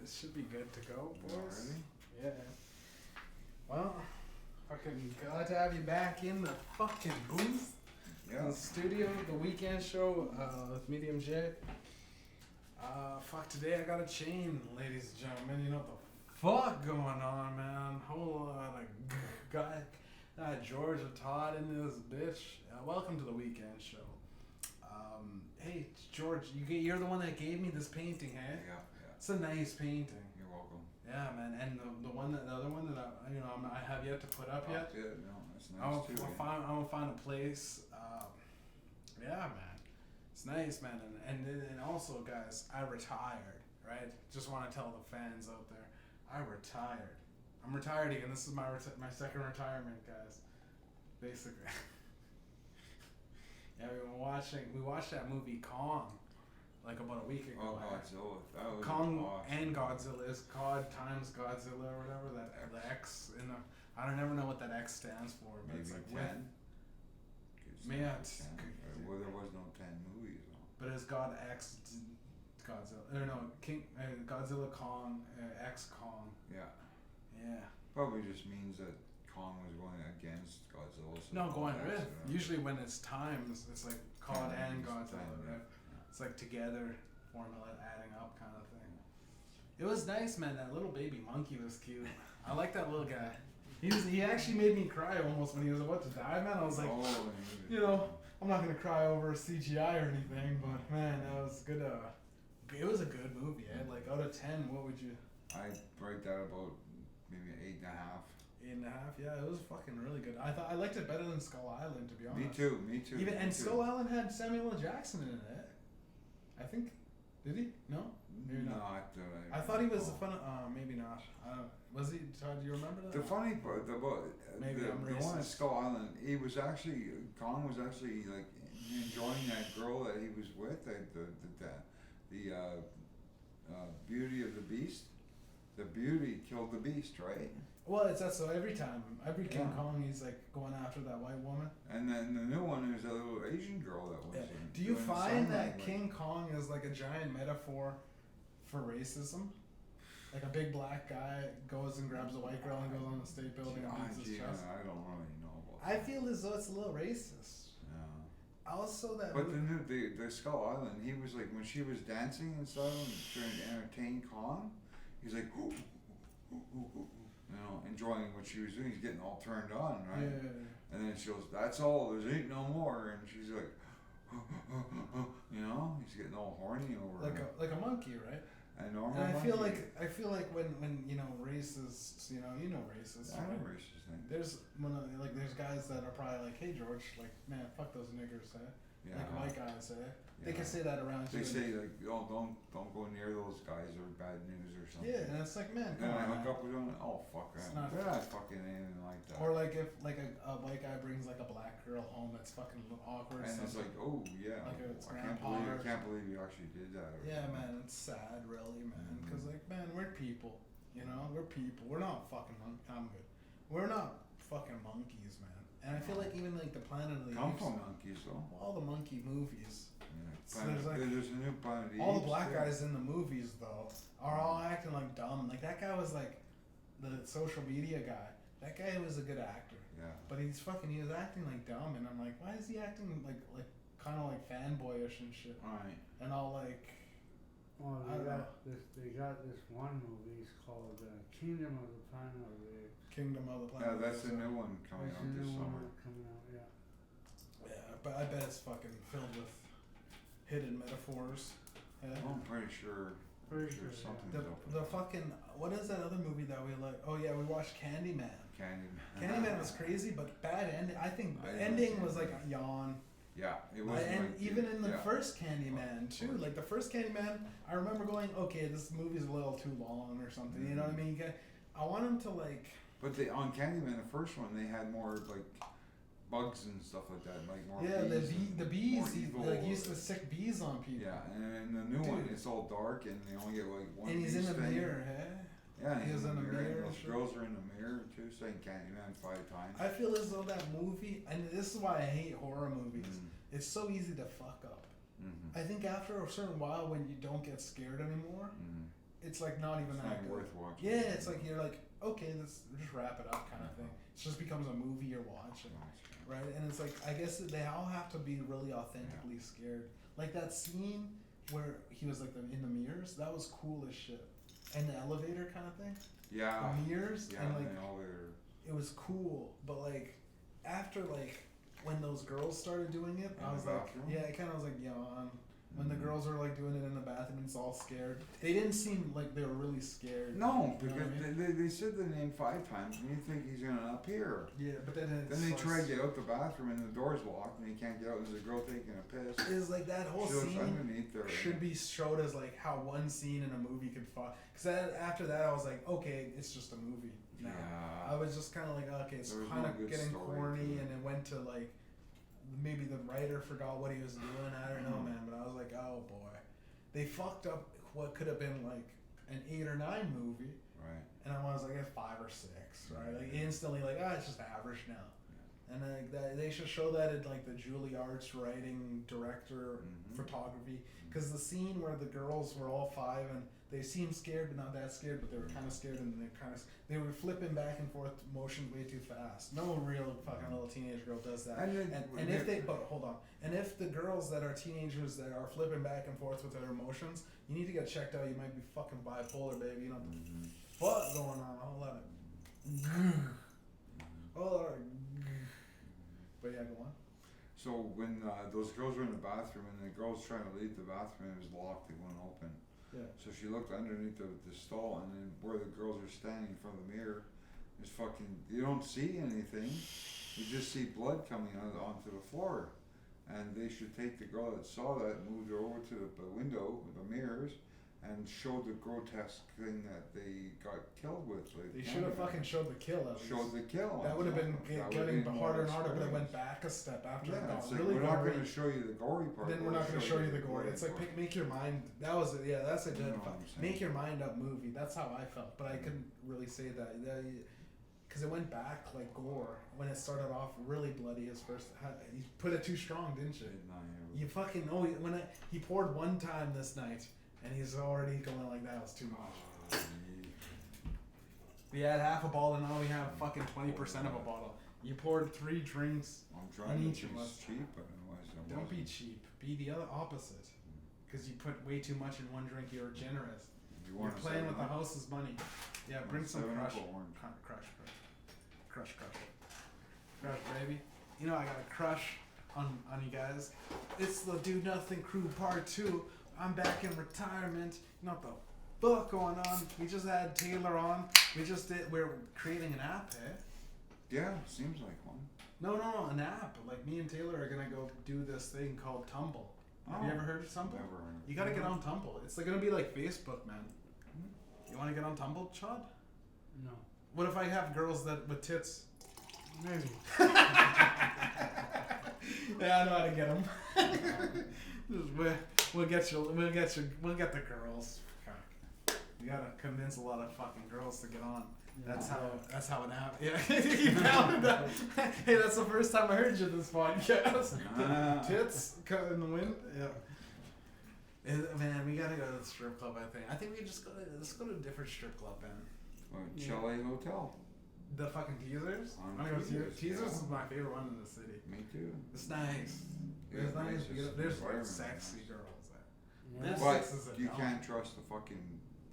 This should be good to go, boys. Already? Yeah. Well, fucking glad to have you back in the fucking booth. In Yeah. the studio, the weekend show with Mediumjay. Fuck, today I got a chain, ladies and gentlemen. You know what the fuck going on, man? Whole lot of guy. George and Todd in this bitch. Welcome to the weekend show. Hey, George, you're the one that gave me this painting, hey? Yeah. It's a nice painting. You're welcome. Yeah, man, and the other one that I have yet to put up yet. Yeah, no, that's I'm nice too. I'm gonna find a place. Yeah, man, it's nice, man, and also, guys, I retired. Right, just want to tell the fans out there, I retired. I'm retired again. This is my second retirement, guys. Basically. Yeah, we watched that movie Kong, like about a week ago. Oh, Godzilla. That was Kong awesome. and Godzilla is God times Godzilla or whatever that the X in the I don't never know what that X stands for, but Maybe it's like 10. Yeah, it's 10. Well, there was no 10 movies though. but it's God X Godzilla. Or no, Godzilla Kong X Kong. Yeah. Yeah. Probably just means that Kong was going against Godzilla. So No, going that's with. it. Usually when it's times, it's like God and Godzilla. Yeah. Right? It's like together, formula adding up kind of thing. It was nice, man. That little baby monkey was cute. I like that little guy. He actually made me cry almost when he was about to die, man. I was like, you know, I'm not gonna cry over CGI or anything, but man, that was good. It was a good movie. Like out of 10, what would you? I'd rate that about maybe 8.5. 8.5. Yeah, it was fucking really good. I liked it better than Skull Island, to be honest. Me too. Even me and too. Skull Island had Samuel L. Jackson in it. I think. Did he? No. Maybe not. Not I thought he was oh. fun. Maybe not. Was he? Todd, do you remember that? The funny part about Maybe the I'm one at racist. Skull Island, Kong was actually like enjoying that girl that he was with, the Beauty of the Beast. The beauty killed the beast, right? Well, it's that. So every King Yeah. Kong, he's like going after that white woman. And then the new one is a little Asian girl that was. Yeah. in- Do you doing find sign that language. King Kong is like a giant metaphor for racism? Like a big black guy goes and grabs a white girl and goes on the state building and beats his chest. I don't really know about I that. feel as though it's a little racist. Yeah. Also, that But movie, the Skull Island, he was like when she was dancing and stuff and trying to entertain Kong, he's like, ooh, ooh, ooh, ooh, you know, enjoying what she was doing. He's getting all turned on, right? yeah. And then she goes, "That's all. There's ain't no more." And she's like, you know, he's getting all horny over her. Like a monkey, right? And normal. And I feel monkey. like when you know racists, you know racists, I know right? racist thing. There's there's guys that are probably like, hey George, like man, fuck those niggers, eh? Yeah. Like white guys, eh? They Yeah. can say that around They you. say like, "Oh, don't go near those guys or bad news or something." Yeah, and it's like, man, Then come I on, hook man. up with them. Oh fuck It's that. not- They're not fucking anything like that. Or like if like a white guy brings like a black girl home, that's fucking awkward. and it's something. like, oh yeah, Like it's I can't grandpa believe or I can't believe you actually did that. Or yeah, something. man, it's sad, really, man. Mhm. Because like, man, we're people, you know, we're people. We're not fucking I'm good. We're not fucking monkeys, man. And I feel like even like the Planet of the Come Apes, from monkeys though. all the monkey movies, Yeah. So there's, like, there's a new Planet of the all the Apes, black too. guys in the movies though are all acting like dumb. Like that guy was like the social media guy. That guy was a good actor, Yeah. but he was acting like dumb, and I'm like, why is he acting like kind of like fanboyish and shit, All right. and all like. Well, I don't they got this one movie. It's called Kingdom of the Planet of the Apes. Kingdom of the Yeah, Planet. that's of a the Apes. new one coming There's out a this new summer. one coming out. Yeah. Yeah, but I bet it's fucking filled with hidden metaphors. Yeah. I'm pretty sure. Pretty Sure, sure. something's The up with the that. fucking what is that other movie that we like? Oh yeah, we watched Candyman. Candyman. Candyman was crazy, but bad ending. I think the I ending know. was like a yawn. Yeah, it was. And like, even in the yeah. first Candyman too, course. like the first Candyman, I remember going, okay, this movie's a little too long or something. You know what I mean? I want him to like. But on Candyman, the first one, they had more like bugs and stuff like that, like more. Yeah, bees the and bees. more He evil. like used to sick bees on people. Yeah, and in the new one, Dude. it's all dark, and they only get like one. And he's in beast the thing. mirror, hey? Yeah, He he's was in the mirror. and And those shit. girls are in the mirror too, saying Candyman 5 times. I feel as though that movie, and this is why I hate horror movies. Mm. It's so easy to fuck up. Mm-hmm. I think after a certain while, when you don't get scared anymore, Mm-hmm. it's like not even It's that not good. worth watching. Yeah, it's like you're like, okay, let's just wrap it up kind of thing. It just becomes a movie you're watching, right? And it's like, I guess they all have to be really authentically scared. Like that scene where he was like in the mirrors, that was cool as shit. And the elevator kind of thing. Yeah. The mirrors Yeah, and like the elevator. it was cool, but like after like when those girls started doing it, I In was the like, bathroom? yeah, it kind of was like yawn. When the girls were like doing it in the bathroom, it's all scared. They didn't seem like they were really scared. No, You know because what I mean? they said the name 5 times, and you think he's gonna appear. Yeah, but then Then they try to get out the bathroom, and the door's locked, and he can't get out. There's a girl taking a piss. Is like that whole She looks scene underneath there. should be showed as like how one scene in a movie could fall. Because after that, I was like, okay, it's just a movie now. Yeah. I was just kind of like, okay, it's There was kind no of good getting story corny, to it. and it went to like maybe the writer forgot what he was doing. I don't know, man. But I was like, oh boy, they fucked up what could have been like an 8 or 9 movie, Right. and I was like at 5 or 6, right? Like instantly, like it's just average now. And like that, they should show that in like the Juilliard's writing, director, photography. Because the scene where the girls were all 5 and they seemed scared but not that scared, but they were kind of scared and they were flipping back and forth motions way too fast. No real fucking little teenage girl does that. And if they, but hold on, and if the girls that are teenagers that are flipping back and forth with their emotions, you need to get checked out. You might be fucking bipolar, baby. You know what the fuck going on? A whole lot of. But yeah, go on. So when those girls were in the bathroom, and the girl's trying to leave the bathroom, it was locked. It wouldn't open. Yeah. So she looked underneath the stall, and then where the girls are standing in front of the mirror, is fucking. You don't see anything. You just see blood coming out onto the floor. And they should take the girl that saw that and move her over to the window with the mirrors, and show the grotesque thing that they got killed with. Like, They should have fucking showed the kill at least. showed the kill. That would have been That getting would've been harder and more harder, but it went experience. back a step after it Yeah, got it's like, really we're not gory. going to show you the gory part. Then we're not going to show you the gory. It's like part. make your mind. That was it. Yeah, that's a You good. know what I'm saying. Make your mind up movie. That's how I felt, but I couldn't really say that. Because it went back like gore when it started off really bloody. His first, you put it too strong, didn't you? You fucking know when he poured one time this night, and he's already going like that was too much. We had half a bottle, and now we have fucking 20% of a bottle. You poured 3 drinks. I'm trying on to each be of us. cheap, but otherwise I Don't be wasn't. cheap. Be the other opposite. Because you put way too much in one drink. You're generous. You You're want a playing with the 7-Up? house's money. Yeah, Want bring a some 7-Up crush. or orange? Crush, baby. You know I got a crush on you guys. It's the Do Nothing Crew Part 2. I'm back in retirement. You know what the fuck going on? We just had Taylor on. We're creating an app, eh? Yeah, seems like one. No, an app. Like me and Taylor are gonna go do this thing called Tumble. Have you ever heard of Tumble? Never heard. You gotta get on Tumble. It's like gonna be like Facebook, man. You wanna get on Tumble, Chad? No. What if I have girls that with tits? Maybe. Yeah, I know how to get them. We'll get the girls. You gotta convince a lot of fucking girls to get on. That's how it happened. Yeah, you found that. Hey, that's the first time I heard you this podcast. Tits cut in the wind. Yeah. Man, we gotta go to the strip club. I think we just let's go to a different strip club, man. Chalet Hotel. The fucking Teasers? On I'm gonna go Teasers, Teasers yeah. is my favorite one in the city. Me too. It's nice. Yeah, There's nice. it's just There's like environment, sexy nice. girls there. Yeah. This But is a you dumb. can't trust the fucking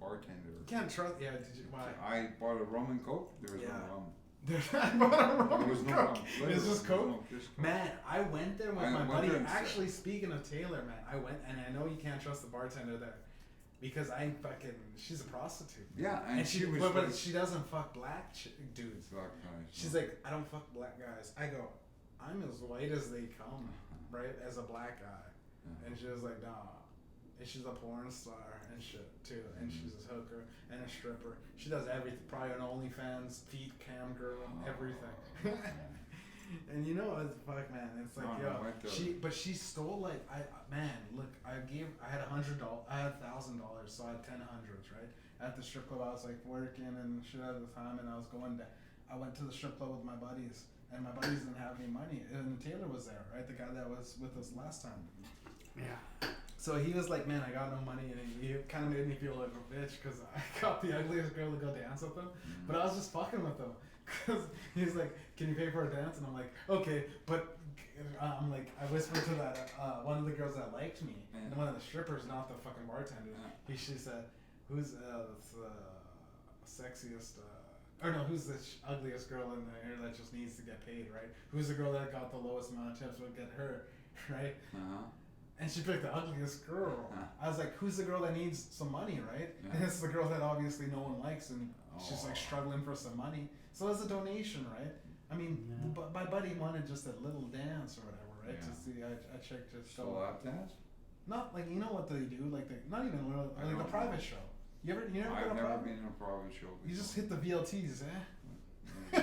bartender. You can't trust. Yeah, did you? Why? I bought a rum and coke. There was Yeah. no rum. I bought a rum There was and no Coke. rum. It's just There was Coke. no just Coke. Man, I went there with I my went buddy. there and Actually, speaking of Taylor, man, I went and I know you can't trust the bartender there because she's a prostitute. Yeah, and she was. but like, she doesn't fuck black dudes. Black guys, She's no. like, I don't fuck black guys. I go, I'm as white as they come, right? As a black guy. Yeah. And she was like, nah. And she's a porn star and shit too. And she's a hooker and a stripper. She does everything. Probably an OnlyFans, feet cam girl, everything. And you know, it's fuck, man. It's like, No, I went there. but she stole like, I had $100, I had $1,000, so I had 10 hundreds, right? At the strip club, I was like working and shit at the time, and I was going to, I went to the strip club with my buddies, and my buddies didn't have any money, and Taylor was there, right? The guy that was with us last time. Yeah. So he was like, man, I got no money, and he kind of made me feel like a bitch because I got the ugliest girl to go dance with him. But I was just fucking with him because he's like, can you pay for a dance? And I'm like, okay, but I'm like, I whispered to that one of the girls that liked me, and one of the strippers, not the fucking bartender. She said, who's the sexiest? Or no, who's the ugliest girl in there that just needs to get paid, right? Who's the girl that got the lowest amount of tips would get her, right? And she picked the ugliest girl. I was like, who's the girl that needs some money, right? And it's the girl that obviously no one likes, and she's like struggling for some money. So it's a donation, right? I mean, my buddy wanted just a little dance or whatever, right? To see a chick just So lap dance? Not like, you know what they do, like not even a little, like the private show. You ever I've been never been in a private show before. You just hit the VLTs, eh?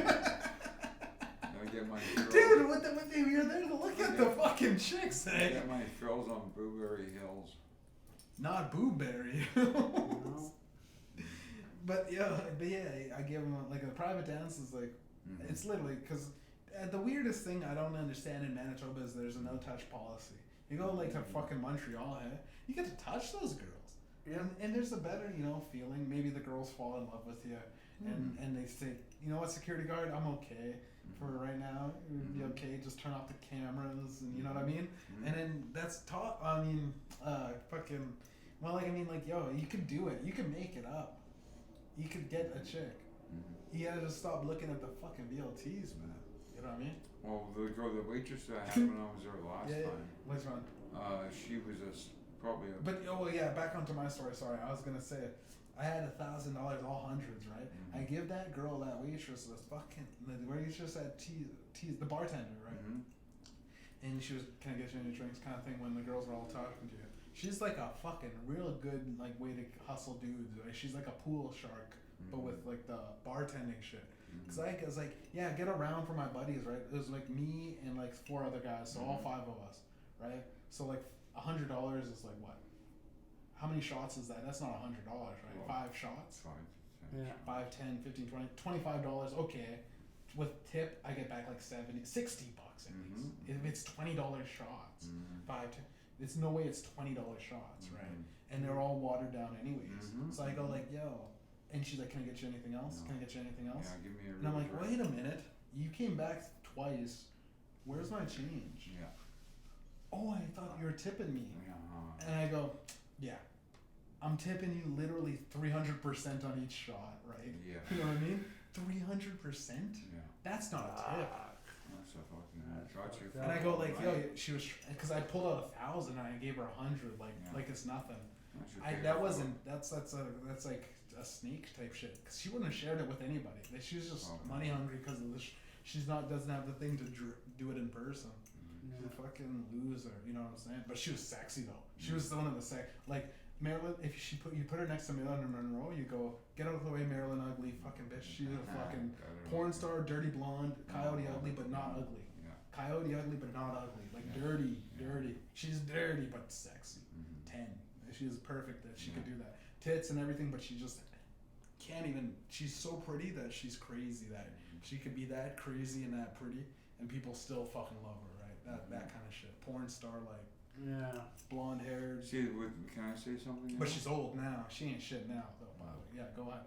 I get my frills. Dude, what the you're there to look at the fucking chicks, eh? I get my frills on Blueberry Hills. Not Booberry Hills. But yeah, I give them like a private dance is like, it's literally because the weirdest thing I don't understand in Manitoba is there's a no touch policy. You go like to fucking Montreal, eh? You get to touch those girls. Yeah. And there's a better, feeling. Maybe the girls fall in love with you, and they say, you know what, security guard, I'm okay for right now. You'd be okay. Just turn off the cameras, and you know what I mean. And then that's taught. I mean, fucking. Well, like yo, you could do it. You can make it up. You could get a chick. You gotta just stop looking at the fucking VLTs, man. You know what I mean? Well, the waitress that I had when I was there last time. Which one? She was probably a. But back onto my story. Sorry, I was gonna say, I had $1,000, all hundreds, right? I give that girl, that waitress, the waitress at the bartender, right? And she was, can I get you any drinks, kind of thing. When the girls were all talking to you, she's like a fucking real good like way to hustle dudes. Right? She's like a pool shark, but with like the bartending shit. Cause I was like, yeah, get around for my buddies, right? It was like me and like 4 other guys, so all 5 of us, right? So like $100 is like what? How many shots is that? That's not $100, right? 5 shots. 5, 10, 15, 20, $25. Okay, with tip, I get back like $60 at least. If it's $20 shots, 5, 10, it's no way it's $20 shots, right? And they're all watered down anyways. So I go like, yo. And she's like, can I get you anything else? No. Can I get you anything else? Yeah, give me a. And I'm like, wait a minute. You came back twice. Where's my change? Yeah. Oh, I thought you were tipping me. And I go, yeah. I'm tipping you literally 300% on each shot, right? Yeah. You know what I mean? 300%? Yeah. That's not a tip. That's a fucking gotcha. And I go like, yo, she was, because I pulled out 1,000 and I gave her 100, like it's nothing. That's like a snake type shit. Cause she wouldn't have shared it with anybody. She was just money hungry because of this. She's not doesn't have the thing to do it in person. She's a fucking loser. You know what I'm saying? But she was sexy though. She was one of the like Marilyn. If you put her next to Marilyn Monroe, you go get out of the way, Marilyn ugly fucking bitch. She's a fucking porn star, dirty blonde, coyote ugly but not ugly. Coyote ugly but not ugly. Like dirty. She's dirty but sexy. 10. She's perfect that she could do that. Tits and everything, but she just can't even. She's so pretty that she's crazy that she could be that crazy and that pretty, and people still fucking love her, right? That kind of shit. Porn star like. Blonde haired. See, can I say something? But she's old now. She ain't shit now though. Yeah, go on.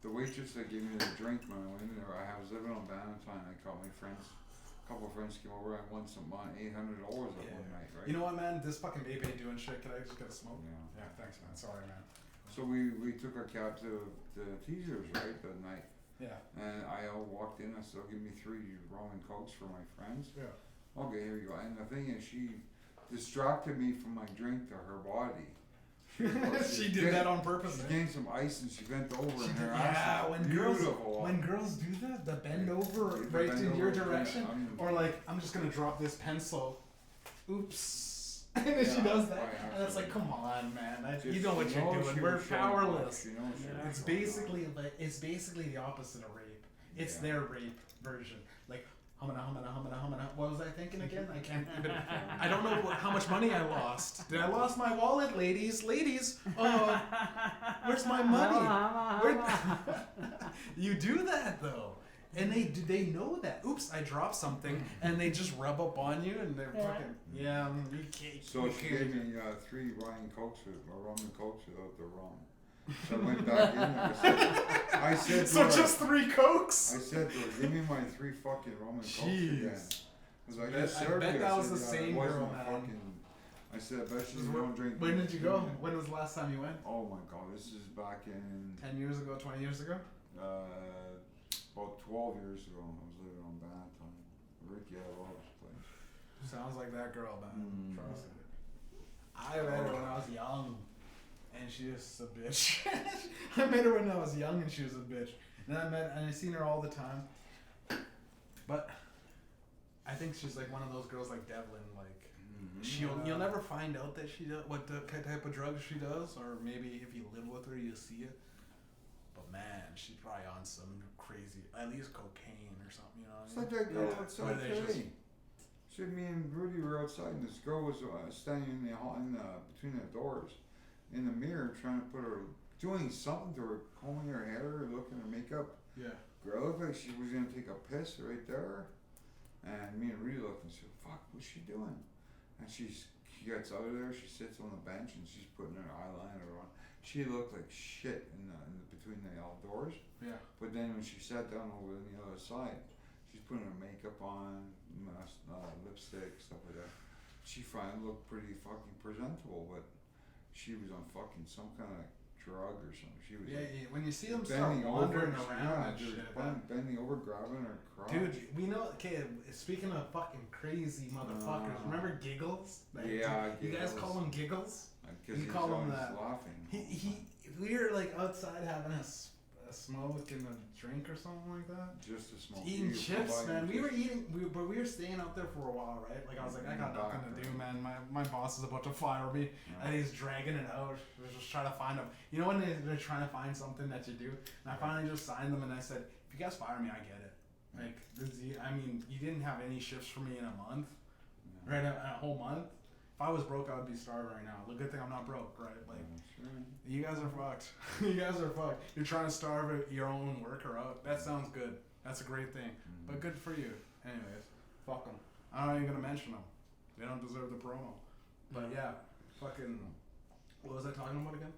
The waitress that gave me the drink when I went in there, I was living on Valentine. I called my friends. A couple of friends came over. I won some money, $800 that one night, right? You know what, man? This fucking baby ain't doing shit. Can I just get a smoke? Yeah, thanks, man. Sorry, man. So we took our cab to the teasers, right, that night. Yeah. And I walked in. I said, "Give me 3 rum and cokes for my friends." Yeah. Okay, here we go. And the thing is, she distracted me from my drink to her body. She did that on purpose. She gained some ice and she bent over and her ass was beautiful. When girls do that, the bend over right in your direction, or like, I'm just gonna drop this pencil. Oops. And then she does that, and it's like, come on, man. You know what you're doing. We're powerless. It's basically the opposite of rape. It's their rape version. Like, humana. What was I thinking again? I can't even. I don't know how much money I lost. Did I lost my wallet, ladies? Where's my money? You do that though. And they know that. Oops, I dropped something, and they just rub up on you, and they're fucking you can't. So she gave me 3 Ryan Cokes or rum and Cokes without the rum. So I went back in there. I said So to her, just 3 Cokes. I said to her, give me my 3 fucking rum and Cokes again. Because I just I served bet you. that I was said, the same it wasn't girl, a man. fucking. I said, I bet you don't drink. When did you go? When was the last time you went? Oh my god, this is back in 10 years ago, 20 years ago? about 12 years ago. I was living on Banton. Ricky Adolph's place. Sounds like that girl, man. Mm. Trust me. I met her when I was young, and she was a bitch. I met her when I was young, and she was a bitch. And I seen her all the time. But I think she's like one of those girls like Devlin, like you'll never find out that she does what the type of drugs she does, or maybe if you live with her, you'll see it. But man, she's probably on some crazy, at least cocaine or something, you know. It's like that girl outside Or they today. So me and Rudy were outside, and this girl was standing in the hall, between the doors, in the mirror, trying to put her, doing something to her, combing her hair, looking at her makeup. Yeah. Girl looked like she was gonna take a piss right there, and me and Rudy looked and said, "Fuck, what's she doing?" And she gets out of there, she sits on the bench, and she's putting her eyeliner on. She looked like shit in the between the outdoors. Yeah. But then when she sat down over on the other side, she's putting her makeup on, lipstick, stuff like that. She finally looked pretty fucking presentable, but she was on fucking some kind of drug or something. She was When you see them start wandering around and shit. Bending over, grabbing her crotch. Dude, we know. Okay, speaking of fucking crazy motherfuckers, remember Giggles? Yeah, you guys Giggles. call him Giggles? Because we call him that. Laughing. We were like outside having a smoke and a drink or something like that. Just a smoke. Eating chips, man. We were eating, but we were staying out there for a while, right? Like I was like, I got nothing to do, man. My boss is about to fire me, and he's dragging it out. We're just trying to find him. You know when they're trying to find something that you do, and I finally just signed them, and I said, if you guys fire me, I get it. Like I mean, you didn't have any shifts for me in a month, right? A whole month. If I was broke, I would be starving right now. Good thing I'm not broke, right? Like, you guys are fucked. You guys are fucked. You're trying to starve your own worker out. That sounds good. That's a great thing. But good for you. Anyways, fuck them. I'm not even gonna mention them. They don't deserve the promo. But yeah, fucking. What was I talking about again?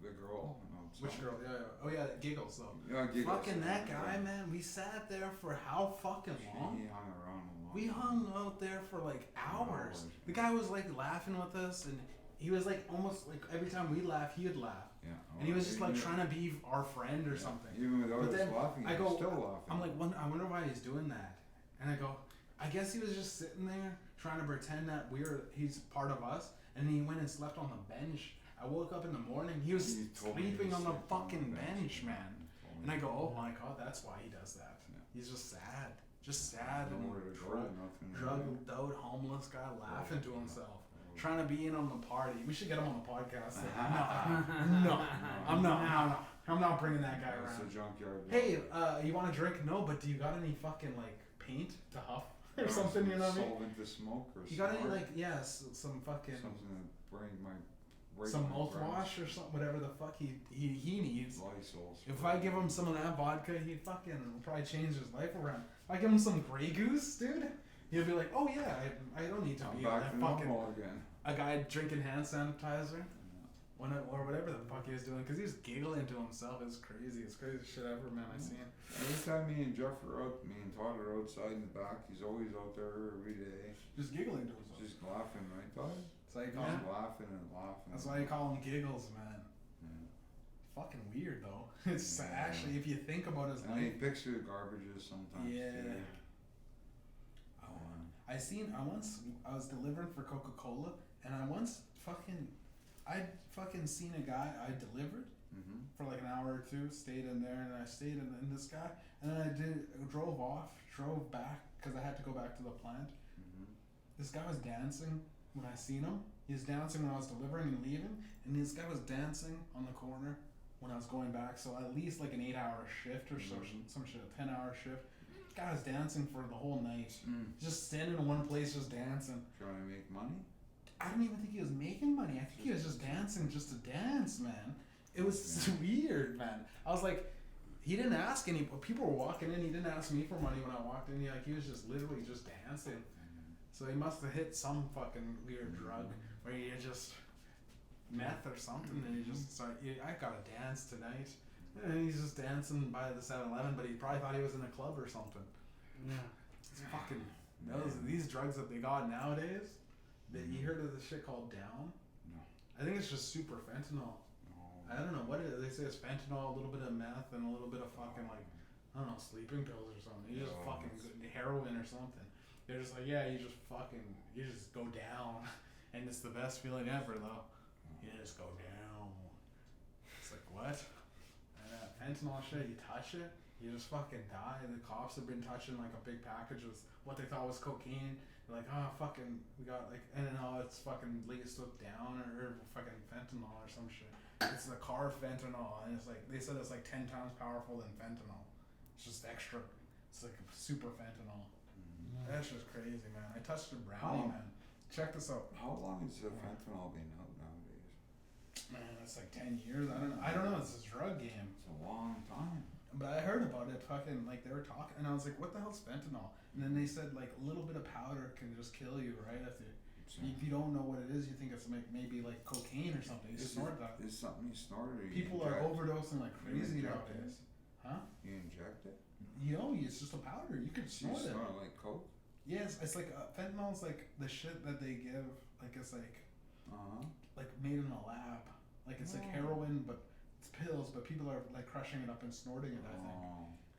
The girl. Which girl? Yeah. Oh yeah, Giggles though. Yeah, Giggles. Fucking that guy, man. We sat there for how fucking long? He hung around a lot. We hung out there for like hours. The guy was like laughing with us, and he was like almost like every time we laugh, he would laugh. Yeah. And he was just like trying to be our friend or something. Even without But us then laughing, I he go, was still laughing. I'm like, I wonder why he's doing that. And I go, I guess he was just sitting there trying to pretend that he's part of us. And he went and slept on the bench. I woke up in the morning, he was sleeping on the fucking bench, man. And I go, oh my god, that's why he does that. Yeah. He's just sad. Just sad and drugged out, homeless guy laughing to himself. Trying to be in on the party. We should get him on the podcast. No, I'm not bringing that guy around. It's a junkyard. Hey, you want a drink? No, but do you got any fucking like paint to huff or something? You know what I mean? Solvent to smoke or you got any like some fucking something to bring my some mouthwash or something, whatever the fuck he needs. Lysol. If I give him some of that vodka, he fucking will probably change his life around. If I give him some Grey Goose, dude, he'll be like, oh yeah, I don't need to be back to fucking again. A guy drinking hand sanitizer, or whatever the fuck he was doing, because he was giggling to himself. It's crazy. It's crazy shit ever, man. I seen. Every time me and Jeff are out, me and Todd are outside in the back, he's always out there every day. Just giggling to himself. Just laughing, right, Todd? That's why you call him laughing and laughing. That's why you call him Giggles, man. Yeah. Fucking weird though. It's actually, if you think about his life. And he picks through the garbages sometimes. Yeah. I was delivering for Coca-Cola, and I fucking seen a guy I delivered for like an hour or two, stayed in there, and I stayed in this guy, and then I drove back, because I had to go back to the plant. This guy was dancing when I seen him. He was dancing when I was delivering and leaving, and this guy was dancing on the corner when I was going back, so at least like an 8-hour shift or some shit, a 10-hour shift. This guy was dancing for the whole night. Just standing in one place, just dancing. Trying to make money? I don't even think he was making money. I think he was just dancing just to dance, man. It was weird, man. I was like, He didn't ask any. People were walking in. He didn't ask me for money when I walked in. He was just literally just dancing. So he must have hit some fucking weird drug where he just meth or something, and he just started. I gotta dance tonight, and he's just dancing by the 7-Eleven, but he probably thought he was in a club or something. Yeah. It's fucking these drugs that they got nowadays. You heard of this shit called Down? No. I think it's just super fentanyl. I don't know what it is. They say it's fentanyl, a little bit of meth, and a little bit of fucking like, I don't know, sleeping pills or something. You just fucking heroin or something. They're just like, yeah, you just go down, and it's the best feeling ever though. You just go down. It's like what? And that fentanyl shit, you touch it, you just fucking die. The cops have been touching like a big package with what they thought was cocaine. They're like, oh fucking, we got like, and then it's fucking laced with down or fucking fentanyl or some shit. It's the car fentanyl, and it's like they said it's like 10 times powerful than fentanyl. It's just extra. It's like super fentanyl. That's just crazy, man. I touched a brownie, man. Check this out. How long has the fentanyl been out nowadays? Man, it's like 10 years. I don't know. It's this drug game. It's a long time. But I heard about it. Fucking like they were talking, and I was like, "What the hell's fentanyl?" And then they said like a little bit of powder can just kill you, right? If you don't know what it is, you think it's like maybe like cocaine or something. You snort that. Is something you snorted? Or People are overdosing like crazy nowadays. Huh? You inject it? It's just a powder. You can snort it. You snort like coke? Yes, it's like fentanyl's like the shit that they give. Like it's like like made in a lab. Like it's like heroin, but it's pills. But people are like crushing it up and snorting it.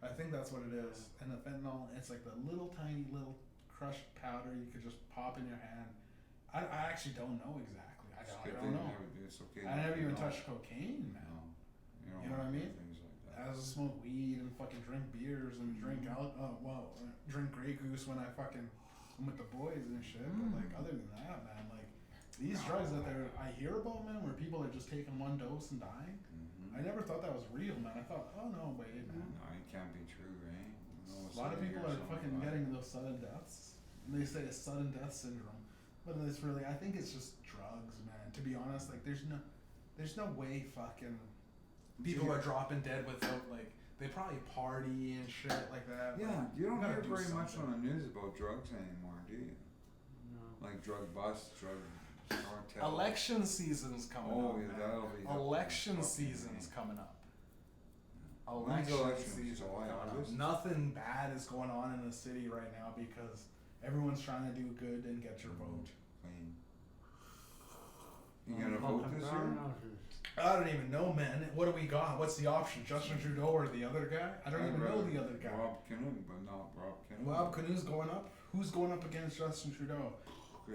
I think that's what it is. And the fentanyl, it's like the little tiny little crushed powder you could just pop in your hand. I actually don't know exactly. I don't know. It's okay. I never even touched cocaine, man. No. You know what I mean? Things like that. I just smoke weed and fucking drink beers and drink drink Grey Goose when I'm with the boys and shit. But like other than that, man, like these drugs that I hear about, man, where people are just taking one dose and dying. I never thought that was real, man. I thought, oh no, wait, man. No, it can't be true, right? A lot of people are fucking getting those sudden deaths. And they say it's sudden death syndrome, but it's really, I think it's just drugs, man. To be honest, like there's no way fucking people are dropping dead without like they probably party and shit like that. Yeah, you don't hear very something. much on the news about drugs anymore, do you? No. Like drug busts, drug cartel. Election season's coming up. Oh yeah, that'll be. Election season's coming up. When's election season? Coming up. Nothing bad is going on in the city right now because everyone's trying to do good and get your vote. Clean. You gonna vote this year? I don't even know, man. What do we got? What's the option? Justin Trudeau or the other guy? I don't even know the other guy. Rob Canoe, but not Rob Canoe. Rob Canoe's going up. Who's going up against Justin Trudeau?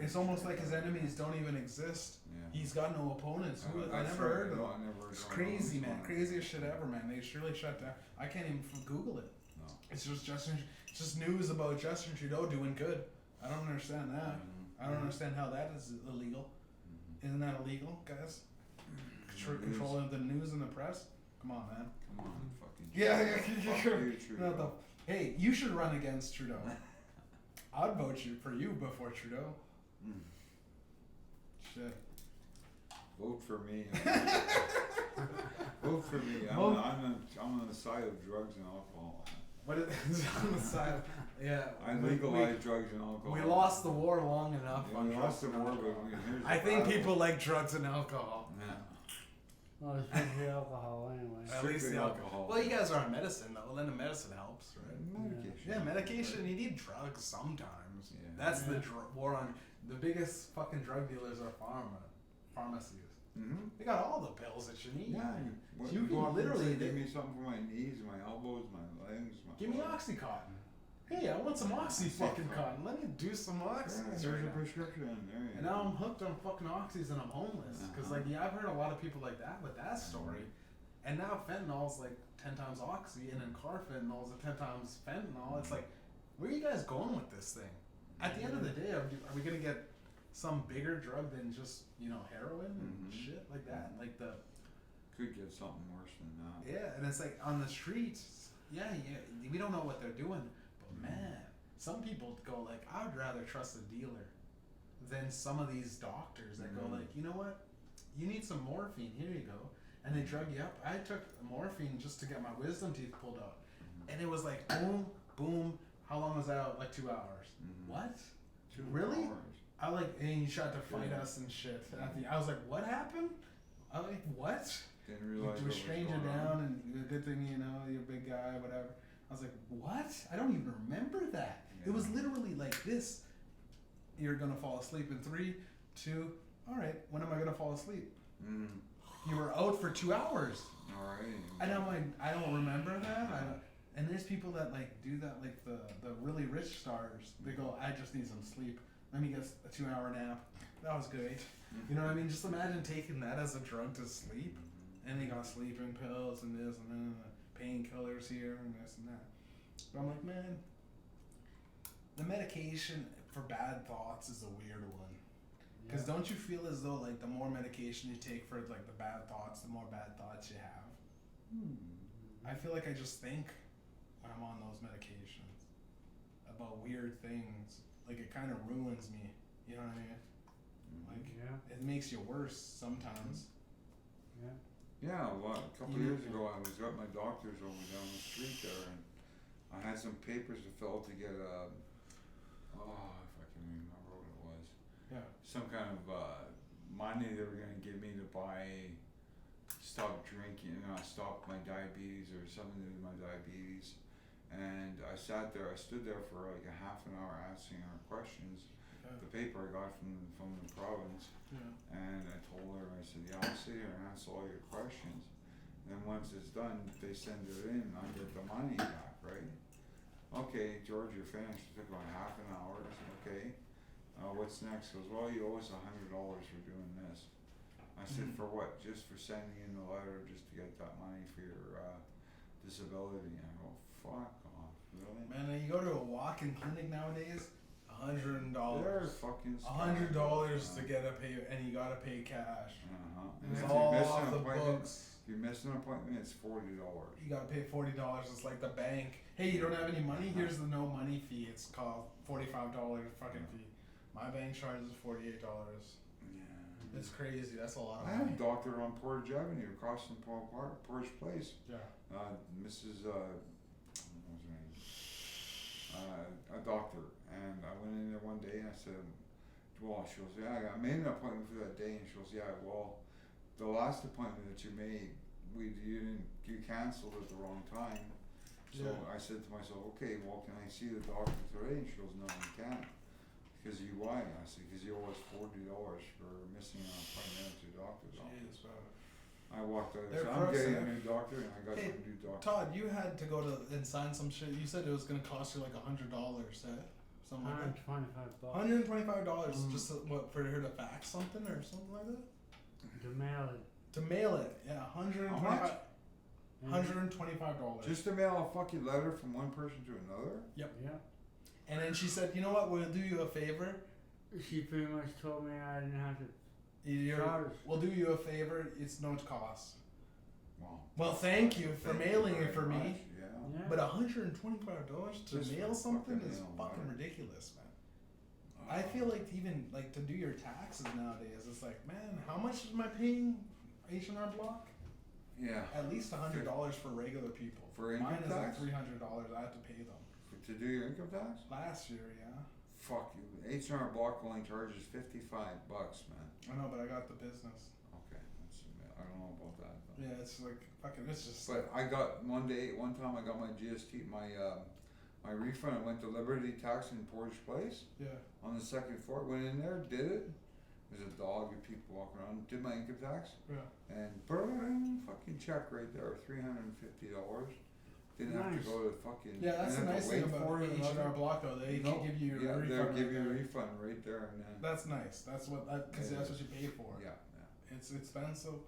It's almost like his enemies don't even exist. Yeah. He's got no opponents. I never heard of him. It's crazy, man. Craziest shit ever, man. They surely shut down. I can't even Google it. No. It's just It's just news about Justin Trudeau doing good. I don't understand that. I don't understand how that is illegal. Isn't that illegal, guys? Controlling the news and the press? Come on, man. Come on, fucking. Yeah. Fuck you, Trudeau. Hey, you should run against Trudeau. I'd vote for you before Trudeau. Shit. Vote for me. Vote for me. I'm on the side of drugs and alcohol. What is on the side? Yeah. I legalize drugs and alcohol. We lost the war long enough. Yeah, we lost the war, but I think people like drugs and alcohol. Yeah. Well, especially alcohol anyway. At least the alcohol. Well, you guys are on medicine though. Well, then the medicine helps, right? Medication. Yeah, medication. You need drugs sometimes. Yeah. That's the war on. The biggest fucking drug dealers are pharmacies. They got all the pills that you need. Yeah. You can literally give me something for my knees, my elbows, my legs. Give me Oxycontin. Hey, I want some Oxy fucking cotton. Let me do some Oxys. Yeah, there's a prescription in there. And now I'm hooked on fucking Oxys and I'm homeless. Because, like, yeah, I've heard a lot of people like that with that story. And now fentanyl's like 10 times Oxy, and then carfentanyl's 10 times fentanyl. It's like, where are you guys going with this thing? At the end of the day, are we going to get some bigger drug than just, heroin and shit like that? Like the... Could get something worse than that. Yeah, and it's like on the streets, yeah, we don't know what they're doing. But man, some people go like, I would rather trust a dealer than some of these doctors that go like, you know what? You need some morphine, here you go. and they drug you up. I took morphine just to get my wisdom teeth pulled out, and it was like boom, boom. How long was I out? Like 2 hours. What? 2 Really? hours. I like, and you tried to fight us and shit. I was like, what happened? I was like, what? Didn't You realize do a what was stranger going down, on. and good thing you know you're a big guy, whatever. I was like, what? I don't even remember that. It was literally like this. You're gonna fall asleep in 3, 2. All right. When am I gonna fall asleep? You were out for 2 hours. All right. And I'm like, I don't remember that. And there's people that like do that, like the really rich stars. They go, I just need some sleep. Let me get a 2-hour nap. That was great. You know what I mean? Just imagine taking that as a drug to sleep. And they got sleeping pills and this and then painkillers here and this and that. But I'm like, man, the medication for bad thoughts is a weird one. Because don't you feel as though like the more medication you take for like the bad thoughts, the more bad thoughts you have? I feel like I just think when I'm on those medications about weird things. Like it kind of ruins me. You know what I mean? Like it makes you worse sometimes. Yeah, a couple of years ago I was at my doctor's over down the street there, and I had some papers to fill out to get if I can remember what it was. Yeah. Some kind of money they were gonna give me to stop drinking, stop my diabetes or something to do with my diabetes. And I stood there for like a half an hour asking her questions. The paper I got from the province, and I told her, I said, yeah, I'll sit here and answer all your questions. And then once it's done, they send it in, I get the money back, right? Okay, George, you're finished. It took about half an hour. I said, okay, what's next? He goes, well, you owe us $100 for doing this. I said, for what? Just for sending in the letter, just to get that money for your disability. And I go, fuck off, really? Man, you go to a walk-in clinic nowadays, $100. They're fucking $100 to get a pay, and you gotta pay cash. And It's if all you miss off an the appointment, books. if you miss an appointment, it's $40. You gotta pay $40. It's like the bank. Hey, you don't have any money? Here's the no money fee. It's called $45 fucking fee. My bank charges $48. Yeah. It's crazy. That's a lot of I had money. a doctor on Portage Avenue across from Portage Place. Yeah. Mrs. What was her name? A doctor. And I went in there one day and I said, well, she goes, yeah, I made an appointment for that day. And she goes, yeah, well, the last appointment that you made, you canceled at the wrong time. So I said to myself, okay, well, can I see the doctor today? And she goes, no, you can't. Because you why? I said, because you owe us $40 for missing an appointment at your doctor's office. I walked out. So I'm getting a new doctor, and I got a new doctor. Todd, you had to go and sign some shit. You said it was gonna cost you like $100, something like that. $125 just what, for her to fax something or something like that? To mail it. To mail it, yeah, $125. Just to mail a fucking letter from one person to another? Yep. Yeah. And then she said, you know what, we'll do you a favor. She pretty much told me I didn't have to. We'll do you a favor, it's no cost. Well, thank you for mailing it for me. Yeah. But $125 to Just mail for something fucking is mail fucking letter. ridiculous, man. I feel like even like to do your taxes nowadays, it's like, man, how much am I paying H&R Block? Yeah. At least $100 for regular people. For income Mine is tax? like $300. I have to pay them. To do your income tax? Last year, yeah. Fuck you. H&R Block only charges $55, man. I know, but I got the business. Okay, I don't know about that. Though. Yeah, it's like fucking. It's just. But I got one time I got my GST, my refund. I went to Liberty Tax in Portage Place. Yeah. On the second floor, went in there, did it. There's a dog and people walking around. Did my income tax. Yeah. And fucking check right there, $350. Didn't have to go to fucking. Yeah, that's the nice thing about it H&R Block though. They can give you a refund. They'll give you a right there. refund right there and then. That's nice. That's what because that's what you pay for. Yeah. It's expensive.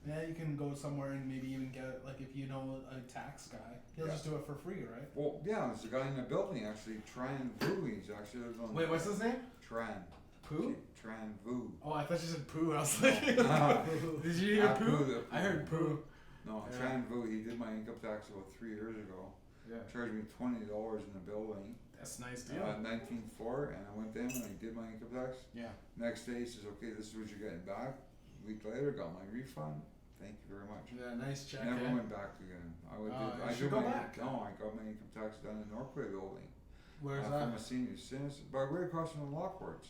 Yeah, you can go somewhere and maybe even get like if you know a tax guy, he'll just do it for free, right? Well, yeah, there's a guy in the building actually, Tran Vu. He's actually lives on. Wait, what's his name? Tran. Pooh? Tran Vu. Oh, I thought you said Pooh. I was like, did you hear Pooh? I heard Pooh. No, Tran Vu. He did my income tax about 3 years ago. Yeah. Charged me $20 in the building. That's a nice deal. 19th floor, and I went in and I did my income tax. Yeah. Next day he says, okay, this is what you're getting back. A week later, got my refund. Thank you very much. Yeah, nice check. Never eh? went back again. You I should do go my, back. No, I got my income tax done in Northway building. Where's From a that? senior citizen, but right across from the law courts.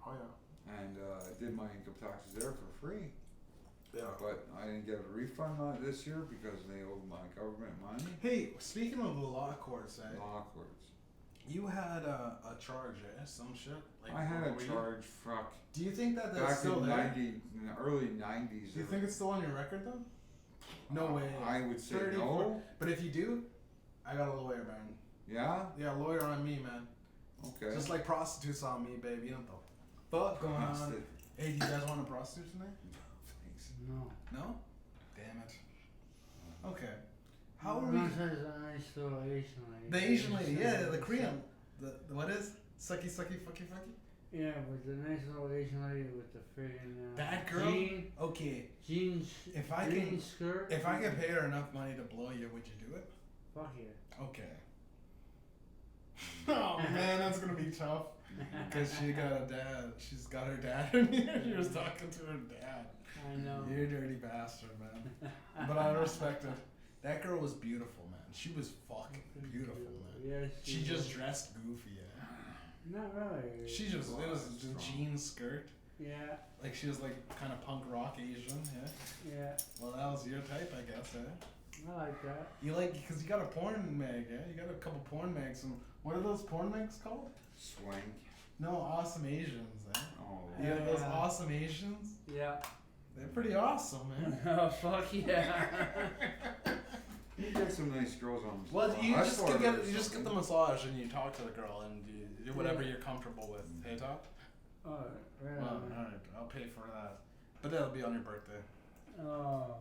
Oh yeah. And I did my income taxes there for free. Yeah. But I didn't get a refund on it this year because they owed my government money. Hey, speaking of the law courts, Law courts. you had a charge, some shit. Like I had a were you- charge, fuck. Do you think that that's Back still in there? in the early 90s. Do you think it's still on your record though? No way. I would say 34. no. But if you do, I got a lawyer, man. Yeah? Yeah, lawyer on me, man. Okay. Just like prostitutes on me, baby. You know what the fuck going on? Hey, do you guys want a prostitute tonight? Thanks. No. No? Damn it. Okay. How are No, we? it says a nice little Asian lady. The Asian lady, yeah, the Korean. The what is? Sucky, sucky, fucky, fucky. Yeah, but the nice little Asian lady with the friggin' That girl. jean, Okay. jeans, If I green can, skirt. if I can pay her enough money to blow you, would you do it? Fuck yeah. Okay. Oh man, that's gonna be tough. Cause she got a dad. She's got her dad in here. She was talking to her dad. I know. You're a dirty bastard, man. But I respect it. That girl was beautiful, man. She was fucking beautiful, man. Yeah, She just dressed goofy, yeah. Not really. She just, it was just a jean skirt. Yeah, Like she was like kind of punk rock Asian, yeah. yeah. Well, that was your type, I guess, eh? I like that. You like, because you got a porn mag, yeah? You got a couple porn mags. And what are those porn mags called? Swank. No, Awesome Asians, eh? Oh. You got those Yeah. Awesome Asians? Yeah. They're pretty awesome, man. Oh, fuck yeah. You get some nice girls on the Well, you I just saw get, her or you just get the something. massage and you talk to the girl and you do whatever Yeah. you're comfortable with. Hey, Top? Oh, right Well, on. alright, I'll pay for that. But that'll be on your birthday. Oh.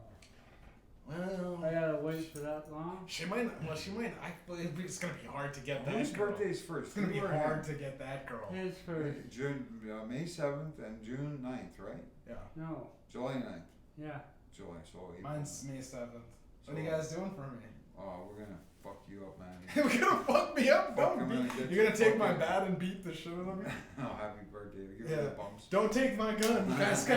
I Well, gotta wait for that long? she might. It's gonna be hard to get that Whose girl. birthday's first? It's gonna be You or hard him? to get that girl. His first. June, May 7th and June 9th, right? Yeah. No. July 9th. Yeah. July, so April. Mine's May 7th. So, What are you guys doing for me? Oh, we're gonna fuck you up, man. You're gonna fuck me up? Fuck, Don't I'm gonna beat. get You're you gonna take my fucking- bat and beat the shit out of me? Oh, happy birthday. Give Yeah. me the bumps. Don't take my gun, guys.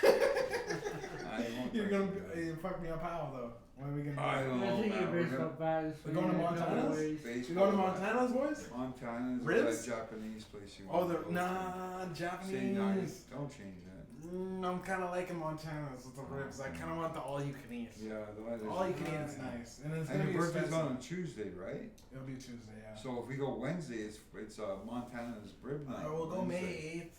I won't You're touch gonna you. you fuck me up how though? When are we gonna? I do don't it? I know, think man, your we're baseball gonna- bat is We're going to Montana's? ways. You going to Montana's, boys? Montana's Ribs? that Japanese place you Oh, want to the go to. nah Say Japanese. nice. Don't change that. I'm kind of liking Montana's with the ribs. I kind of want the all you can eat. Yeah, the weather's All you can eat is nice, and it's And gonna be your birthday's expensive. on a Tuesday, right? It'll be Tuesday, yeah. So if we go Wednesday, it's Montana's rib night. I will go Wednesday. May 8th.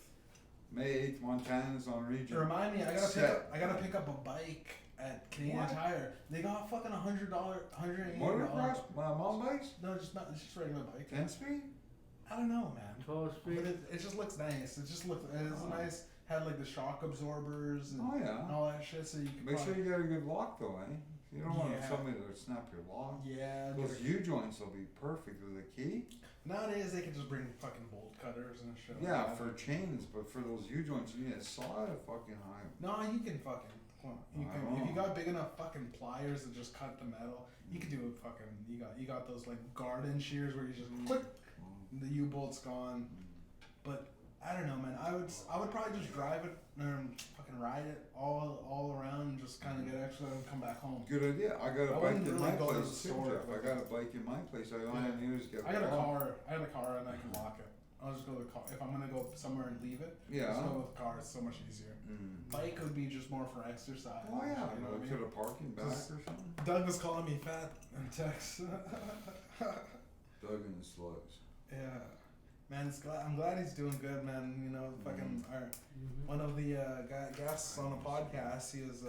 May 8th, Montana's on region. Remind me, I Set. gotta pick up a bike at Canadian What? Tire. They got fucking $180. Motocross? Mountain bikes? No, just not. It's just regular bike. 10 speed? I don't know, man. 12 But speed. it just looks nice. It just looks. It's Oh. nice. Had like the shock absorbers and, Oh, yeah. and all that shit, so you can. Make sure you get a good lock though, eh? You don't want Yeah. somebody to snap your lock. Yeah. Those U-joints will be perfect with a key. Nowadays they can just bring fucking bolt cutters and shit. like Yeah, that. for chains, but for those U-joints you need a solid fucking high. No, you can fucking. Come on. You I can don't if you know. got big enough fucking pliers to just cut the metal. You could do it fucking. You got those like garden shears where you just click, the U bolt's gone. But I don't know, man. I would probably just drive it and fucking ride it all around and just kind of get extra and come back home. Good idea. I got a I bike wouldn't in really my go to place the too, store Jeff. I with got it. a bike in my place. All Yeah. I need is get I got a lock. car. I got a car and I can lock it. I'll just go to the car. If I'm gonna go somewhere and leave it, Yeah. just go with the car. It's so much easier. Mm. Bike would be just more for exercise. Oh yeah, you know go what I to mean? the parking back or Just- something. Doug was calling me fat in text. Doug and the slugs. Yeah, man. I'm glad he's doing good, man. You know, fucking Mhm. one of the guests on the podcast. He was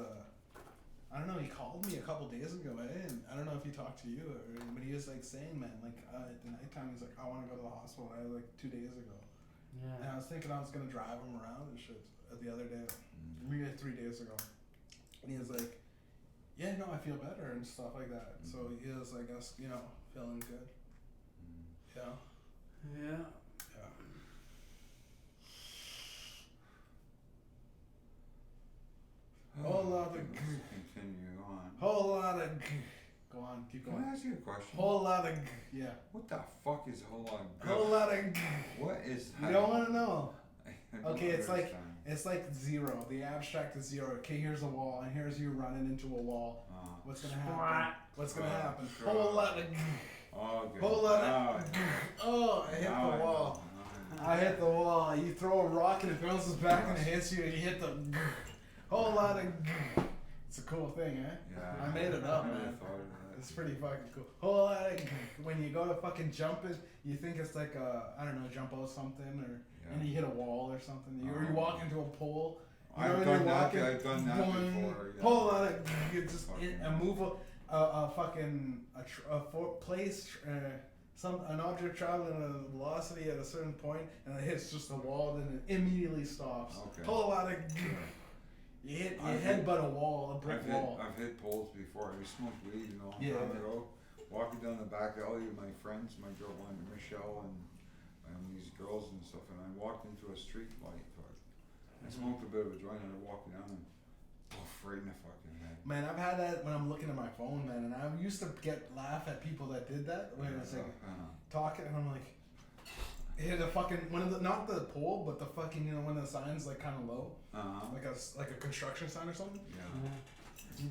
I don't know. He called me a couple days ago, and I don't know if he talked to you, but he was like saying, man, like at the nighttime, he's like, I want to go to the hospital. I like 2 days ago, and Yeah. I was thinking I was gonna drive him around and shit the other day, maybe like 3 days ago, and he was like, yeah, no, I feel better and stuff like that. So he was, I guess, you know, feeling good. Yeah. Yeah. Yeah. Whole lot of Okay, let's continue on. Whole lot of go on, keep Can going. I ask you a question? Whole lot of yeah. What the fuck is a whole lot of Whole lot of What is You that? don't want to know. I don't Okay, it's like- understand. It's like zero. The abstract is zero. Okay, here's a wall, and here's you running into a wall. What's gonna happen? What's gonna happen? Whole lot of. Oh, good. Whole lot of. Oh, I hit the wall. I hit the wall. You throw a rock and it bounces back and it hits you, and you hit the. Whole lot of. It's a cool thing, eh? Yeah. I made it up, man. It's pretty fucking cool. Whole lot of. When you go to fucking jump it, you think it's like I don't know, jump out something or. And you hit a wall or something. Or you walk into a pole. I've done that before. Yeah. Whole lot of just a move a fucking place an object traveling at a velocity at a certain point and it hits just the wall and it immediately stops. Okay. Whole lot of you headbutt a wall, a brick wall. I've hit poles before. I smoked weed a long time ago. Walking down the back alley with my friends, my girlfriend Michelle and these girls and stuff, and I walked into a street light. I smoked a bit of a joint and I walked down and right in the fucking head. Man, I've had that when I'm looking at my phone, man, and I used to laugh at people that did that when it's like talking, and I'm like, hit a fucking not the pole, but the fucking when the sign's like kind of low, like a construction sign or something. Yeah.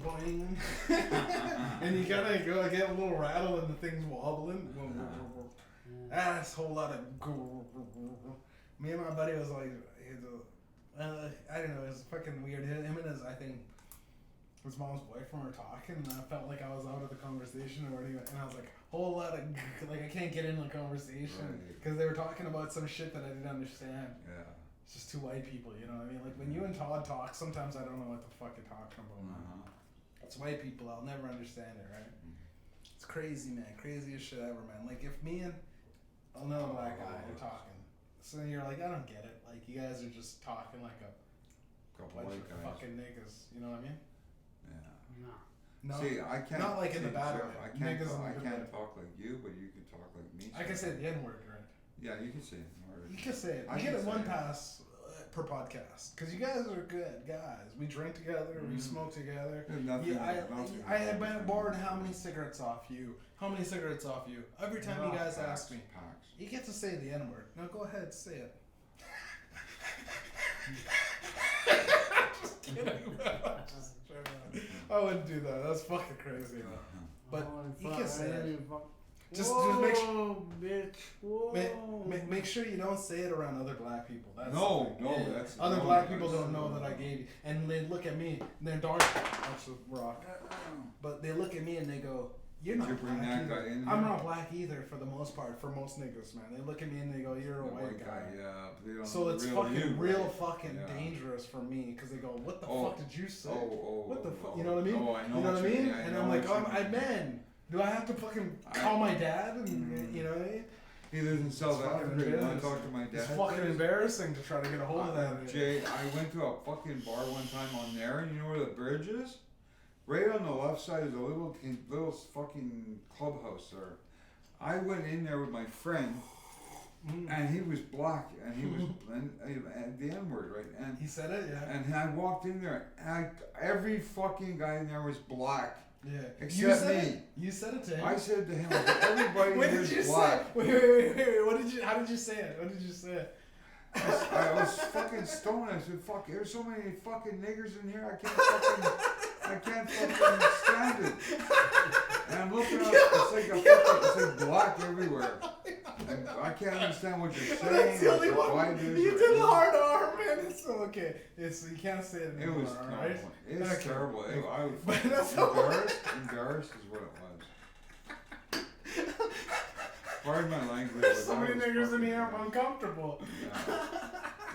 Boing. And you gotta go get a little rattle and the thing's wobbling. That's a whole lot of. Me and my buddy was like, I don't know, it was fucking weird. Him and I think, his mom's boyfriend were talking, and I felt like I was out of the conversation already, and I was like, whole lot of, like, I can't get in the conversation, because they were talking about some shit that I didn't understand. Yeah. It's just two white people, you know what I mean? Like, when you and Todd talk, sometimes I don't know what the fuck you're talking about. It's white people, I'll never understand it, right? It's crazy, man. Craziest shit ever, man. Like, if me and another black guy are talking, so you're like, I don't get it. Like, you guys are just talking like a couple bunch white of guys. fucking niggas. You know what I mean? Yeah. No. See, I can't. Not like in the bad way. I can't talk like you, but you can talk like me. I can say the N word, right? Yeah, you can say the N word. You can say it. You get it one pass per podcast, because you guys are good guys. We drink together, we smoke together. I have been bored. How many cigarettes off you? How many cigarettes off you? Every time you guys ask me, you get to say the N word. Now go ahead, say it. Just kidding, man. I wouldn't do that. That's fucking crazy, man. But you can say it. Just make sure, bitch. Whoa. Make sure you don't say it around other black people. That's that's other black people don't know that I gave you, and they look at me and they're dark. That's a rock. But they look at me and they go, "You're not black either." I'm not black either for the most part. For most niggas, man, they look at me and they go, "You're a white guy." Yeah, but they don't so it's fucking yeah. dangerous for me because they go, "What the fuck did you say? What the fuck?" You know what I mean? I know you know what I mean? Yeah, and I'm like, man. Do I have to fucking call my dad? And, you know what I mean? He lives in South Africa. You want to talk to my dad? It's fucking embarrassing to try to get a hold of that. Jay, I went to a fucking bar one time on there, and you know where the bridge is? Right on the left side is a little fucking clubhouse there. I went in there with my friend, and he was black, and he was and the N-word, right? And he said it, yeah. And I walked in there, and every fucking guy in there was black. Yeah. Except me. You said it to him. I said to him, everybody was black. Wait. How did you say it? What did you say? I was fucking stoned. I said, fuck, there's so many fucking niggers in here. I can't fucking stand it. And I'm looking up, it's like black everywhere. And I can't understand what you're saying. That's the only one. You did a hard R, man. It's okay. You can't say it anymore, alright? It's terrible. I was embarrassed is what it was. Pardon my language. There's so many niggers in here, I'm uncomfortable. Yeah.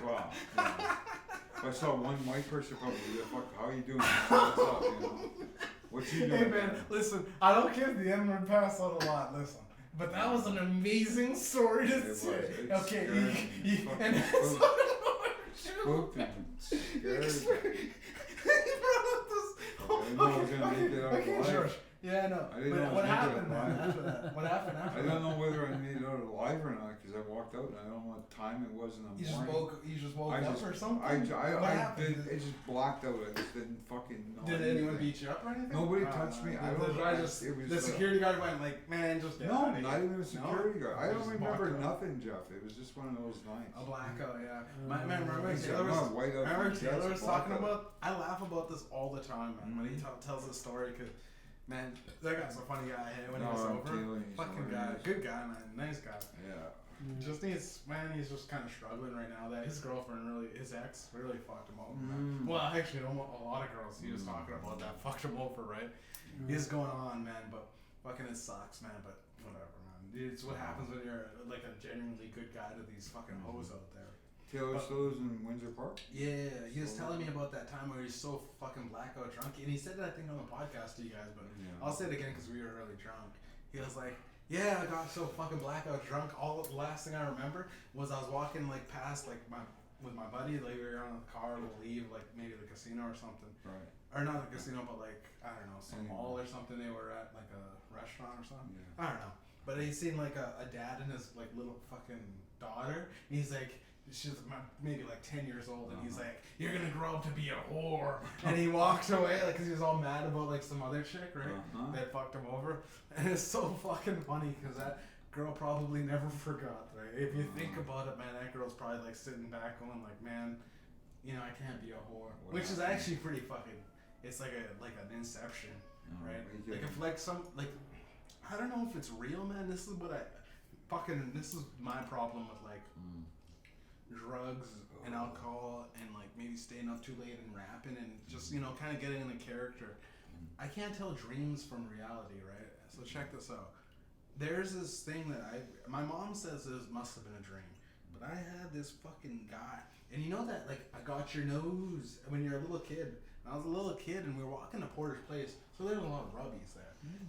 Well, if I saw one white person, probably, fuck, how are you doing? What's up, you know? What you doing? Hey, man, listen, I don't give the N-word pass out a lot, listen. But that was an amazing story to say. Okay, and that's spooked and scared. Okay, George. Yeah, I know. I didn't But know what it was happened, gonna man, die. after that? What happened after I that? don't know whether I made it out alive or not because I walked out and I don't know what time it was in the You just morning. woke I up just- or something? I What happened? it just blacked out. I just didn't fucking know. Did anything. anyone beat you up or anything? Nobody touched me. I don't know. I just, It was, the security guard went like, man, just get No, out of not here. even a security guard. I You don't just remember walked out. nothing, Jeff. It was just one of those nights. A blackout, yeah. Man, remember He's Taylor was, got white out remember from Taylor Jeff's was talking blackout. about, I laugh about this all the time, man, when he tells the story, cause, man, that guy's a funny guy, hey, when he was I'm over. Taylor, he's Fucking guy, hilarious. good guy, man, nice guy. Yeah. Just needs, man, he's just kind of struggling right now. That his girlfriend his ex really fucked him over. Man. Well, actually, a lot of girls he was talking about that fucked him over, right? He's going on, man, but fucking it sucks, man. But whatever, man. It's what happens when you're like a genuinely good guy to these fucking hoes out there. Taylor still lives in Windsor Park? Yeah, he was telling me about that time where he's so fucking blackout drunk, and he said that I think on the podcast to you guys, but Yeah. I'll say it again because we were really drunk. He was like, yeah, I got so fucking blackout drunk. The last thing I remember was I was walking like past like with my buddy, like we were on the car to leave like maybe the casino or something, Right. or not the casino, but like I don't know, some Anyway. mall or something. They were at like a restaurant or something. Yeah. I don't know, but he seen like a dad and his like little fucking daughter, and he's like. She's maybe like 10 years old, and he's like, "You're gonna grow up to be a whore," and he walked away like, cause he was all mad about like some other chick, right? That fucked him over, and it's so fucking funny, cause that girl probably never forgot, right? If you think about it, man, that girl's probably like sitting back going like, "Man, you know, I can't be a whore," which is actually pretty fucking. It's like an inception, right? Like if like some like, I don't know if it's real, man. This is this is my problem with like. Drugs and alcohol and like maybe staying up too late and rapping and just kind of getting in the character. I can't tell dreams from reality, right? So check this out. There's this thing that my mom says this must have been a dream, but I had this fucking guy, and you know that like I got your nose when you're a little kid. I was a little kid and we were walking to Porter's Place, so there's a lot of rubbies there.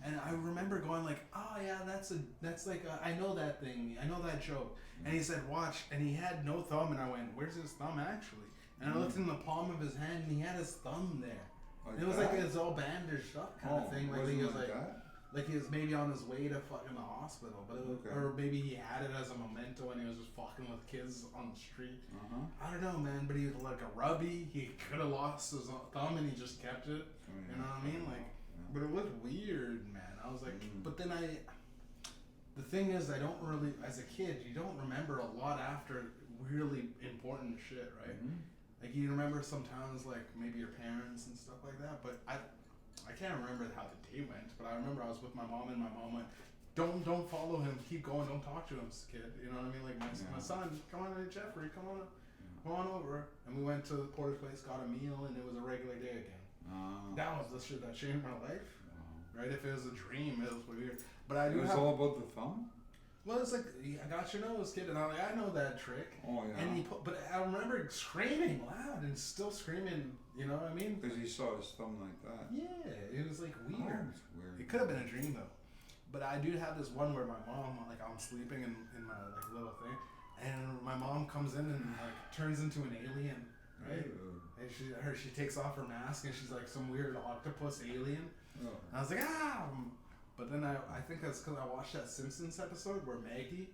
And I remember going like, oh yeah, that's like I know that thing, I know that joke. And he said, watch, and he had no thumb, and I went, where's his thumb actually? And I looked in the palm of his hand, and he had his thumb there. Like it was that? like it's all bandaged up kind of thing, like wasn't he was like like. that? Like he was maybe on his way to fucking the hospital, but or maybe he had it as a memento and he was just fucking with kids on the street. I don't know, man. But he was like a rubby. He could have lost his thumb and he just kept it. You know what I mean? Like, but it was weird, man. I was like, but then the thing is, I don't really, as a kid, you don't remember a lot after really important shit, right? Like you remember sometimes like maybe your parents and stuff like that, but I can't remember how the day went, but I remember I was with my mom and my mom went, don't follow him, keep going, don't talk to him, kid. You know what I mean? Like my son, come on, Jeffrey, come on over. And we went to Porter's Place, got a meal, and it was a regular day again. That was the shit that changed my life. Right? If it was a dream, it was weird. But I do It was all about the thumb? Well, it's like, I got your nose, kid, and I'm like, I know that trick. Oh, yeah. And but I remember screaming loud and still screaming, you know what I mean? Because he saw his thumb like that. Yeah, it was like weird. Oh, it's weird. It could have been a dream though. But I do have this one where my mom, like I'm sleeping in my like little thing, and my mom comes in and like turns into an alien, right? And she takes off her mask and she's like some weird octopus alien. And I was like, ah! But then I think that's because I watched that Simpsons episode where Maggie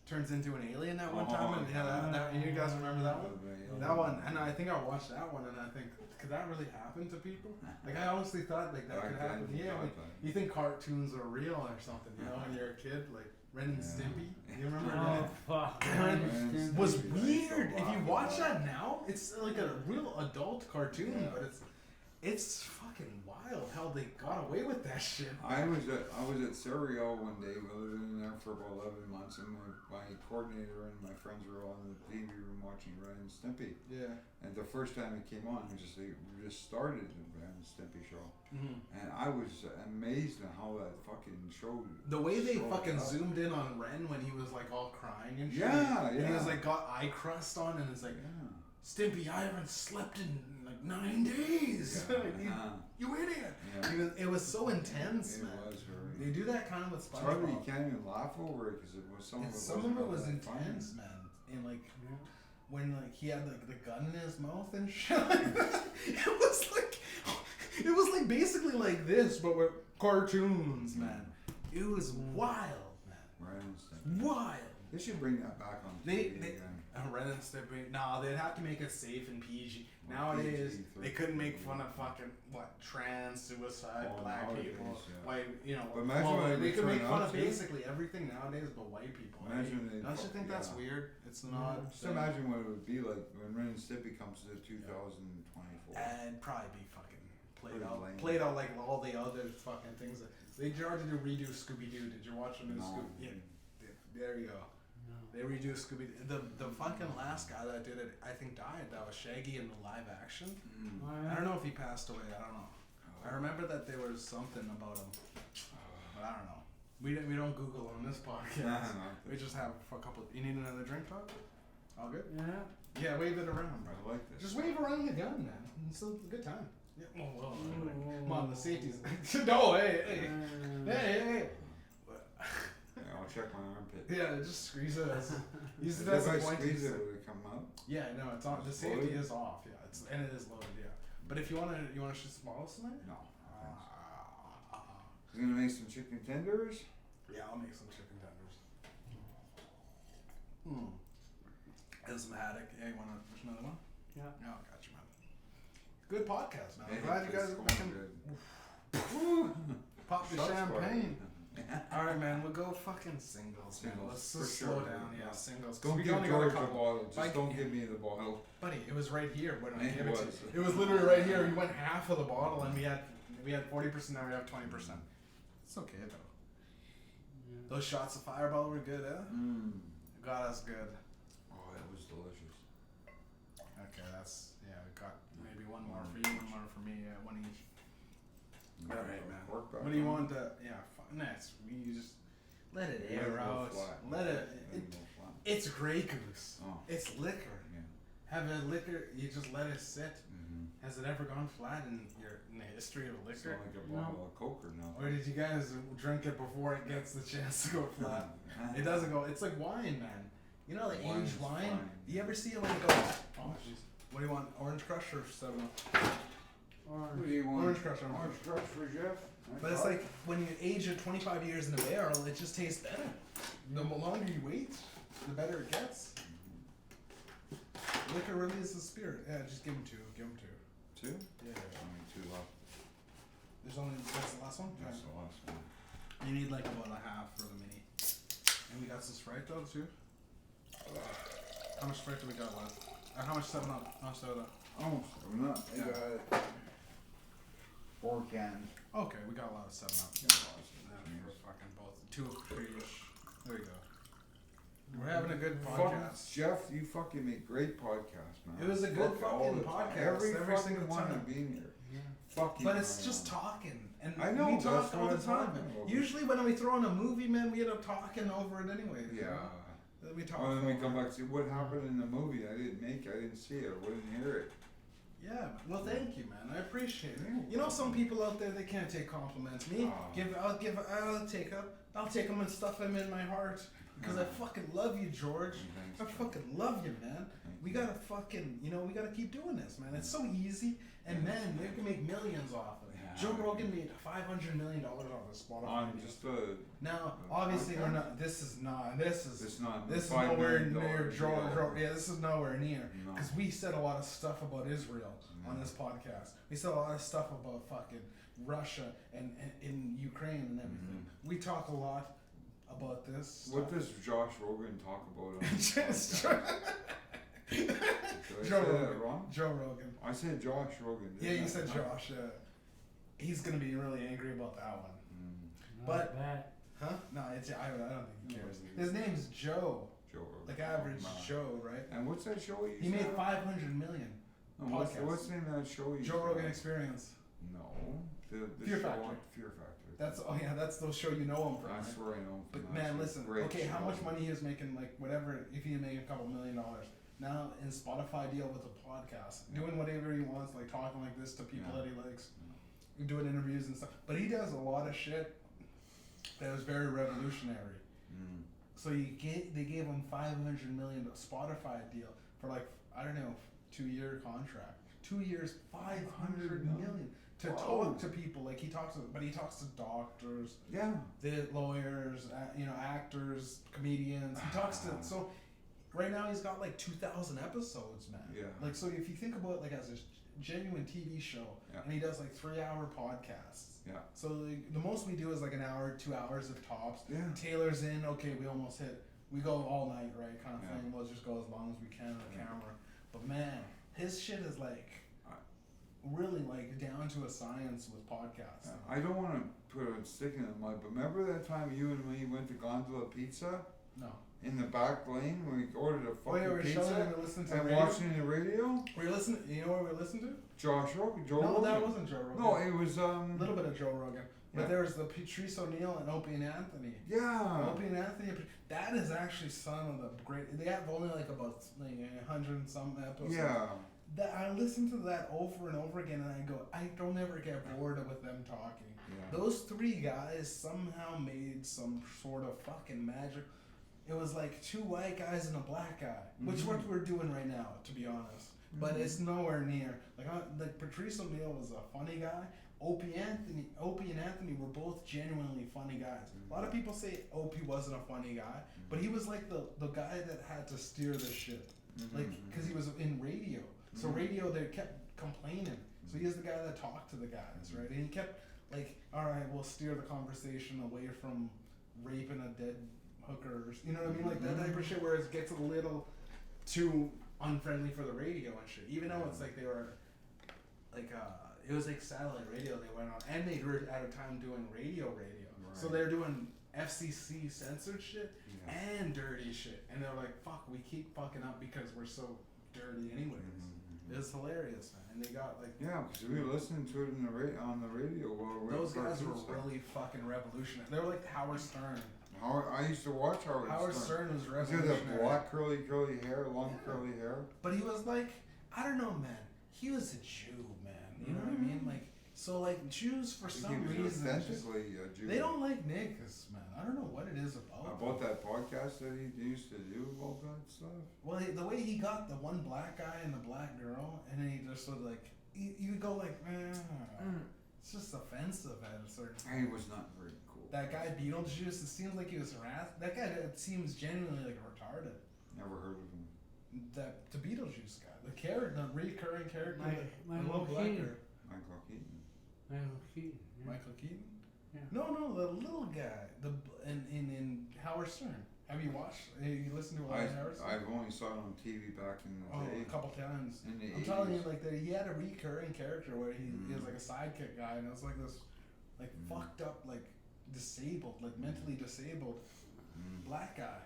turns into an alien that one time, and you guys remember that one? That one, and I think I watched that one, and I think, could that really happen to people? Like I honestly thought like that could happen. Yeah, like, you think cartoons are real or something, you know? When you're a kid, like Ren and Stimpy. You remember that? Fuck. Ren was weird. If you watch that now, it's like a real adult cartoon, but it's fucking wild how they got away with that shit. I was at Serial one day. We lived in there for about 11 months, and my coordinator and my friends were all in the TV room watching Ren and Stimpy. Yeah. And the first time it came on, we just started the Ren and Stimpy show, and I was amazed at how that fucking show. The way they fucking up. zoomed in on Ren when he was like all crying and shit. Yeah, And he was like got eye crust on, and it's like, Stimpy, I haven't slept in like 9 days. You idiot! Yeah. It was so intense, man. It was very. They do that kind of with It's hard that you SpongeBob. can't even laugh over it because it was some Some of it was intense, man. And like when like he had like the gun in his mouth and shit like that. It was like basically like this, but cartoons, man. It was wild, man. Ren and Stimpy. Wild. They should bring that back on They TV again. Ren and Stimpy. Nah, they'd have to make it safe and PG. Nowadays, PG, they couldn't make fun of fucking trans, suicide, black nowadays, people, yeah. white. But imagine what they they could make turn fun out of to. basically everything nowadays, but white people. Imagine they Don't you think that's yeah. weird? It's not. Just imagine what it would be like when Ren and Stimpy comes to 2024. And probably be fucking Pretty lame. played out like all the other fucking things. They tried to redo Scooby Doo. Did you watch the new No. Scooby? Yeah, there you go. No. They redo Scooby. The fucking last guy that did it, I think, died. That was Shaggy in the live action. Mm. Oh, I yeah? don't know if he passed away. I don't know. I remember that there was something about him, but I don't know. We don't Google on this podcast. No. We just have a couple. You need another drink, Todd? All good? Yeah. Yeah, wave it around, bro. I like this. Just wave around the gun, man. It's a good time. Yeah. Oh, Mm. come on, the safety's. No, hey. Yeah, I'll check my armpit. Yeah, just squeeze it. Use it If as I a point. squeeze it, would it come out? Yeah, no, it's on. The It's safety loaded? is off. Yeah, and it is loaded. Yeah, but if you wanna shoot some balls tonight? No. He's gonna make some chicken tenders. Yeah, I'll make some chicken tenders. And some haddock. Yeah, you wanna push another one? Yeah. No, I got you, man. Good podcast, man. I'm Yeah, glad you guys it's are going fucking good. pop the Shots champagne. fired. All right, man. We'll go fucking singles. Man. Singles, Let's for just sure, slow dude. down. Yeah, singles. 'Cause Don't we give only got a George the couple. bottle. Just Like- don't give me the bottle. Buddy, it was right here when I It gave it to was. you. It was literally right here. We went half of the bottle, and we had 40%. Now we have 20%. It's okay though. Yeah. Those shots of Fireball were good, eh? Mmm. Got us good. Oh, it was delicious. Okay, that's We got maybe one more for you, one more for me. Yeah, one each. All right, man. Pork back What do you on. want? Next. You just let it Let it air go out. flat. Let it. Let it go flat. It's Grey Goose. Oh. It's liquor. Yeah. Have a liquor. You just let it sit. Mm-hmm. Has it ever gone flat in the history of It's liquor? not like a bottle of Coke or nothing. Or did you guys drink it before it gets the chance to go flat? It doesn't go. It's like wine, man. You know, the Wine's aged wine. fine. You ever see it when it goes? Oh, jeez. What do you want? Orange Crush or 7-Up? What do you want? Orange Crush. Orange Crush for Jeff? But it's like when you age it 25 years in a barrel, it just tastes better. The longer you wait, the better it gets. Liquor really is the spirit. Yeah, just give him two. Give him two. Two? Yeah. Only two left. That's the last one? That's the last one. You need like about a half for the mini. And we got some Sprite though too. How much Sprite do we got left? How much 7-Up? How much 7-Up? Oh, I'm not. I Yeah. got 4 cans. Okay, we got a lot of 7-Up. Yeah, lots of Yeah, cans. for fucking both. 2 or 3-ish. There you go. We're having a good Fuck, podcast. Jeff, you fucking make great podcasts, man. It was a good Fuck all fucking the time. podcast, Every every fucking single one time. of being here. Yeah. Fuck you. But it's Mariano. just talking. And I know, we that's talk all what the I'm time. talking about. Usually when we throw on a movie, man, we end up talking over it anyway. Yeah. We talk Well, then we over come it. back to what happened in the movie. I didn't make it. I didn't see it. I wouldn't hear it. Yeah, well, thank you, man. I appreciate it. Yeah. You know, some people out there they can't take compliments. Me, Oh. I'll take them and stuff them in my heart because I fucking love you, George. I Thanks, fucking love you, man. Thank We you. gotta fucking, we gotta keep doing this, man. It's so easy, and man, they can make millions off it. Yeah. Joe Rogan made $500 million off of Spotify. On video. just a. Now, obviously, we're podcast? not. This is not. This is. It's not. This is $5 nowhere million near deal. George. Yeah, this is nowhere near. No. Because we said a lot of stuff about Israel on No. this podcast. We said a lot of stuff about fucking Russia and in Ukraine and everything. Mm-hmm. We talk a lot about this. What stuff. does Josh Rogan talk about on his Just podcast? Did I Joe say that Rogan. wrong? Joe Rogan. I said Josh Rogan. Yeah, didn't you I? said Josh. He's gonna be really angry about that one. Mm, Not But- that. Huh? No, I don't think he No, cares. he- His name's Joe. Joe Rogan. Like average Oh, man. Joe, right? And what's that show you He made said? 500 million. No, what's podcasts. the name of that show you Joe said? Rogan Experience. No. The Fear show Factor. on Fear Factor. That's the show you know him from. That's right? where I know him from. But That's man, a listen. great Okay, how show. much money he was making? Like whatever. If he made a couple $1 million, now in Spotify deal with a podcast, Yeah. doing whatever he wants, like talking like this to people Yeah. that he likes, doing interviews and stuff. But he does a lot of shit that was very revolutionary. Mm. So they gave him $500 million Spotify deal for like I don't know 2-year contract. 2 years, $500 million. to talk to people. Like he talks to doctors, Yeah. the lawyers, actors, comedians. He talks to so. Right now he's got like 2,000 episodes, man. Yeah. Like so, if you think about it, like as a genuine TV show, Yeah. and he does like 3-hour podcasts. Yeah. So like, the most we do is like an hour, 2 hours of tops. Yeah. Taylor's in. Okay, we almost hit. We go all night, right? Kind of Yeah. thing. We'll just go as long as we can on the camera. But man, his shit is like really like down to a science with podcasts. I don't want to put a stick in the mud, but remember that time you and me went to Gondola Pizza? No. In the back lane when we ordered a fucking we were pizza showing and listening to and radio? watching the radio? Were you listening? You know what we were listening to? Joe No, Rogan. that wasn't Joe Rogan. No, it was A little bit of Joe Rogan. But Yeah. there was the Patrice O'Neill and Opie and Anthony. Yeah. Opie and Anthony, that is actually some of the great. They have only like about 100 and some episodes. Yeah. That I listen to that over and over again, and I go, I don't ever get bored with them talking. Yeah. Those three guys somehow made some sort of fucking magic. It was like two white guys and a black guy, which is what we're doing right now, to be honest. But it's nowhere near. Like Patrice O'Neill was a funny guy. Opie and Anthony were both genuinely funny guys. A lot of people say Opie wasn't a funny guy, but he was like the guy that had to steer the ship, like because he was in radio. So radio, they kept complaining. So he's the guy that talked to the guys, right? And he kept like, all right, we'll steer the conversation away from raping a dead hooker, you know what I mean? Like that type of shit where it gets a little too unfriendly for the radio and shit. Even though it's like they were like it was like satellite radio they went on, and they were at a time doing radio. So Right. they're doing FCC censored shit Yeah. and dirty shit, and they're like, fuck, we keep fucking up because we're so dirty anyways. It was hilarious, man. And they got like Yeah, because we were listening to it on the radio while we those were guys were stuff. really fucking revolutionary. They were like Howard Stern. I used to watch Howard Stern was He had revolutionary. that black curly hair, long curly hair. But he was like, I don't know, man. He was a Jew, man. You know what I mean? Like, so like Jews for some He was reason, authentically Jewish. they don't like niggas, man. I don't know what it is about. About that podcast that he used to do, all that stuff. Well, the way he got the one black guy and the black girl, and then he just sort of like, you go like, it's just offensive at a certain point. He was not very cool. That guy Beetlejuice, it seems like he was harassed. That guy, it seems genuinely like retarded. Never heard of him. The Beetlejuice guy, the recurring character, the Michael little black Keaton. girl. Michael Keaton. Michael Keaton. Yeah. Michael Keaton? Yeah. No, the little guy. In Howard Stern. Have you watched? You listened to a lot of Howard Stern? I've only saw it on TV back in the day. A couple times. In the I'm telling you, 80s. like that he had a recurring character where he was like a sidekick guy, and it was like this, like fucked up, like disabled, like mentally disabled black guy.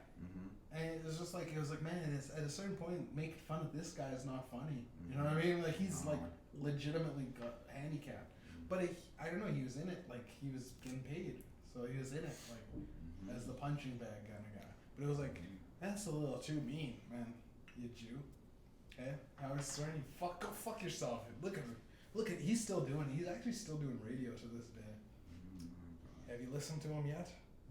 And it was just like, it was like, man, it's, at a certain point, making fun of this guy is not funny. You know what I mean? Like he's like legitimately got handicapped. But I don't know, he was in it, like he was getting paid. So he was in it, like as the punching bag kind of guy. But it was like, that's a little too mean, man. You Jew. Okay? Howard Stern, go fuck yourself. Look at, he's actually still doing radio to this day. Have you listened to him yet?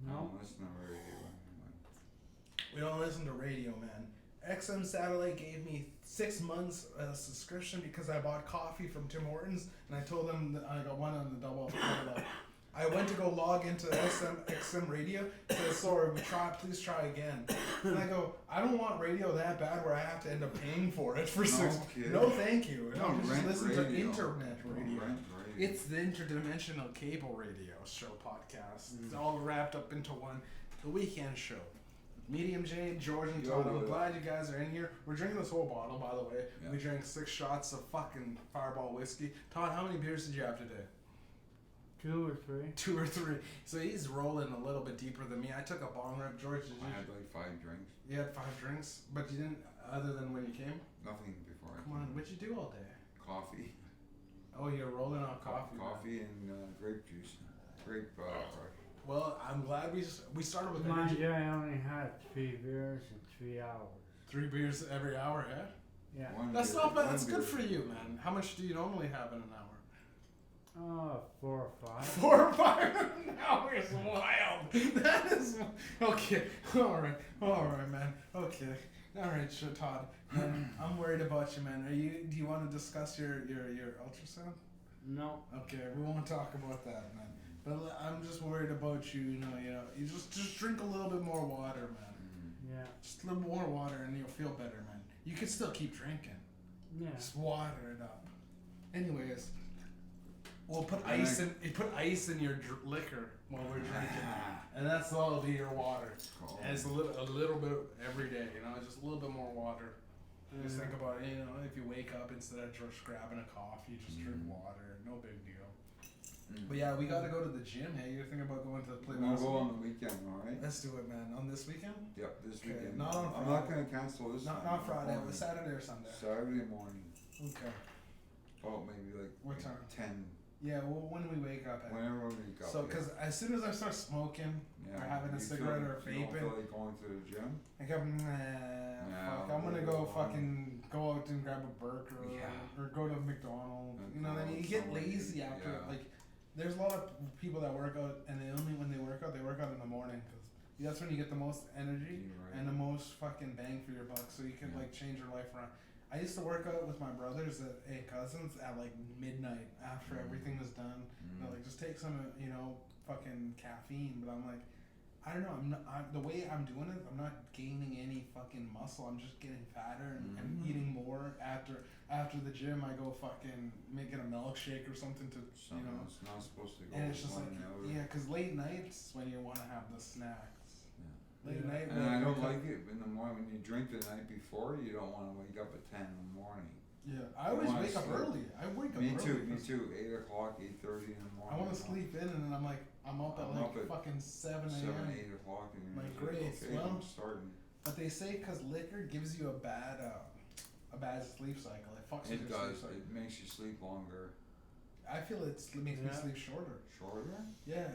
No, that's not very good. We don't listen to radio, man. XM Satellite gave me 6 months subscription because I bought coffee from Tim Hortons, and I told them that I got one on the double up. I went to go log into XM radio. Said, sorry, please try again. And I go, I don't want radio that bad where I have to end up paying for it for 6 months. No, thank you. No, just rent listen radio. to internet radio. Rent radio. It's the interdimensional cable radio show podcast. It's all wrapped up into one. The weekend show. Mediumjay, George, and Todd. I'm glad you guys are in here. We're drinking this whole bottle, by the way. Yeah. We drank 6 shots of fucking Fireball whiskey. Todd, how many beers did you have today? 2 or 3. 2 or 3. So he's rolling a little bit deeper than me. I took a bong rip. George, did I you? had like 5 drinks. You had 5 drinks, but you didn't, other than when you came? Nothing before I Come on, what'd you do all day? Coffee. Oh, you're rolling off coffee. man. Coffee and grape juice. Grape crush. Well, I'm glad we started with Mind energy. you, I only had 3 beers in 3 hours. 3 beers every hour, yeah? Yeah. That's not bad. That's good for you, man. How much do you normally have in an hour? 4 or 5. 4 or 5 an hour is wild. That is okay. All right, man. Okay, all right, sure, Todd. I'm worried about you, man. Do you want to discuss your ultrasound? No. Okay, we won't talk about that, man. But I'm just worried about you. You just drink a little bit more water, man. Yeah. Just a little more water, and you'll feel better, man. You can still keep drinking. Yeah. Just water it up. Anyways, we'll put And ice in. You put ice in your liquor while we're drinking, and that's all it'll be your water. Cool. And it's a little bit every day. Just a little bit more water. Just think about it. If you wake up instead of just grabbing a coffee, just drink water. No big deal. But yeah, we gotta go to the gym. Hey, you're thinking about going to play We'll basketball? go on the weekend, alright? Let's do it, man. On this weekend? Yep, this Okay, weekend. not on I'm not Friday. gonna cancel this time. Not Friday. It Only was Saturday or Sunday. Saturday morning. Okay. Oh, maybe like What time? 10. Yeah. Well, when we wake up. At. Whenever we go. So, because as soon as I start smoking or having a cigarette or You don't feel vaping, like going to the gym? I go, fuck, I'm gonna go fucking go out and grab a burger or go to McDonald's. You know what I mean? You get lazy after. Like, there's a lot of people that work out, and when they work out in the morning because that's when you get the most energy and the most fucking bang for your buck. So you can like change your life around. I used to work out with my brothers and cousins at like midnight after everything was done. Like just take some, fucking caffeine. But I'm like, I don't know. The way I'm doing it, I'm not gaining any fucking muscle. I'm just getting fatter and eating more. After the gym, I go fucking making a milkshake or something to, It's not supposed to go And it's just like, one hour. because late nights when you want to have the snacks. Late night. And I don't like it in the morning when you drink the night before. You don't want to wake up at 10 in the morning. Yeah, I always wake up early. I wake up Me early. Me too. 8 o'clock, 8:30 in the morning. I want to sleep in, and then I'm like, I'm up at fucking 7 a.m. 8 o'clock, and you're Like, just great, okay, well. I'm starting. But they say because liquor gives you a bad sleep cycle. It fucks with It your does. sleep cycle. It makes you sleep longer. I feel it makes me sleep shorter. Shorter? Yeah.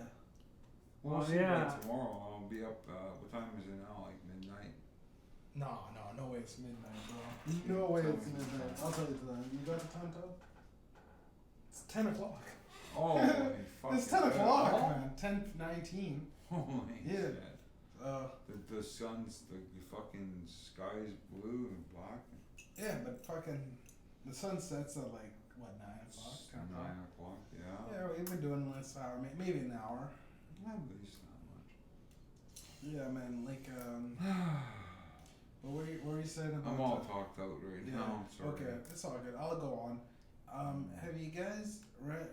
Well, Well, see yeah. by tomorrow. I'll be up. What time is it now? Like midnight. No way it's midnight, bro. No way it's midnight. I'll tell you that. You got the time, Todd? It's 10 o'clock. Oh, fuck. It's 10 o'clock, man. 10:19. Holy Yeah. shit. Uh, The sun's, the fucking sky's blue and black. yeah, but fucking the sun sets at like what 9 o'clock? 10 o'clock. 9 o'clock, yeah. Yeah, we've been doing this hour, maybe an hour. At least not much. Yeah, man. Like what were you saying about? I'm all talked out right now. I'm sorry. Okay, it's all good. I'll go on. Have you guys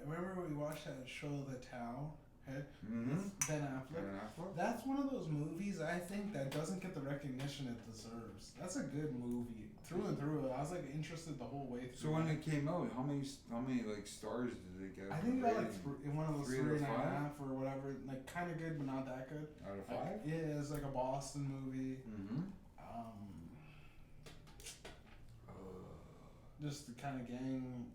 remember we watched that show, The Tao? Hey, with Ben Affleck. That's one of those movies I think that doesn't get the recognition it deserves. That's a good movie through and through. I was like interested the whole way through. So when it came out, how many like stars did it get? I think it got like rating? one of those 3 out of 3.5 or whatever. Like kind of good, but not that good. Out of 5? Like, yeah, it's like a Boston movie. Just the kind of gang.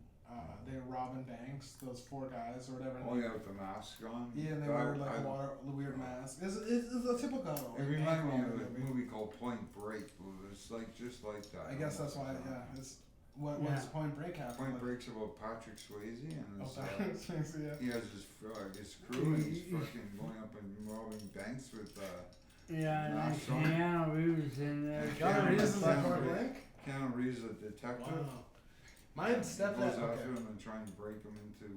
They were robbing banks. Those 4 guys or whatever. Oh yeah, with the mask on. Yeah, and they wear like a weird mask. It's a typical. It reminded me of a movie called Point Break. It's like just like that. I guess that's why. Yeah, it's what's Point Break happen? Point Break's about Patrick Swayze and his, yeah. he has his crew and he's fucking going up and robbing banks with Yeah, and Keanu Reeves in there. Keanu Reeves is like Point Break. Keanu Reeves, a detective. Wow. My stepdad goes after him and trying to break him into,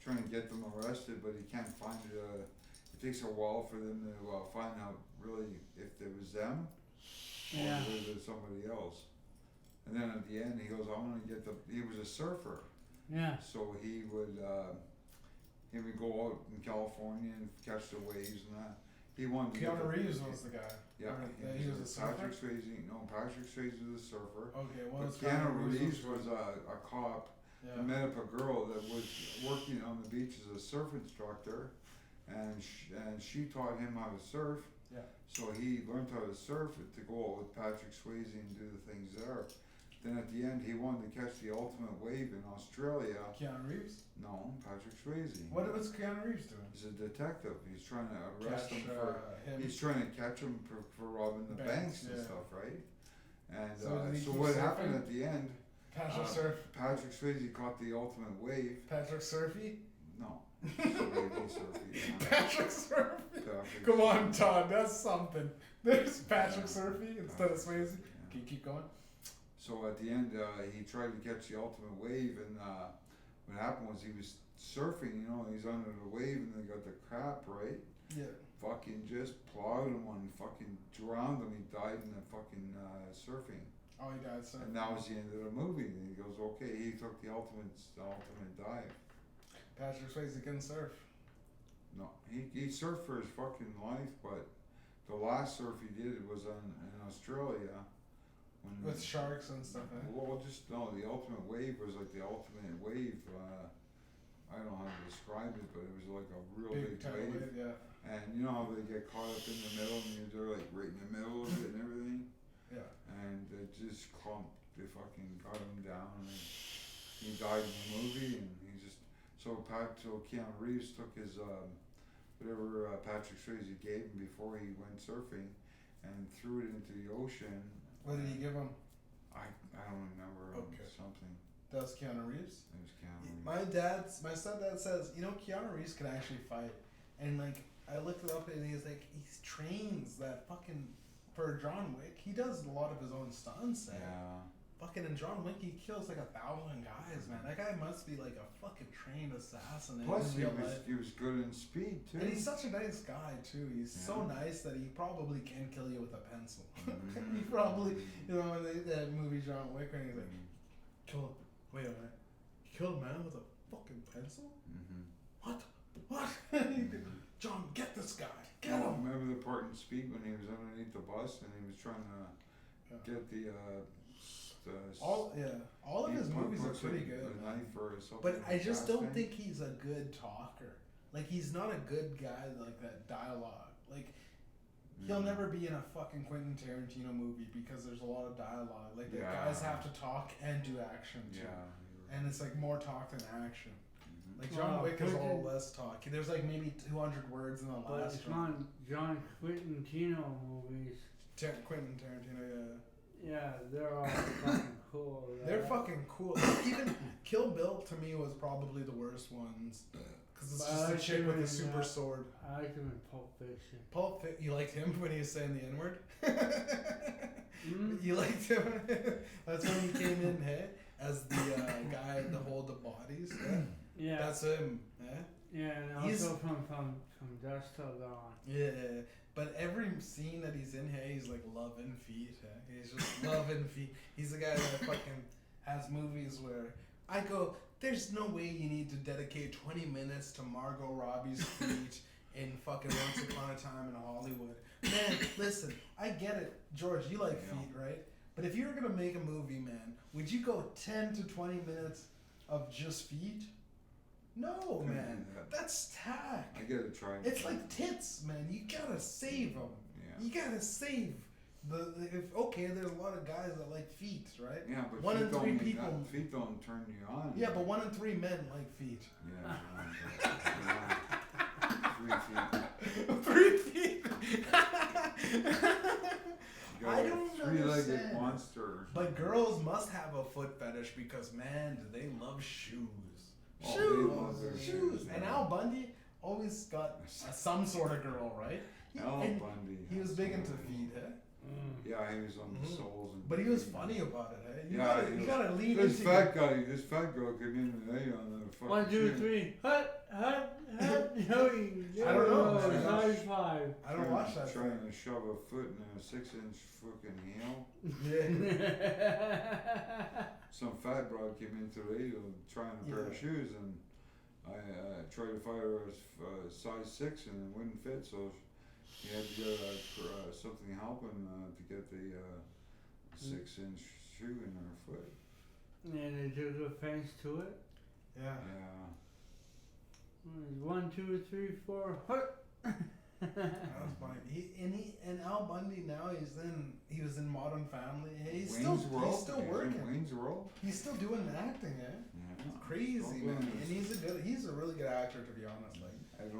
trying to get them arrested, but he can't find it. It takes a while for them to find out really if it was them or if it was somebody else. And then at the end, he goes, "I'm gonna get the." He was a surfer. Yeah. So he would go out in California and catch the waves and that. He wanted. Keanu Reeves was the guy. Yeah, he was a surfer. Patrick Swayze. No, Patrick Swayze was a surfer. Okay, well, but Keanu Reeves was a cop. Yeah. Met up a girl that was working on the beach as a surf instructor, and she taught him how to surf. Yeah. So he learned how to surf to go out with Patrick Swayze and do the things there. Then at the end, he wanted to catch the ultimate wave in Australia. Keanu Reeves? No, Patrick Swayze. What was Keanu Reeves doing? He's a detective. He's trying to arrest him for. Him. He's trying to catch him for robbing the banks and stuff, right? And so what happened at the end? Patrick Swayze caught the ultimate wave. Patrick Surfy? No. Surfy. Patrick Surfy? Come on, Todd, that's something. There's Patrick Surfy instead of Swayze. Can you keep going? So at the end, he tried to catch the ultimate wave, and what happened was he was surfing, you know, he's under the wave and they got the crap, right? Yeah. Fucking just plowed him and fucking drowned him. He died in the fucking surfing. Oh, he died so. And that was the end of the movie. And he goes, okay, he took the ultimate dive. Patrick Swayze couldn't surf. No, he surfed for his fucking life, but the last surf he did was in Australia. With sharks and stuff, eh? Well, just no. The ultimate wave was like the ultimate wave. I don't know how to describe it, but it was like a real big wave. Yeah. And you know how they get caught up in the middle, and they're like right in the middle of it and everything. Yeah. And it just clumped. They fucking got him down, and he died in the movie. And he just so Keanu Reeves took his whatever Patrick Swayze gave him before he went surfing, and threw it into the ocean. What did he give him? I don't remember. Okay. Something. That was Keanu Reeves? It was Keanu Reeves. My stepdad says, you know, Keanu Reeves can actually fight. And, like, I looked it up and he's like, he trains that fucking, for John Wick, he does a lot of his own stunts. Yeah. Fucking in John Wick, he kills like 1,000 guys, man. That guy must be like a fucking trained assassin. Plus, he was good in Speed, too. And he's such a nice guy, too. He's so nice that he probably can kill you with a pencil. He probably, you know, in that movie John Wick, and he's like, wait a minute. You killed a man with a fucking pencil? What? John, get this guy. Get him. Remember the part in Speed when he was underneath the bus and he was trying to get the all of his movies are pretty good. A knife or something. But I just don't think he's a good talker. Like, he's not a good guy like that dialogue. Like, he'll never be in a fucking Quentin Tarantino movie because there's a lot of dialogue. Like, the guys have to talk and do action too. Yeah. And it's like more talk than action. Like John Wick is all less talk. There's like maybe 200 words in the last one. John Quintino movies. Quentin Tarantino, yeah, they're all fucking cool. Right? They're fucking cool. Even Kill Bill to me was probably the worst ones. Because it's just a chick with a super sword. I liked him in Pulp Fiction. You liked him when he was saying the N-word? You liked him? That's when he came in, hey? As the guy to hold the bodies. Yeah. That's him, eh? Yeah, and also from Dusk Till Dawn. Yeah, but every scene that he's in here, he's like loving feet. He's just loving feet. He's the guy that fucking has movies where I go, there's no way you need to dedicate 20 minutes to Margot Robbie's feet in fucking Once Upon a Time in Hollywood. Man, listen, I get it. George, you like feet, right? But if you were going to make a movie, man, would you go 10 to 20 minutes of just feet? No, man. That's tack. I gotta try. It's like tits, man. You gotta save them. Yeah. You gotta save there's a lot of guys that like feet, right? Yeah, but one in three people. Feet don't turn you on. Yeah, but 1 in 3 men like feet. Yeah. 3 feet. I don't understand. Three-legged monster. But girls must have a foot fetish because, man, do they love shoes. Shoes. And Al Bundy always got some sort of girl, right? Al Bundy. He was big into feet, eh? Yeah, he was on the soles. But he was funny about it, eh? You gotta lean into this fat girl came in today on the fucking 1, 2, 3. Hut. I don't know. Size 5. I don't watch that. Trying to shove a foot in a 6-inch fucking heel. Yeah. Some fat broad came in today trying a pair of shoes, and I tried to find her a size 6 and it wouldn't fit, so she had to get something helping to get the 6-inch shoe in her foot. And they took offense to it? Yeah. 1, 2, 3, 4. Hut. That was funny. And Al Bundy now he was in Modern Family. He's still working. Wayne's World. He's still doing acting, eh? Yeah. It's crazy, man. And he's a really good actor, to be honest. Like Ed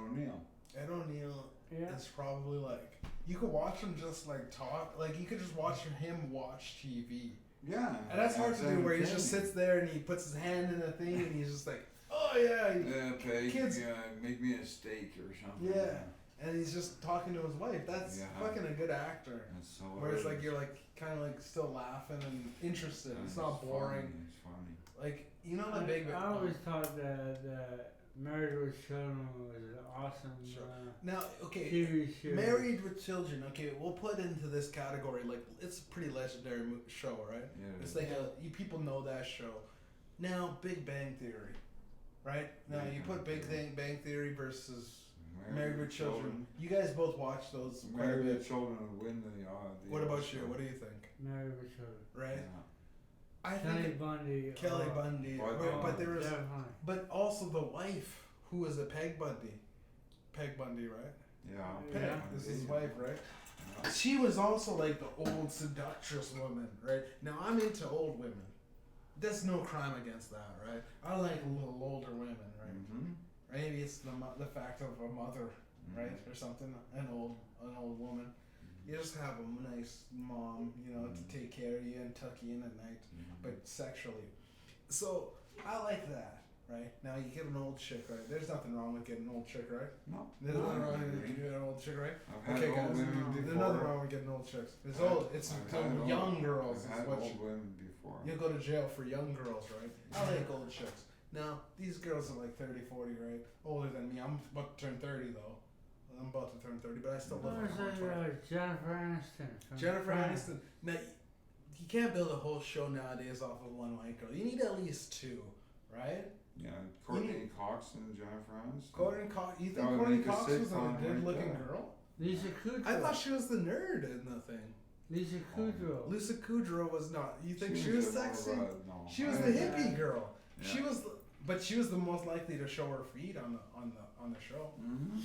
O'Neill is probably like, you could watch him just like talk, like you could just watch him watch TV. Yeah. And that's hard to do, where he just sits there and he puts his hand in a thing and he's just like, oh yeah. Kids, make me a steak or something. Yeah. And he's just talking to his wife. That's fucking a good actor. That's so Whereas like you're like kind of like still laughing and interested. It's not boring. It's funny. Like, you know the Big Bang. I always thought that Married with Children was an awesome Sure. Now, okay, TV show. Married with Children. Okay, we'll put into this category like it's a pretty legendary show, right? Yeah. It's like you people know that show. Now, Big Bang Theory, right? Now you put Big Bang Theory versus Married with Children. You guys both watch those quite a Married bit. with Children would win the What about Oscar. you? What do you think? Married with Children. Right? Yeah. I Kelly think Bundy. Kelly Bundy, but there was, Definitely. but also the wife who was a Peg Bundy. Peg Bundy, right? Yeah. Peg. Yeah. This is his wife, right? Yeah. She was also like the old seductress woman, right? Now I'm into old women. There's no crime against that, right? I like a little older women, right? Mm-hmm. Maybe it's the fact of a mother, right, or something. An old woman. You just have a nice mom, you know, to take care of you and tuck you in at night, but sexually. So I like that, right? Now you get an old chick, right? There's nothing wrong with getting an old chick, right? No. There's nothing wrong with getting an old chick, right? I've had Okay, old guys. women There's before. nothing wrong with getting old chicks. It's I've had- old. It's I've the had young old- girls. I've Is had what old women before. you'll go to jail for young girls, right? I like old chicks. Now these girls are like 30, 40, right? Older than me. I'm about to turn 30 though. I'm about to turn 30, but I still look like I'm 20. Jennifer Aniston. from Jennifer Friends. Aniston. Now, you can't build a whole show nowadays off of one white girl. You need at least two, right? Yeah, Courtney Cox and Jennifer Aniston. Courtney Cox. You think That would Courtney make a Cox was a sitcom right good-looking there. girl? Lisa Kudrow. I thought she was the nerd in the thing. Lisa Kudrow. Lisa Kudrow was not. You think she was a more of sexy? no. She was I- the hippie girl. Yeah. She was, but she was the most likely to show her feet on the show. Mhm.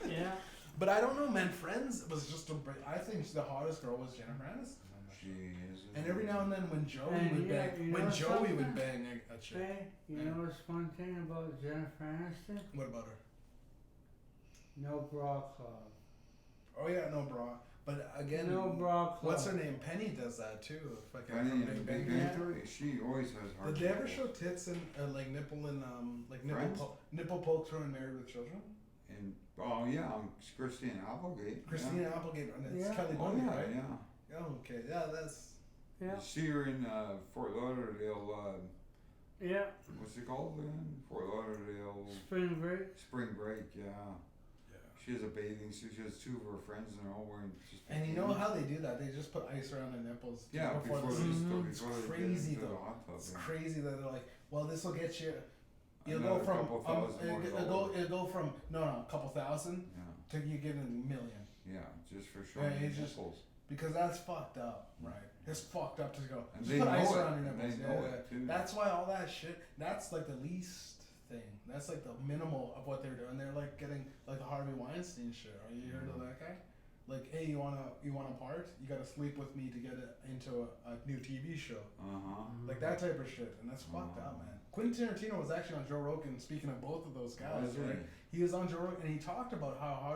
Yeah. But I don't know, man. Friends was just I think the hottest girl was Jennifer Aniston. She is. And every now and then when Joey And would yeah, bang, you know when Joey would something? bang a chick. Hey, you Yeah. know what's one thing about Jennifer Aniston? What about her? No bra club. Oh yeah, no bra. But again, No bra club. what's her name? Penny does that too. Fucking Penny from and Big Big Bang. Bang Theory. She always has hard. Did they ever show nipples. tits and like nipple and like Friends? nipple pokes her in Married with Children? And oh yeah, Christine Applegate. Christina Applegate and it's Yeah. Kelly Yeah. Oh Bundy, yeah, right? yeah. Oh, okay, yeah, that's Yeah. You see her in Fort Lauderdale. Yeah. What's it called again? Fort Lauderdale Spring break. Spring Break. Yeah. yeah. She has a bathing suit. She has two of her friends, and they're all wearing just. And you know bikinis. how they do that? They just put ice around their nipples. Yeah, before the they season. before It's they crazy get into the though. hot tub. It's yeah. crazy that they're like, well, this will get you. You'll Another go from couple thousand more dollars. it'll go from a couple thousand Yeah, to you getting a million yeah, just for showing Yeah, the it's just- nipples. because that's fucked up, right? It's fucked up to go. And Just they put know ice it. around your And nipples. they Yeah, know yeah. it too. That's why all that shit. That's like the least thing. That's like the minimal of what they're doing. They're like getting like the Harvey Weinstein shit. Are you heard of that guy? Like, hey, you wanna part? You gotta sleep with me to get it into a new TV show. Like that type of shit, and that's fucked up, man. Quentin Tarantino was actually on Joe Rogan. Speaking of both of those guys, Was he? right? He was on Joe Rogan, and he talked about how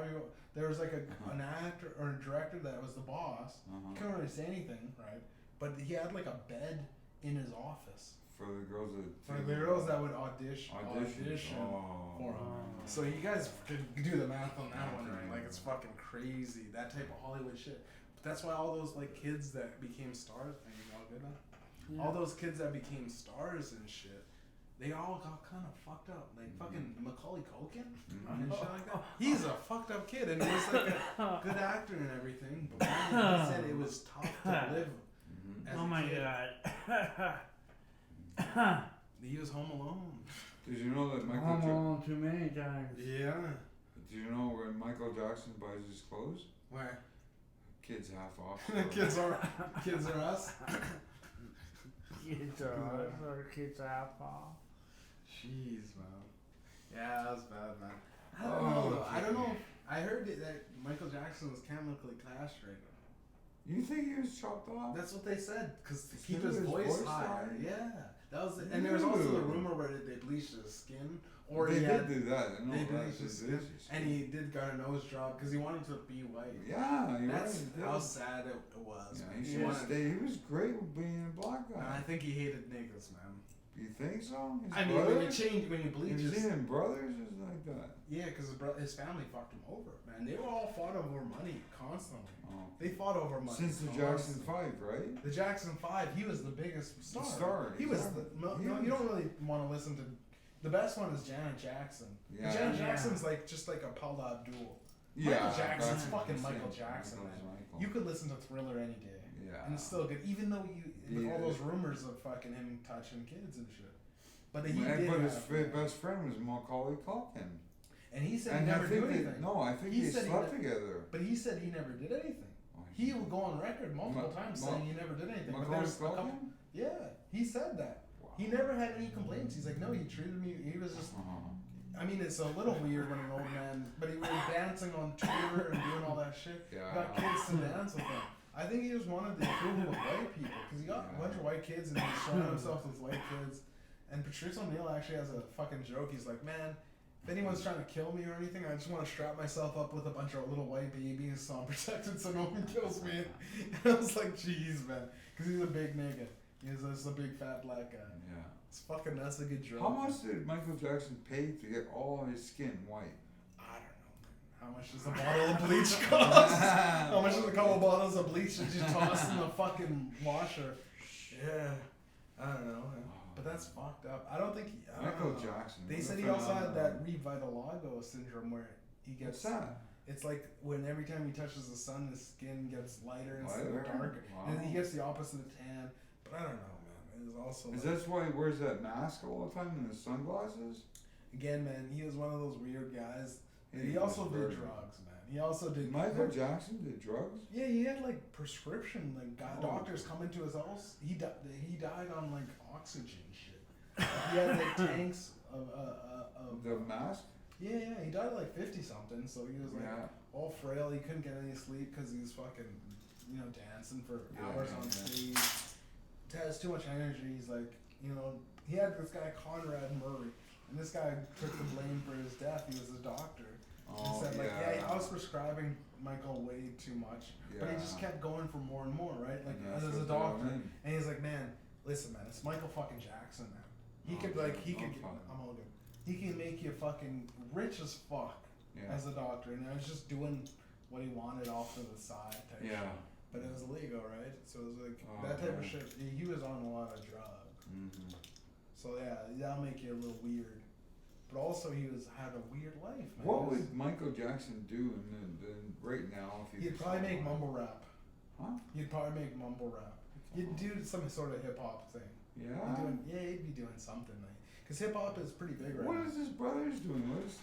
there was like an actor or a director that was the boss. He couldn't really say anything, right? But he had like a bed in his office For the girls that. for the girls that would audition Oh. for him. So you guys could do the math on that one, right? Like it's fucking crazy, that type of Hollywood shit. But that's why all those like kids that became stars, and you all good now? All those kids that became stars and shit, they all got kind of fucked up. Like fucking Macaulay Culkin and shit like that. He's a fucked up kid, and he was like a good actor and everything. But man, he said it was tough to live as Oh a my kid. god. He was home alone. Did you know that Michael? Home Alone too many times. Yeah. Do you know when Michael Jackson buys his clothes? Where? Kids half off. kids are us. Kids are us, or kids are alcohol. Jeez, man. Yeah, that was bad, man. I don't know though. I don't know. I heard that Michael Jackson was chemically castrated. You think he was chopped off? That's what they said, because to To keep keep his his voice voice higher. high? Yeah, that was. And there was also the Ew. rumor where they bleached his skin, or they he did had, do that. I know they that's bleached his his skin, issue. and he did got a nose job because he wanted to be white. Yeah, you're That's right. he how did. sad it was. Yeah, man. he should have wanted- stayed. He was great with being a black And I guy. think he hated niggas, man. You think so? His I mean, brothers? when you bleach Is his... he in brothers? Is like that? Yeah, because his family fucked him over, man. They were all fought over money constantly. Oh. They fought over money. Since the Jackson 5, right? The Jackson 5, he was the biggest star. He exactly. was the... No, you don't really want to listen to... The best one is Janet Jackson. Yeah. Janet Jackson's like just like a Paula Abdul. Yeah. Michael Jackson's that's fucking the Michael same. Jackson, Michael's man. Michael. You could listen to Thriller any day. Yeah. And it's still good, even though with all Yeah. those rumors of fucking him touching kids and shit. But he Man, did. but his have, best friend was Macaulay Culkin. and he said And he I never think did they, anything. no, I think He they said he slept ne- together. But he said he never did anything. Oh, He will go on record multiple times saying he never did anything. But Macaulay there's a couple. Culkin? Yeah, he said that. Wow. He never had any complaints. He's like, no, he treated me. He was just. I mean, it's a little weird when an old man, but he was dancing on Twitter and doing all that shit. Yeah. Got kids to dance with him. I think he just wanted the approval of white people because he got a bunch of white kids and he's showing himself with white kids. And Patrice O'Neal actually has a fucking joke. He's like, man, if anyone's trying to kill me or anything, I just want to strap myself up with a bunch of little white babies so I'm protected so no one kills me. And I was like, jeez, man. Because he's a big nigga. He's just a big fat black guy. Yeah. It's fucking, that's a good joke. How much did Michael Jackson pay to get all his skin white? I don't know, man. How much does a bottle of bleach cost? How much does a couple bottles of bleach that you toss in the fucking washer? Yeah. I don't know, man. But that's fucked up. I don't think I don't Michael know. Jackson. They what a said he also had that phenomenon. revitiligo syndrome where he gets. What's that? It's like when every time he touches the sun, his skin gets lighter instead Lighter? of darker, Wow. and he gets the opposite of tan. But I don't know, man. It was also Is like, that why he wears that mask all the time and his sunglasses? again, man. He was one of those weird guys. And he He also was did very- drugs, man. He also did. Michael Jackson did drugs? Yeah, he had like prescription, like Oh. doctors come into his house. He died on like oxygen shit. He had like tanks of The mask? Yeah, he died at like 50 something, so he was like Yeah. all frail. He couldn't get any sleep because he was fucking, dancing for Yeah, hours on yeah. stage. Has too much energy. He's like, he had this guy Conrad Murray, and this guy took the blame for his death. He was a doctor. Oh, He said, yeah. I was prescribing Michael way too much, but he just Yeah. kept going for more and more, right? Like, And as that's a what doctor. I mean. And he's like, man, listen, man, it's Michael fucking Jackson, man. He Oh, could, okay. I'm all good. He can make you fucking rich as fuck Yeah. as a doctor, and I was just doing what he wanted off to the side type Yeah. shit. But it was illegal, right? So it was like, Oh, that type of yeah. shit, he was on a lot of drugs. Mm-hmm. So yeah, that'll make you a little weird. But also he had a weird life, man. What He was- would Michael Jackson do in right now if he He'd was probably make alive? mumble rap. Huh? He'd probably make mumble rap. He'd do some sort of hip hop thing. Yeah. He'd be doing something like, cause hip hop is pretty big right What now. is his brothers doing? What is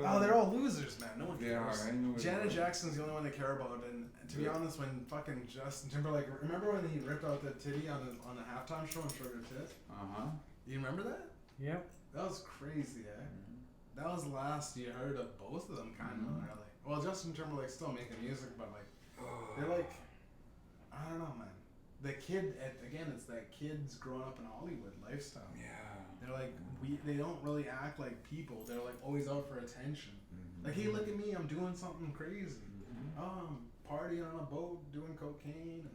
Oh, they're all losers, man. No one They are. cares. I know. Janet Jackson's the only one they care about, and to be Yeah. honest, when fucking Justin Timberlake, remember when he ripped out the titty on the halftime show and showed her tit? Uh huh. You remember that? Yep. That was crazy, eh? That was the last you heard of both of them, kind of, Mhm. really. Well, Justin Timberlake's still making music, but like, they're like, I don't know, man. The kid, again, it's that kids growing up in Hollywood lifestyle. Yeah. They're like, they don't really act like people. They're like always out for attention. Mhm. Like, hey, look at me, I'm doing something crazy. Mhm. Oh, I'm partying on a boat, doing cocaine, and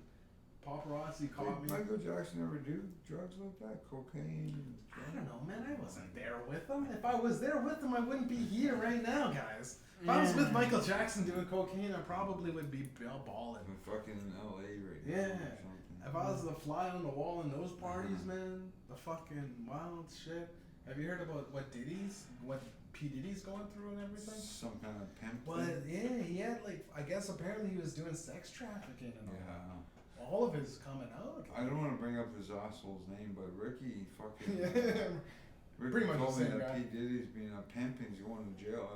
paparazzi caught me. Did Michael Jackson ever do drugs like that? Cocaine? And I don't know, man. I wasn't there with them. If I was there with them, I wouldn't be here right now, guys. If I was with Michael Jackson doing cocaine, I probably would be balling. I'm fucking in LA right now. Yeah. Or something. If I was the fly on the wall in those parties, man, the fucking wild shit. Have you heard about what P. Diddy's going through and everything? Some kind of pimp. But thing? yeah, he had like, I guess apparently he was doing sex trafficking and all Yeah. that. All of his coming out. I don't want to bring up his asshole's name, but Ricky fucking. Yeah. Ricky Pretty much told the me same that guy. P. Diddy's being a pimp and he's going to jail,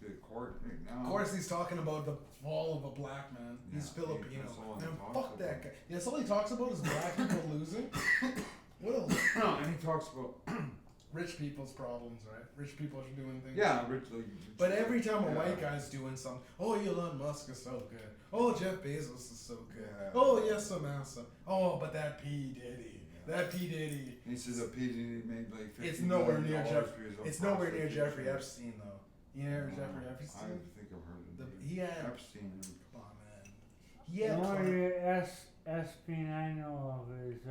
to court right now. Of course, he's talking about the fall of a black man. He's Yeah, Filipino. that's all he Man, talks fuck that about. guy. Yeah, that's all he talks about is black people losing. What a And he talks about. rich people's problems, right? Rich people are doing things. Yeah, rich. Like, But every time a yeah. white guy's doing something, oh, Elon Musk is so good. Oh, Jeff Bezos is so good. Yeah. Oh, yes, Massa. Oh, but that P. Diddy. That P. Diddy. He says that P. Diddy made like $50 It's nowhere near million Jeff. for his It's nowhere near prostitution. Jeffrey Epstein, though. You know Jeffrey I Epstein? think I've heard of it. He had. Epstein. Come on, man. He had. The only ESPN I know of is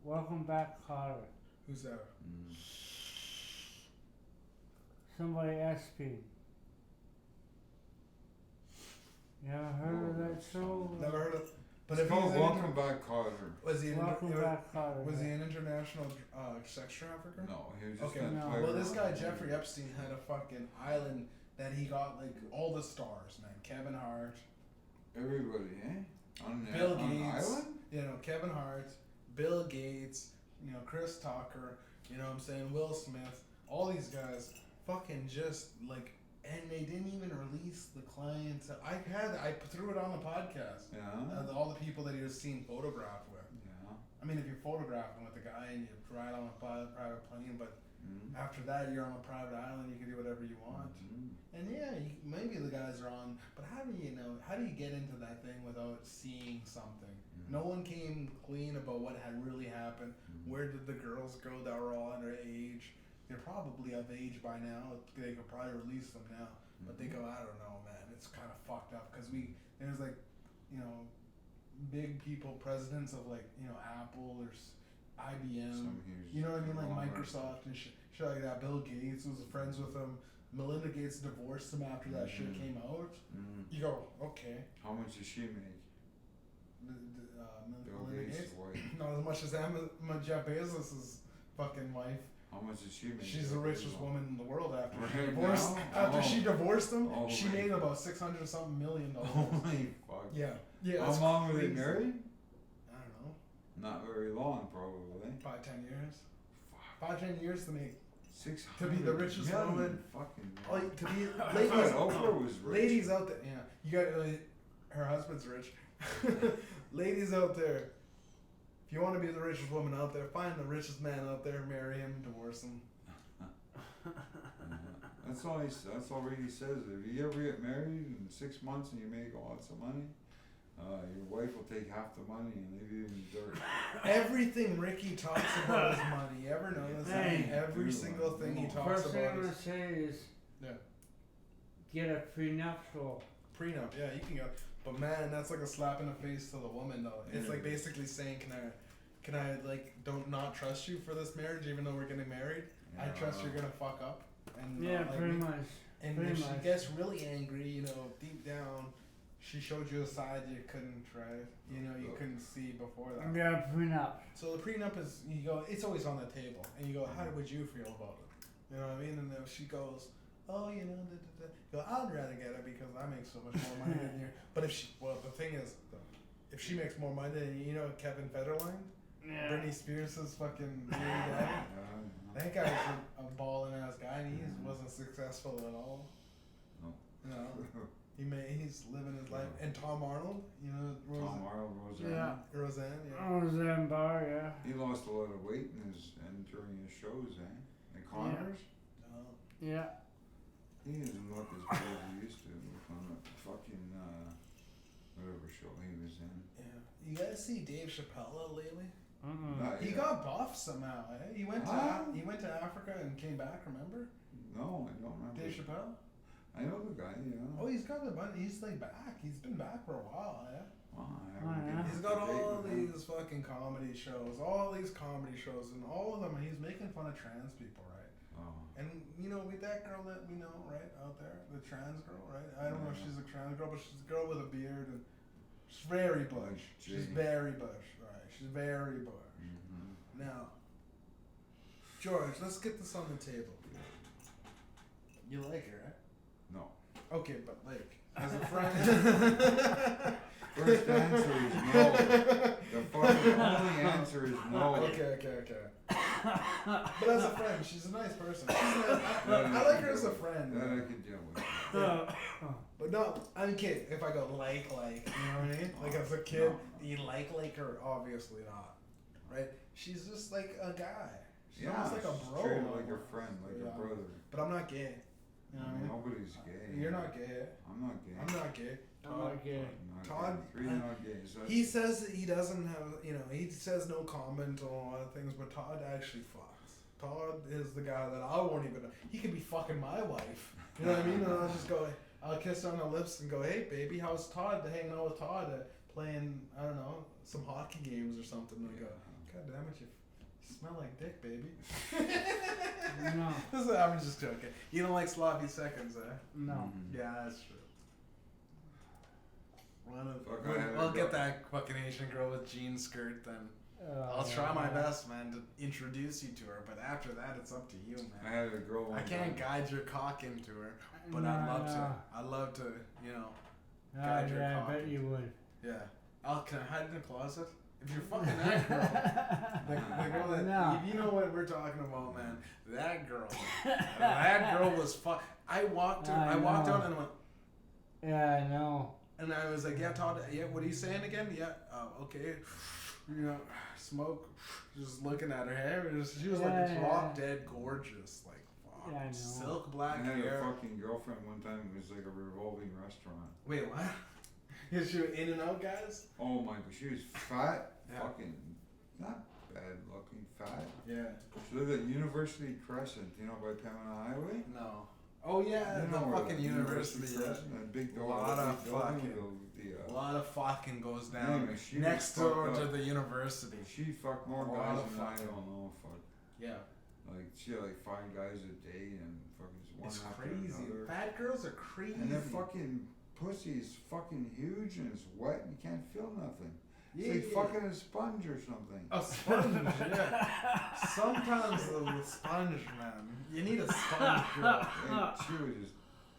Welcome back, Carter. Who's that? Somebody SP. You ever heard of that show? Never heard of. But It's if called he's Welcome Back, Carter. was he Welcome back, Carter. was he an international sex trafficker? No, he was just Okay. that No. player Well, this guy on Jeffrey TV. Epstein had a fucking island that he got like all the stars, man. Kevin Hart, Everybody, eh? On Bill on the Gates. island? You know, Kevin Hart, Bill Gates, you know, Chris Tucker, you know what I'm saying, Will Smith, all these guys fucking just like, and they didn't even release the clients. I threw it on the podcast. Yeah. All the people that he was seen photographed with. Yeah. I mean, if you're photographing with a guy and you ride on a private plane, but Mm. after that you're on a private island, you can do whatever you want. Mm. And yeah, maybe the guys are on, but how do you know? How do you get into that thing without seeing something? Mm. No one came clean about what had really happened. Mm. Where did the girls go that were all underage? They're probably of age by now. They could probably release them now, but they go, I don't know, man. It's kind of fucked up because there's like, you know, big people, presidents of like, you know, Apple or IBM. Some huge You know what I mean? Like conglomerate. Microsoft and shit like that. Bill Gates was friends with him. Melinda Gates divorced him after that shit Mhm. came out. Mm. You go, okay. How much does she make? Bill Melinda Gates' Gates? wife. Not as much as Jeff Bezos' fucking wife. How much does she make? She's the richest woman in the world after she Right divorced. now? After Oh. she divorced him, Oh she my- made about $600-something million. Holy fuck. Yeah. Yeah. How that's long were they crazy. married? I don't know. Not very long, probably. 5-10 years. 5-10 years to make. 600 To be the richest million woman. Fucking. Oh, to be I thought ladies. Oprah was rich. Ladies out there, yeah, you got her husband's rich. Ladies out there, if you want to be the richest woman out there, find the richest man out there, marry him, divorce him. That's all that's all Ricky says. If you ever get married in 6 months and you make lots of money, your wife will take half the money and leave you in the dirt. Everything Ricky talks about is money. Ever notice that? Hey. Every Dude, single thing he no. talks First thing I'm about gonna is say is Yeah. get a prenuptial. prenup. Yeah, you can go, but man, that's like a slap in the face to the woman, though. It's Yeah. like basically saying, can I like don't not trust you for this marriage, even though we're getting married? I trust you're gonna fuck up. And Yeah, not like pretty me. much. And Pretty if she much. gets really angry, you know, deep down, she showed you a side you couldn't try, you know, you couldn't see before that. Yeah, prenup. So the prenup is, you go, it's always on the table, and you go, how would you feel about it? You know what I mean? And then she goes, oh, you know, you go, I'd rather get it because I make so much more money than you. But if she, well, the thing is, if she makes more money than you know, Kevin Federline, Yeah. Britney Spears' fucking baby daddy. That guy was a balling ass guy, and he wasn't successful at all. No. You know, he's living his life. And Tom Arnold, you know, Tom Arnold was Yeah. Roseanne, yeah. Roseanne Barr, yeah. He lost a lot of weight during his shows, eh? And Connors, Yeah. he doesn't look as good as he used to look on the fucking whatever show he was in. Yeah. You guys see Dave Chappelle lately? Not He yet. got buff somehow, eh? He went Ah. to Africa and came back. Remember No, I don't remember. Dave Chappelle? I know the guy, yeah. Oh, he's got a bunch. He's like back. He's been back for a while, yeah. Wow, I Oh, haven't yeah. been He's up got to date all with him. these fucking comedy shows, and all of them he's making fun of trans people, right? Oh. And you know, with that girl that we know, right out there, the trans girl, right? I don't know if Yeah. she's a trans girl, but she's a girl with a beard and she's very bush. She's Jane. very bush, right? She's very bush. Mm-hmm. Now, George, let's get this on the table. You like her, right? No. Okay, but like as a friend. First answer is no. The fucking only answer is no. Okay. But as a friend, she's a nice person. I like her as a friend. That I could deal with. But no, I'm kidding. If I go like, you know what I mean? Like as a kid, No. you like her? Obviously not, right? She's just like a guy. She's Yeah, almost like a bro. treated like a friend, like Yeah. a brother. But I'm not gay. You know what I mean? Nobody's gay. You're not gay. I'm not gay. I'm not gay. I'm not gay. I'm not Todd, gay. Three not gay. So He says that he doesn't have, you know, he says no comment on a lot of things, but Todd actually fucks. Todd is the guy that I won't even know. He could be fucking my wife. You know what I mean? And I'll just go, I'll kiss her on the lips and go, hey, baby, how's Todd? Hanging out with Todd, playing, I don't know, some hockey games or something. And I go, God damn it, you smell like dick, baby. No. I'm just joking. You don't like sloppy seconds, eh? No. Yeah, that's true. Fuck, I had a I'll get girl- that fucking Asian girl with jean skirt then. I'll try my best, man, to introduce you to her, but after that, it's up to you, I man. had a girl one I can't time. guide your cock into her, but No, I'd love to. no. I'd love to, you know. Oh, guide your yeah, I cock bet into you would. Yeah. Can I hide in the closet? If you're fucking that girl, the girl that, No. if you know what we're talking about, man, that girl was I walked I walked know. out and went, Yeah, I know. and I was like, yeah, Todd, yeah, what are you saying again? Yeah, okay, you know, smoke, just looking at her hair, she was like Yeah, drop yeah. dead gorgeous, like, fuck, Yeah, I know. silk I black had hair. a fucking girlfriend one time. It was like a revolving restaurant. Wait, what? Is she in and out, guys? Oh my! She was fat, Yeah. fucking not bad looking, fat. Yeah. She lived at University Crescent, you know, by Pembina Highway. No. Oh yeah, You the know where fucking university. Yeah. Crescent, that big building. Lot of big building fucking- with A lot of fucking goes down Anyway, she next was door fucked to up. the university. She fucked more A lot guys of than I fucking- don't know. Fuck. Yeah, Like she had like 5 guys a day and fucking one it's after crazy. another. Fat girls are crazy. And their fucking pussy is fucking huge and it's wet and you can't feel nothing. yeah, It's like yeah. fucking a sponge or something. A sponge, yeah. Sometimes the sponge, man. You need a sponge girl. And she was just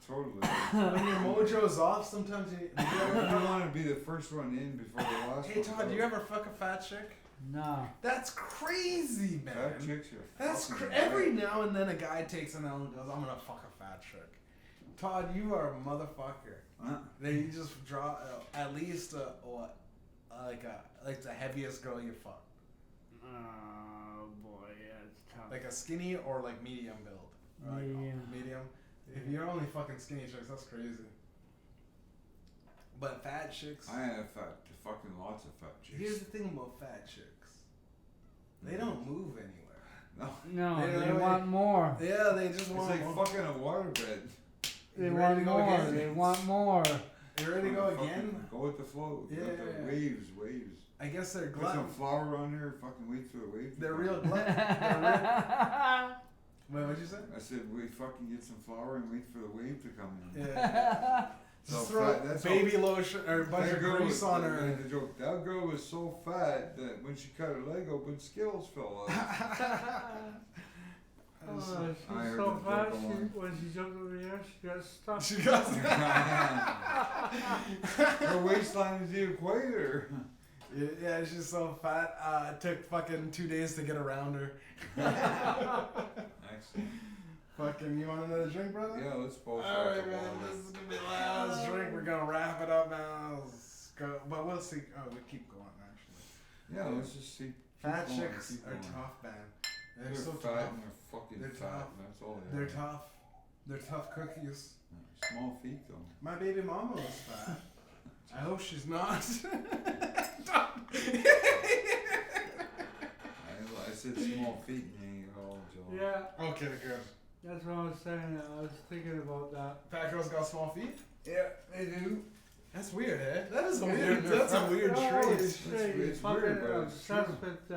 totally. When your mojo's off, sometimes you. Do you You ever, want to be the first one in before the last hey one. Todd, do you ever fuck a fat chick? No. That's crazy, man. Fat chicks are That's fucking every wet. now and then a guy takes an L and goes, "I'm gonna fuck a fat chick." Todd, you are a motherfucker. Huh? They just draw at least like the heaviest girl you fuck, Oh boy, yeah, it's tough. like a skinny or like medium build. Or like, Medium. medium. If you're only fucking skinny chicks, that's crazy. But fat chicks. I had fucking lots of fat chicks. Here's the thing about fat chicks. They don't move anywhere. No. No, They they don't- want more. Yeah, they just It's want. like more. fucking a waterbed. They You ready want to go more. again? They want more. You ready to go Fucking again? Go with the flow. Yeah, With the yeah, yeah. waves. I guess they're Put some gluttons. flour on there. Fucking wait for the wave. to They're come. real gluttons. Wait, what'd you say? I said we fucking get some flour and wait for the wave to come in. Yeah. So Just throw fat, that's baby lotion or a bunch That of girl grease was, on the her. joke. That girl was so fat that when she cut her leg open, scales fell out. Oh, she's I heard so the fast. joke a lot. When she jumped over the edge, she got stuck. She got. Her waistline is the equator. Yeah, she's so fat. It took fucking 2 days to get around her. Excellent. Fucking, you want another drink, brother? Yeah, let's both. Alright, man. This is gonna be the last drink. We're gonna wrap it up now. Let's go. But we'll see. Oh, we keep going, actually. Yeah, let's just see. Fat keep going, chicks keep are going. tough, man. They're, They're so fat tough. and they're fucking They're fat. tough. That's all they They're are. tough. They're tough cookies. Yeah, small feet though. My baby mama was fat. I hope she's not. I said small feet and then you got all jealous. Yeah, Okay, good. that's what I was saying. I was thinking about that. Fat girls got small feet? Yeah, they do. That's weird, eh? That is a Yeah, weird. they're That's a fat. weird Oh, trait. it's It's weird, fucking but it's obsessed true. with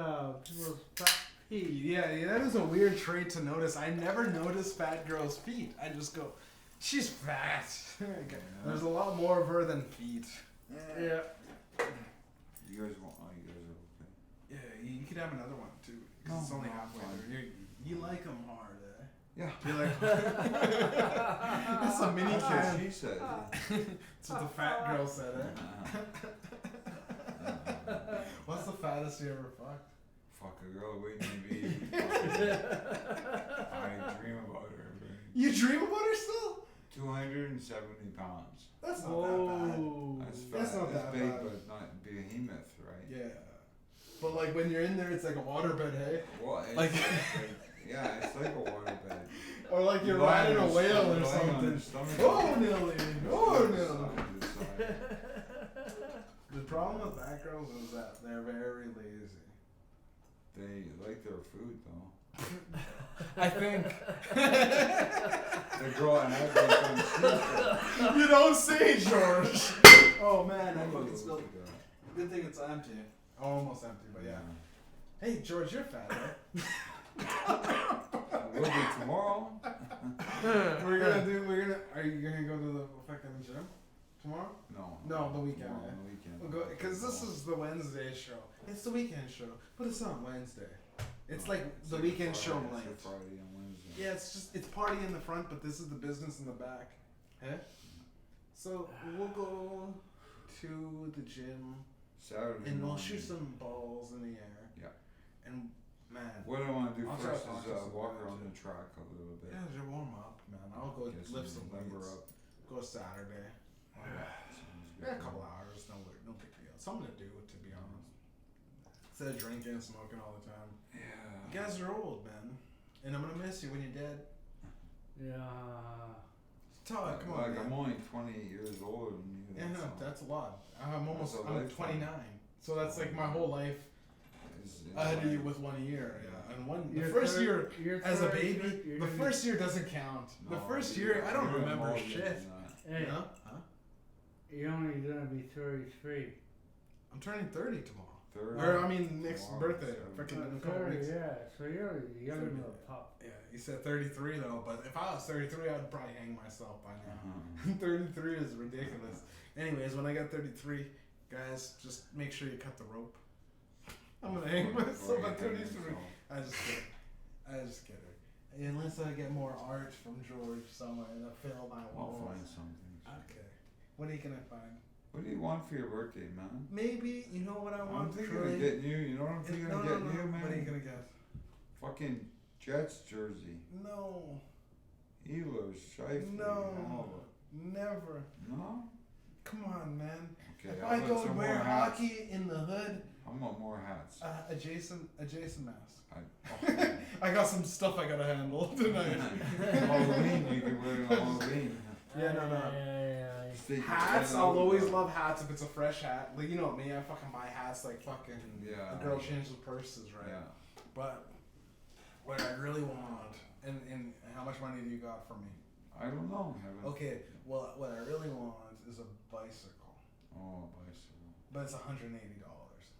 people's fat feet. Yeah, that is a weird trait to notice. I never notice fat girls' feet. I just go, she's fat. Okay. There's a lot more of her than feet. Yeah. You guys want? Oh, you guys are okay. Yeah, you could have another one too. 'Cause it's No, only no, halfway fine. through. You like them hard, eh? Yeah. You like. That's a mini That's what kid. she said. That's what the fat girl said, eh? What's the fattest you ever fucked? Fuck a girl waiting to be. I dream about her. You dream about her still? 270 pounds. That's not that bad. Whoa. That's fat. That's not that big, bad. but not behemoth, right? Yeah. But like when you're in there, it's like a waterbed, hey? Well, it's Like- yeah, it's like a waterbed. Or like you're You lie riding a on your whale stomach- or lying on your something. stomach. Oh, Nelly! Oh, Nelly! Side to side. The problem with that girls is that they're very lazy. They like their food though. I think. The girl I had was on You don't say, George! Oh man, I fucking spilled. Good thing it's empty. Almost empty, but yeah. Hey, George, you're fat, right? Will be tomorrow. Are you gonna go to the fucking gym tomorrow? No, the weekend. Tomorrow, Yeah. the weekend. We'll go, cause this is the Wednesday show. It's the weekend show, but it's on Wednesday. It's like It's the like a weekend Friday, show it's a length. Friday and Wednesday. Yeah, it's party in the front, but this is the business in the back. Huh? So we'll go to the gym Saturday and we'll morning. shoot some balls in the air. Yeah. And man, What I want to do I'll try first to talk is to some walk guys, around yeah. the track a little bit. yeah, just warm up, man. I'll go Get lift some limber weights. up. Go Saturday. Sounds good. Yeah, a couple hours, no big deal. Something to do, to be honest. Instead of drinking and smoking all the time. Yeah. You guys are old, man. And I'm gonna miss you when you're dead. Yeah. Todd, come on, Like I'm man. only 28 years older than you. Yeah, no, that's a lot. I'm That's a I'm lifetime. 29. So that's like my whole life ahead of you with 1 year. Yeah. And the You're first thir- year you're as a 30, baby, you're the gonna first year doesn't count. The first year, I don't remember shit. be, hey, You know? Huh? you're only gonna be 33. I'm turning 30 tomorrow. 30. Or, I mean, next Tomorrow, birthday. so- Freaking in a couple 30, weeks. yeah. So you're younger than 30. a pup. Yeah, you said 33 though, but if I was 33, I'd probably hang myself by now. Uh-huh. 33 is ridiculous. Anyways, when I got 33, guys, just make sure you cut the rope. I'm gonna hang myself at 33. I just kid her. Unless I get more art from George somewhere to fill my I'll walls. find something. Okay. What are you gonna find? What do you want for your birthday, man? Maybe, you know what I I'm want? thinking Troy? of getting you. You know what I'm thinking No, of no, getting no. you, man? What are you gonna get? Fucking Jets jersey. No. Ehlers, Scheifele, No. Halbert. Never. No? Come on, man. Okay, If how I about go some wear more hats? hockey in the hood, I want more hats. a Jason mask. I, I got some stuff I gotta handle tonight. Halloween, you can wear it on Halloween. Yeah, no. Yeah. Stick Hats, it I'll out. always love hats if it's a fresh hat. Like, you know me, I fucking buy hats like fucking Yeah. a girl changes purses, right? Yeah. But what I really want, and how much money do you got for me? I don't know. Haven't. Okay, well, what I really want is a bicycle, Oh, a bicycle. but it's $180.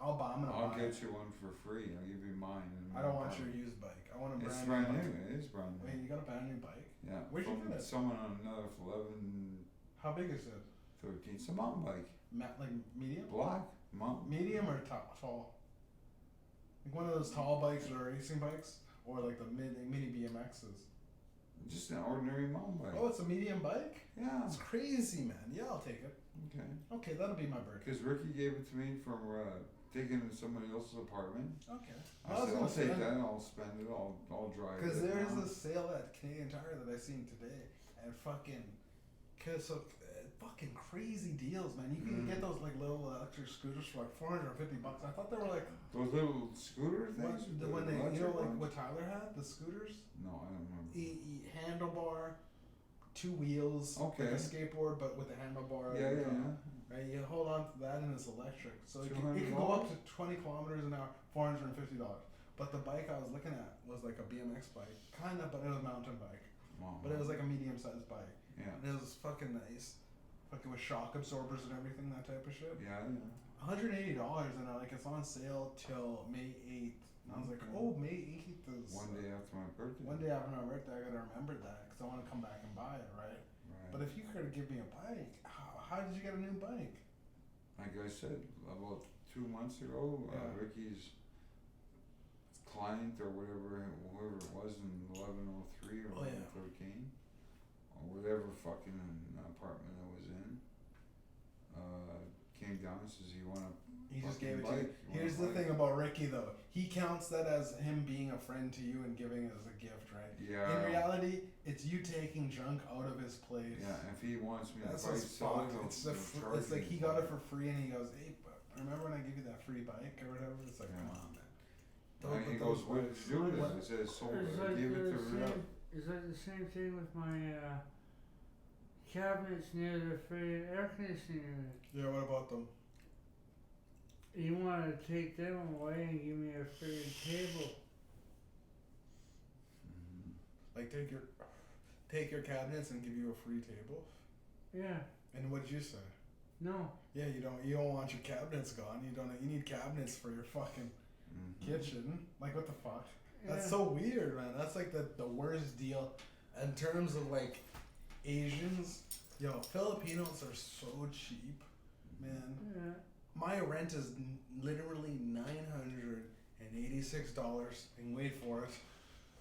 I'm gonna I'll buy get it. you one for free. I'll give you mine. I don't want your used bike. I want a It's brand brand new. new. It is brand new. Wait, you got a brand new bike? Yeah. Where'd you from get it? Someone on another 11, How big is it? 13. It's a mountain bike. Like medium? Black mountain. Medium or tall? Like one of those tall bikes or racing bikes, or like the mini BMXs. Just an ordinary mountain bike. Oh, it's a medium bike. Yeah. It's crazy, man. Yeah, I'll take it. Okay. Okay, that'll be my birthday. Because Ricky gave it to me from taking it to somebody else's apartment. Okay. I said, I'll take that. I'll spend it. I'll drive it. Because there's now. a sale at Canadian Tire that I seen today, and fucking crazy deals, man. You can get those like little electric scooters for like $450. I thought they were like Those little scooter things. when they, you know, electric like ones? what Tyler had, the scooters. No, I don't remember. Handlebar, 2 wheels, Okay. like a skateboard, but with a handlebar. Yeah. Right, you hold on to that and it's electric, so it can go up to 20 kilometers an hour, $450. But the bike I was looking at was like a BMX bike, kind of, but it was a mountain bike. Wow. But it was like a medium-sized bike, Yeah. and it was fucking nice, fucking with shock absorbers and everything, that type of shit. Yeah. $180, and like it's on sale till May 8th. And I was like, Okay. oh, May 8th is One day after my birthday. One day after my birthday, I gotta remember that because I want to come back and buy it, right? Right. But if you could give me a bike, how did you get a new bike? Like I said, about 2 months ago, Yeah. Ricky's client or whoever it was in 1103 or Oh, yeah. 1113 or whatever fucking apartment I was in, came down and says, "You want to?" He just Fucking gave it to you. bike. You Here's want the a thing about Ricky though. He counts that as him being a friend to you and giving it as a gift, right? Yeah. In reality, it's you taking junk out of his place. Yeah, if he wants me That's to buy his sell fuck. it, he'll- It's he'll charge it's like me he for got it it. for free and he goes, hey, but remember when I give you that free bike or whatever? It's like, Yeah. come on, man. And he put goes, those "What did bikes- you do with what- it?" I said, "Sold it. It's I like gave it the to Rep." same. It's like the same thing with my cabinets near the free air conditioning unit. Yeah, what about them? You want to take them away and give me a free table? Mhm. Like take your cabinets and give you a free table? Yeah. And what'd you say? No. Yeah, you don't want your cabinets gone. You need cabinets for your fucking kitchen. Like, what the fuck? That's Yeah. so weird, man. That's like the worst deal in terms of like Asians. Yo, Filipinos are so cheap, man. Yeah. My rent is literally $986, and wait for it,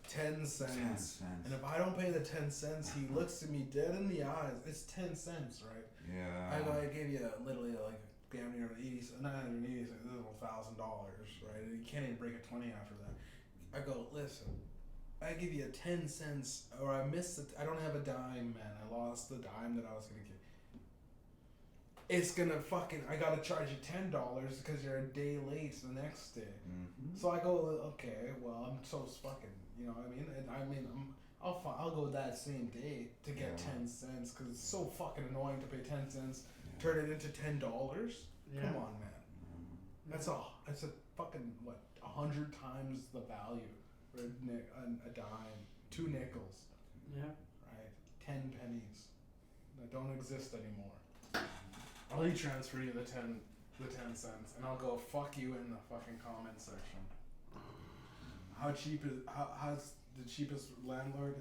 10 cents. 10 cents. And if I don't pay the 10 cents, he looks at me dead in the eyes. It's 10 cents, right? Yeah. I gave you literally like damn near 986. This is $1,000, right? And you can't even break a 20 after that. I go, listen, I give you 10 cents, or I missed it. I don't have a dime, man. I lost the dime that I was gonna give. It's gonna fucking. I gotta charge you $10 because you're a day late the next day. So I go, okay, well, I'm so fucking. You know what I mean? And I mean, I'll go that same day to get 10 cents because it's so fucking annoying to pay 10 cents. Turn it into $10. Yeah. Come on, man. That's a fucking what 100 times the value for a dime, 2 nickels, Yeah. right? 10 pennies that don't exist anymore. I'll e-transfer you the 10 cents, and I'll go fuck you in the fucking comment section. How's the cheapest landlord?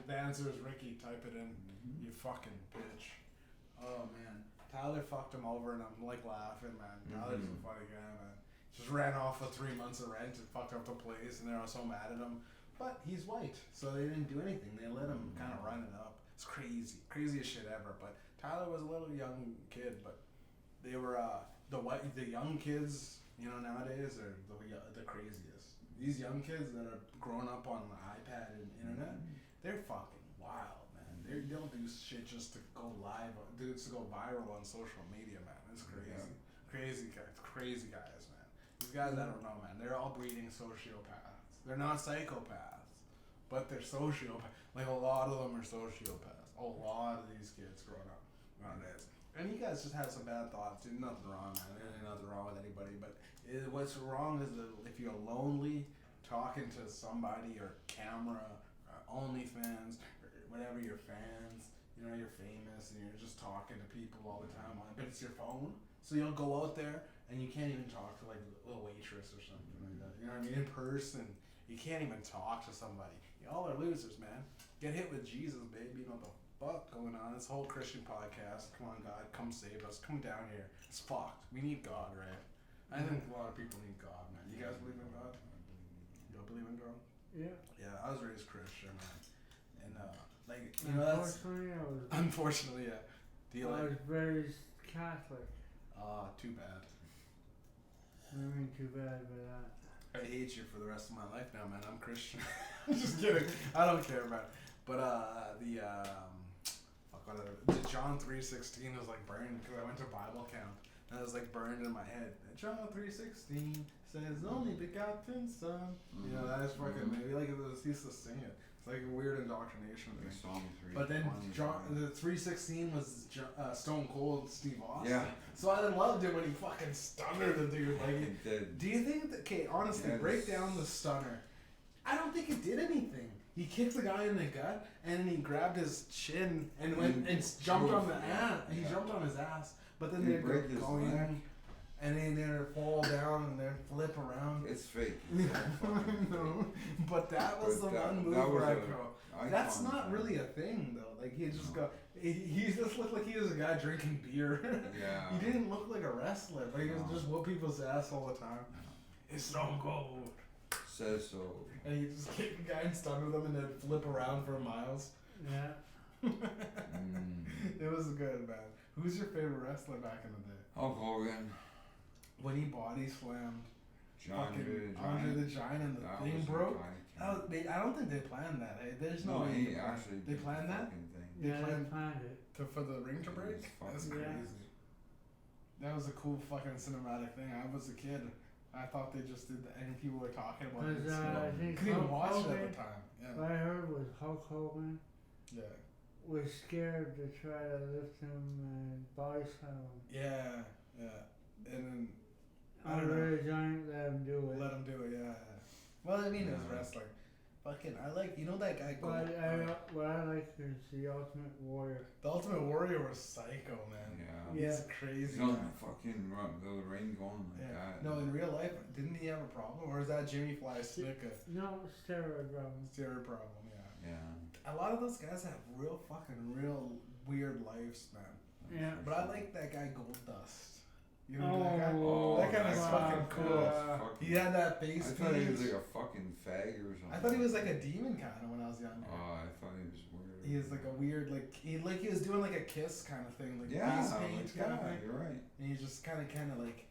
The answer is Ricky. Type it in. You fucking bitch. Oh man, Tyler fucked him over, and I'm like laughing, man. Tyler's a funny guy, man. Just ran off with 3 months of rent and fucked up the place, and they were so mad at him. But he's white, so they didn't do anything. They let him kind of run it up. It's crazy, craziest shit ever. But Tyler was a little young kid, but they were the young kids, you know, nowadays are the craziest. These young kids that are growing up on the iPad and internet, they're fucking wild, man. They'll do shit just to go live, to go viral on social media, man. It's crazy, crazy guys, man. These guys, I don't know, man. They're all breeding sociopaths. They're not psychopaths, but they're sociopaths. Like a lot of them are sociopaths. A lot of these kids growing up nowadays. And you guys just have some bad thoughts. There's nothing wrong, man. There's nothing wrong with anybody. But what's wrong is that if you're lonely, talking to somebody, or camera, or OnlyFans, or whatever, your fans, you know, you're famous, and you're just talking to people all the time, but it's your phone. So you'll go out there, and you can't even talk to like a waitress or something like that. You know what I mean? In person, you can't even talk to somebody. Y'all are losers, man. Get hit with Jesus, baby. You know what the fuck going on? This whole Christian podcast. Come on, God, come save us. Come down here. It's fucked. We need God, right? I think a lot of people need God, man. You guys believe in God? You don't believe in God? Yeah. Yeah, I was raised Christian, man. And like, you know, that's unfortunately, yeah. Do you I like? was raised Catholic. Too bad. I mean, too bad for that. I hate you for the rest of my life now, man. I'm Christian. I'm just kidding. I don't care about it. But the John 3:16 was like burned because I went to Bible camp. And it was like burned in my head. John 3:16 says, "Only begotten Son." You know, that is fucking maybe like it was, he used to sing it. It's like a weird indoctrination thing. But then the 3:16 was Stone Cold Steve Austin. Yeah. So I loved it when he fucking stunnered the dude. Like, did. do you think that? Okay, honestly, break down the stunner. I don't think it did anything. He kicked the guy in the gut, and he grabbed his chin and went and jumped on the ass. He jumped on his ass, but then they'd break his neck, and then they'd fall down and they'd flip around. It's fake. No, but that was the one move where I go. That's not really a thing though. Like he just got. He just looked like he was a guy drinking beer. Yeah. He didn't look like a wrestler, but he was just whoop people's ass all the time. It's Stone Cold. Says so. And he just kick the guy and stun with him and then flip around for miles. Yeah. It was good, man. Who's your favorite wrestler back in the day? Hulk Hogan. When he body slammed Andre the Giant and the That thing was broke? iconic. I don't think they planned that. Hey, there's no No, way he actually they did planned the that? fucking thing. They Yeah, planned I planned it. for the ring to It break? was That's fucking crazy. That was a cool fucking cinematic thing. I was a kid. I thought they just did that, and people were talking about it. I think Couldn't even Hulk watch it at Hogan, the time. Yeah. what I heard was Hulk Hogan Yeah. was scared to try to lift him and body slam him. Yeah. Yeah. And then I don't know. Andre the Giant let him do it. Let him do it, yeah. Well, I mean, it was Yeah. wrestling. Fucking, I like, you know that guy. What I like is the Ultimate Warrior. The Ultimate Warrior was psycho, man. Yeah. He's crazy. He's on man. the fucking run, the rain going like that. No, in real life, didn't he have a problem, or is that Jimmy Fly Snuka? No, steroid problem. Steroid problem, yeah. Yeah. A lot of those guys have real weird lives, man. Yeah. But I like that guy Goldust. You Oh, know that guy? Oh, That guy is that fucking guy cool. was fucking- He had that face. I thought he was piece. like a fucking fag or something. I thought he was like a demon kind of when I was younger. Oh, I thought he was weird. He is like a weird, like he was doing like a Kiss kind of thing, like Yeah, face like, paint kind of yeah, thing. you're right. And he just kind of like,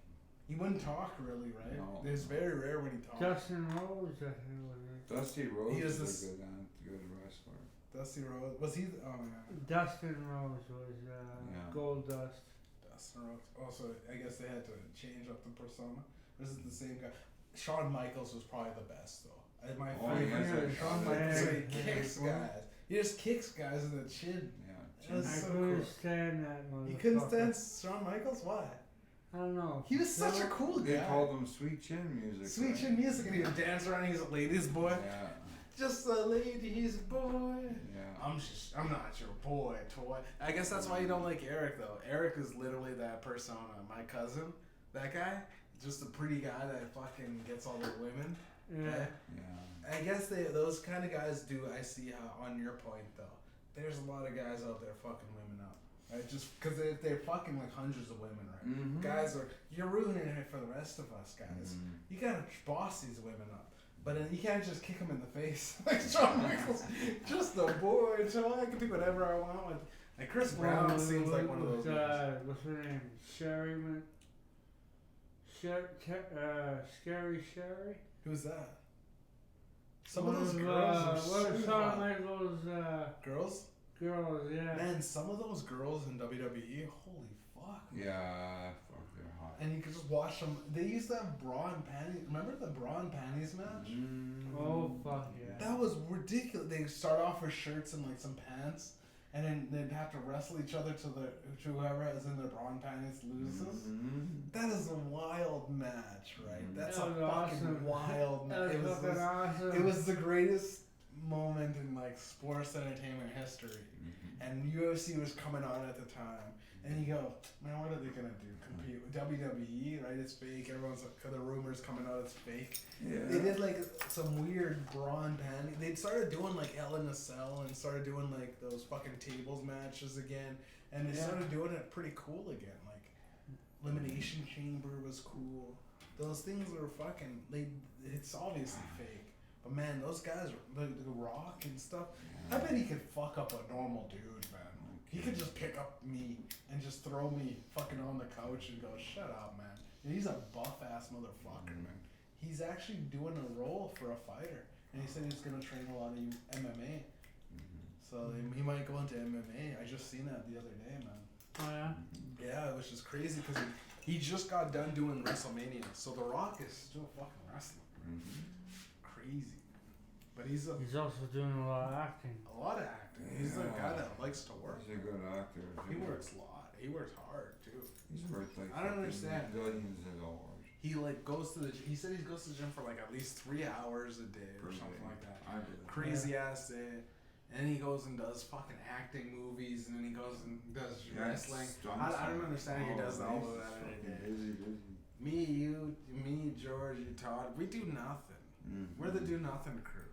he wouldn't talk really, right? No. It's very rare when he talks. Justin Rose, I think was it. Dusty Rhodes He is is a good wrestler. Dusty Rhodes was he? Oh yeah. Dustin Rose was Yeah. Gold Dust. Dustin Rhodes. Also, I guess they had to change up the persona. This is the same guy. Shawn Michaels was probably the best though. My Oh, favorite. yes, I- Shawn Michaels, yeah, he kicks yeah. guys. He just kicks guys in the chin. Yeah. That was I so couldn't cool. stand that motherfucker. You couldn't stand Shawn Michaels? Why? I don't know. He was such a cool They guy. called him Sweet Chin Music. Sweet right? chin music, and he would dance around. He's a ladies' boy. Yeah. Just a ladies' boy. Yeah. I'm not your boy, toy. I guess that's why you don't like Eric though. Eric is literally that persona. My cousin, that guy, just a pretty guy that fucking gets all the women. Yeah. Okay? Yeah. I guess those kind of guys do. I see how on your point though. There's a lot of guys out there fucking women up, right? Just because they're fucking like hundreds of women, right? Mhm. Guys you're ruining it for the rest of us guys. Mhm. You gotta boss these women up. But then you can't just kick them in the face like Shawn Michaels. Just a boy, so I can do whatever I want with. Like Chris Brown seems like one of those. guys. What's her name? Sherry. Scary Sherry. Who's that? Some of those girls are What so are Shawn hot. Michaels Girls? girls? Yeah. Man, some of those girls in WWE, holy fuck. Yeah. Fuck, they're hot. And you could just watch them. They used to have bra and panties. Remember the bra and panties match? Oh fuck yeah. That was ridiculous. They start off with shirts and like some pants, and then they'd have to wrestle each other to whoever is in their bra and panties loses. Mhm. That is a wild match, right? Mhm. That's That a was fucking awesome. wild match. That was fucking awesome. It was the greatest moment in like sports entertainment history. Mhm. And UFC was coming on at the time. And you go, man, what are they gonna do? Compete with WWE, right? It's fake. Everyone's like, the rumors coming out, it's fake. Yeah. They did like some weird bra and panty. They started doing like Hell in a Cell and started doing like those fucking tables matches again. And they Yeah. started doing it pretty cool again. Like Elimination Chamber was cool. Those things were fucking. It's obviously fake. But man, those guys, the Rock and stuff. I bet he could fuck up a normal dude, man. He could just pick up me and just throw me fucking on the couch and go, shut up, man. And he's a buff ass motherfucker, man. He's actually doing a role for a fighter. And he said he's going to train a lot of MMA. So he might go into MMA. I just seen that the other day, man. Oh yeah. Yeah, it was just crazy because he just got done doing WrestleMania. So The Rock is still fucking wrestling. Crazy. But he's also doing a lot of acting. a lot of acting. He's a guy that likes to work. He's a good actor. He works a lot. He works hard too. He's worth like I don't fucking understand. billions of dollars. He like goes to the. He said he goes to the gym for like at least 3 hours a day or Per something day. like that. I believe. Crazy ass day. And then he goes and does fucking acting movies, and then he goes and does wrestling. I don't understand how he does all of that in a day. Busy. Me, George, you, Todd, we do nothing. We're the do nothing crew.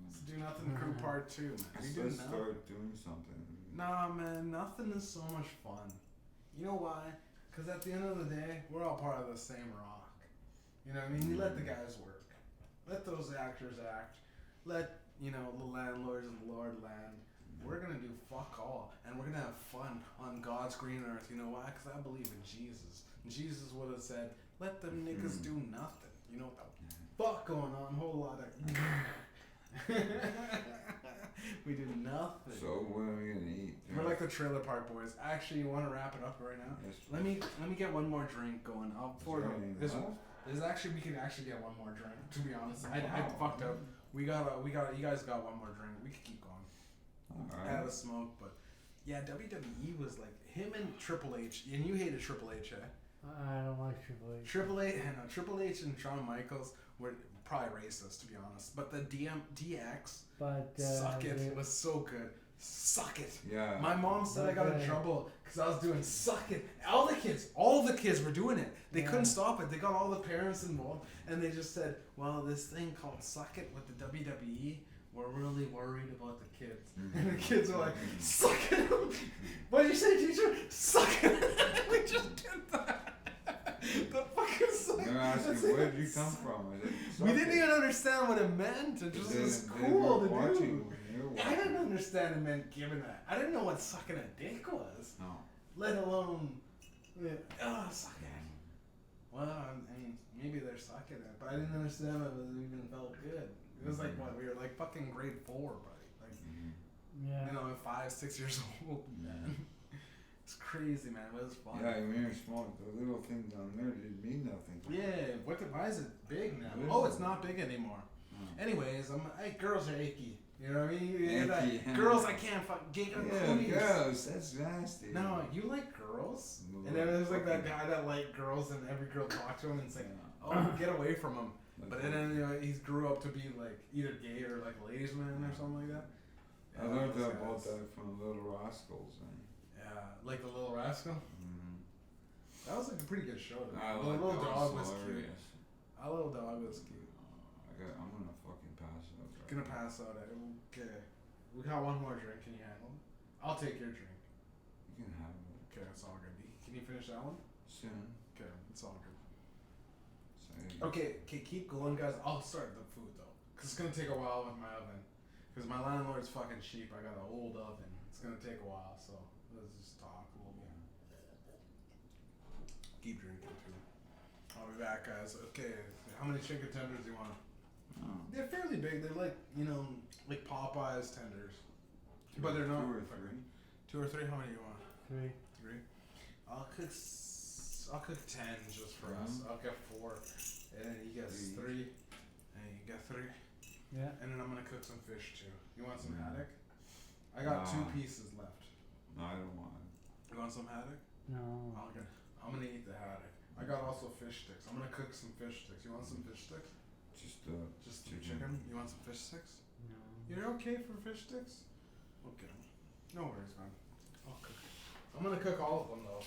It's the do nothing crew part 2, man. We do Let's nothing. start doing something. Nah, man, nothing is so much fun. You know why? Because at the end of the day, we're all part of the same rock. You know what I mean? You let the guys work. Let those actors act. Let, the landlords and the Lord land. We're going to do fuck all. And we're going to have fun on God's green earth. You know why? Because I believe in Jesus. And Jesus would have said, let them niggas do nothing. You know what the fuck going on? A whole lot of... we do nothing. So what are we gonna eat? We're like the Trailer Park Boys. Actually, you want to wrap it up right now? Yes, Let me get one more drink going. Is there There's actually we can actually get one more drink. To be honest, I fucked up. We got you guys got one more drink. We could keep going. I had a smoke, but yeah, WWE was like him and Triple H, and you hated Triple H, eh? I don't like Triple H. Triple H and Shawn Michaels were probably racist to be honest, but the DX But Suck It was so good. Suck It. Yeah. My mom said I But, got in trouble because I was doing Suck It. All the kids were doing it. They couldn't stop it. They got all the parents involved, and they just said, well, this thing called Suck It with the WWE, we're really worried about the kids. And the kids were like, Suck It. What did you say, teacher? Suck It. We just did that. The fucking Suck It. They're asking, where did you come from? We didn't even understand what it meant. It just was cool to do. I didn't understand it meant giving that. I didn't know what sucking a dick was. No. Let alone, suck it. Well, I mean, maybe they're sucking it, but I didn't understand it even felt good. It was like, what, we were like fucking grade 4, buddy. Like, you know, 5, 6 years old, man. It's crazy, man. It was fun. Yeah, when you're small, the little thing down there didn't mean nothing. Yeah, why is it big now? Oh, it's not big anymore. Anyways, girls are icky. You know what I mean? You hear that? Girls, I can't fuck gay girls, that's nasty. No, you like girls? And then there's like that guy that liked girls, and every girl talked to him, and it's like, oh, get away from him. But then he grew up to be like either gay or like a ladies' man or something like that. I learned about that from Little Rascals. Yeah, like the Little Rascal. That was like a pretty good show. The little dog was hilarious. cute. Our little dog was cute. I'm gonna fucking pass out. Gonna pass out. Okay. We got one more drink. Can you handle it? I'll take your drink. You can have it. Okay, it's all good. Can you finish that one? Soon. Okay, it's all good. So, Okay, keep going, guys. I'll start the food though, cause it's gonna take a while with my oven. Cause my landlord's fucking cheap. I got an old oven. It's gonna take a while, so let's just talk a little bit. Keep drinking too. I'll be back, guys. Okay, how many chicken tenders do you want? They're fairly big. They're like, like Popeyes tenders. But they're not. 2 or 3. 2 or 3? How many do you want? 3. 3? I'll cook 10 just for us. I'll get 4. And then you get 3. And you get 3. Yeah. And then I'm gonna cook some fish too. You want some haddock? I got 2 pieces left. No, I don't want it. You want some haddock? No. I'm gonna eat the haddock. I got also fish sticks. I'm gonna cook some fish sticks. You want some fish sticks? Just some chicken? You want some fish sticks? No. You're okay for fish sticks? Okay. No worries, man. I'll cook. I'm gonna cook all of them though.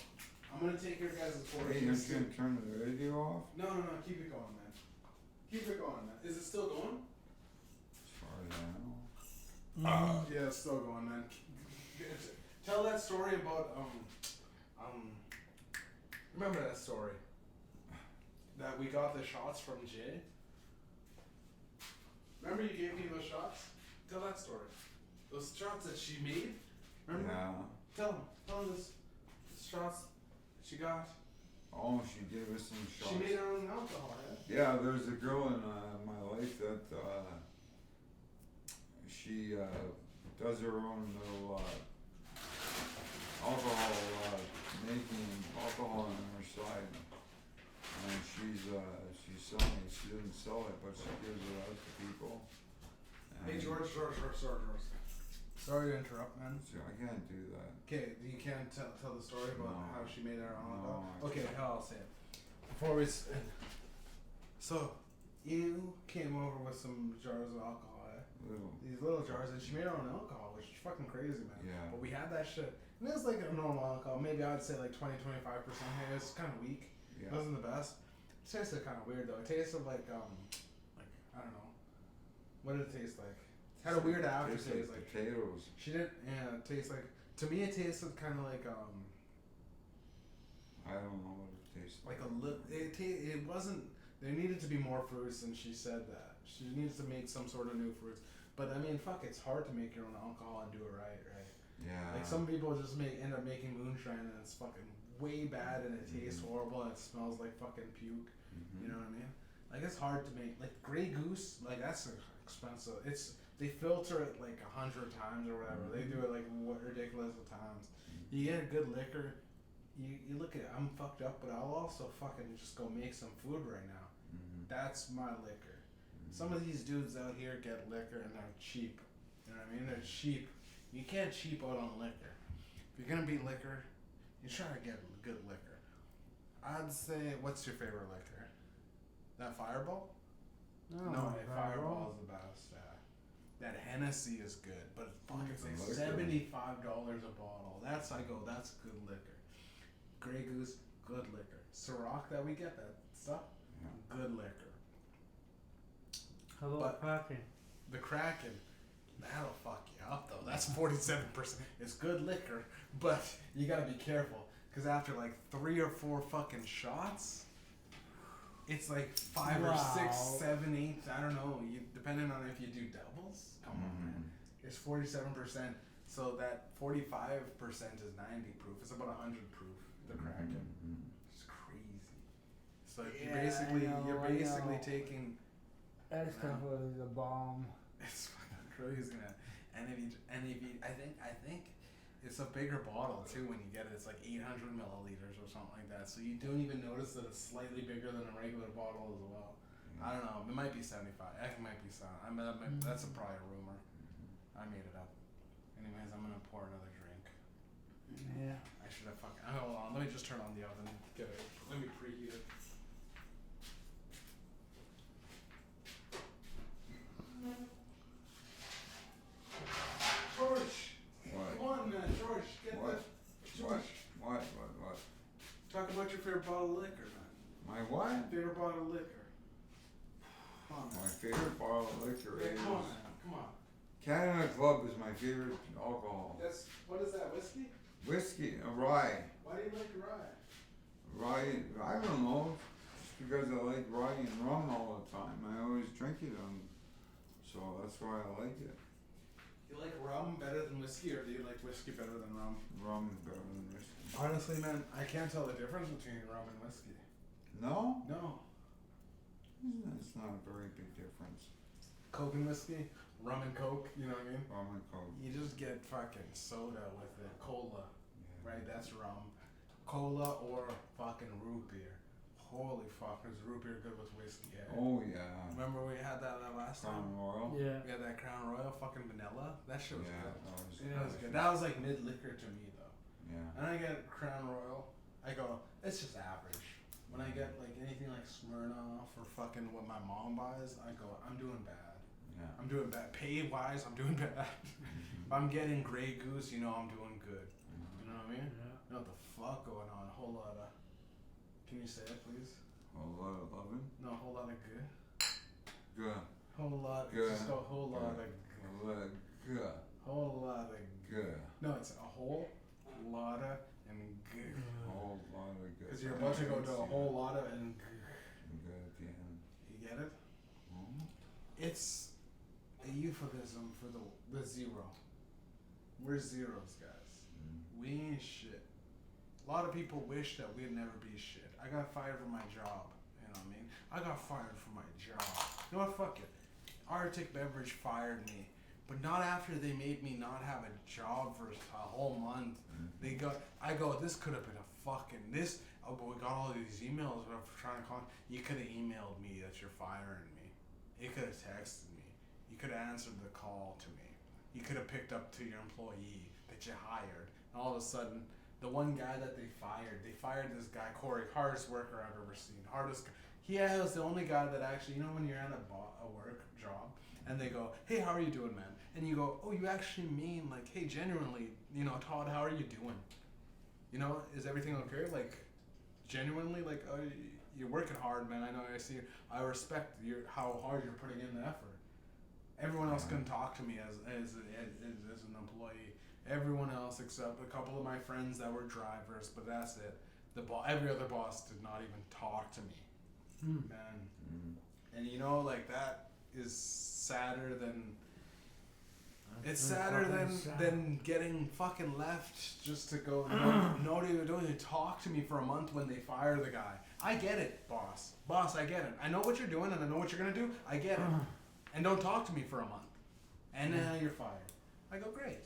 I'm gonna take your guys' Hey, you're gonna turn the radio off? No. Keep it going, man. Keep it going, man. Is it still going? As far as I know. Yeah, it's still going, man. Tell that story about Remember that story? That we got the shots from Jay? Remember you gave me those shots? Tell that story. Those shots that she made? Remember? Yeah. Tell him this shots she got. Oh, she gave us some shots. She made her own alcohol, yeah? Yeah, there's a girl in my life that she does her own little alcohol, making alcohol on her side. And she's selling it. She doesn't sell it, but she gives it out to people. Hey, George. Sorry to interrupt, man. So I can't do that. Okay, you can't tell the story about how she made her own alcohol? No, Okay, I'll say it. Before we... So, you came over with some jars of alcohol, eh? These little jars, and she made her own alcohol, which is fucking crazy, man. Yeah. But we had that shit. And it was like a normal alcohol. Maybe I'd say like 20-25% here. It's kind of weak. Yeah. It wasn't the best. It tasted kind of weird, though. It tasted like, I don't know. What did it taste like? It had a weird aftertaste. Like potatoes. She didn't, it tastes like, to me it tasted kind of like, I don't know what it tastes like a little, it wasn't, there needed to be more fruits, and she said that. She needs to make some sort of new fruits. But I mean, fuck, it's hard to make your own alcohol and do it right? Yeah. Like some people just end up making moonshine and it's fucking way bad and it tastes horrible and it smells like fucking puke. You know what I mean? Like it's hard to make. Like Grey Goose, like that's expensive. They filter it like 100 times or whatever. They do it like ridiculous times. You get a good liquor. You look at, I'm fucked up, but I'll also fucking just go make some food right now. That's my liquor. Some of these dudes out here get liquor and they're cheap. You know what I mean? They're cheap. You can't cheap out on liquor. If you're gonna be liquor, you try to get good liquor. I'd say, what's your favorite liquor? That Fireball? No, Fireball's the best. That Hennessy is good, but fuck, it's like $75 a bottle. That's good liquor. Grey Goose, good liquor. Ciroc that we get, that stuff, good liquor. How about Kraken? The Kraken, that'll fuck you up though. That's 47%. It's good liquor, but you gotta be careful, because after like 3 or 4 fucking shots, it's like 5 or 6, 7, 8. I don't know. Depending on if you do doubles. Come on, man. It's 47%. So that 45% is 90 proof. It's about 100 proof. The Kraken. It's crazy. So you're basically taking. That stuff was a bomb. It's fucking crazy, man. And if you, I think it's a bigger bottle too when you get it. It's like 800 milliliters or something like that. So you don't even notice that it's slightly bigger than a regular bottle as well. I don't know. It might be 75. It might be 7. That's probably a rumor. I made it up. Anyways, I'm gonna pour another drink. Yeah. I should have fucking. Hold on. Let me just turn on the oven. Let me preheat it. George. What? Come on, man, George. George. What? Talk about your favorite bottle of liquor, man. My what? Favorite bottle of liquor. Come on, man. My favorite bottle of liquor is. Come on, man. Come on. Canada Club is my favorite alcohol. What is that, whiskey? Whiskey, rye. Why do you like rye? Rye, I don't know. Just because I like rye and rum all the time. I always drink it, so that's why I like it. You like rum better than whiskey, or do you like whiskey better than rum? Rum is better than whiskey. Honestly, man, I can't tell the difference between rum and whiskey. No? No. It's not a very big difference. Coke and whiskey, rum and Coke, you know what I mean? Rum and Coke. You just get fucking soda with it, cola, Yeah. right? That's rum. Cola or fucking root beer. Holy fuck, is root beer good with whiskey? Yeah. Oh yeah. Remember we had that last Crown time? Royal. Yeah. We had that Crown Royal, fucking vanilla. That shit was Yeah, good. that was That was good. That was like mid liquor to me though. Yeah. And I get Crown Royal, I go, it's just average. When I get like anything like Smirnoff or fucking what my mom buys, I go, I'm doing bad. Yeah. I'm doing bad. Pay wise, I'm doing bad. If I'm getting Grey Goose, you know I'm doing good. You know what I mean? Yeah. You know what the fuck going on? A whole lot of. Can you say it, please? Whole lot of loving. No, a whole lot of good. Good. Whole lot. Good. Just go whole lot of. Whole lot of good. Whole lot of. Good. No, it's a whole lot of and good. Whole lot of good. Because you're about to go to a whole lot of and. Good at the end. You get it? Mm-hmm. It's a euphemism for the zero. We're zeros, guys. We ain't shit. A lot of people wish that we'd never be shit. I got fired from my job. You know what I mean? I got fired from my job. You know what? Fuck it. Arctic Beverage fired me. But not after they made me not have a job for a whole month. I go, this could have been a fucking, but we got all these emails for trying to call. You could have emailed me that you're firing me. You could have texted me. You could have answered the call to me. You could have picked up to your employee that you hired. And all of a sudden, the one guy that they fired this guy, Corey, hardest worker I've ever seen. He was the only guy that actually, you know when you're at a work job, and they go, hey, how are you doing, man? And you go, oh, you actually mean, like, hey, genuinely, you know, Todd, how are you doing? You know, is everything okay? Like, genuinely, like, oh, you're working hard, man. I know, I see, I respect how hard you're putting in the effort. Everyone else couldn't talk to me as an employee. Everyone else except a couple of my friends that were drivers, but that's it. Every other boss did not even talk to me. Man. And you know, like, that is sadder than... It's sadder than getting fucking left just to go, no, they don't even talk to me for a month when they fire the guy. I get it, boss. Boss, I get it. I know what you're doing and I know what you're going to do. I get it. And don't talk to me for a month. And now you're fired. I go, great.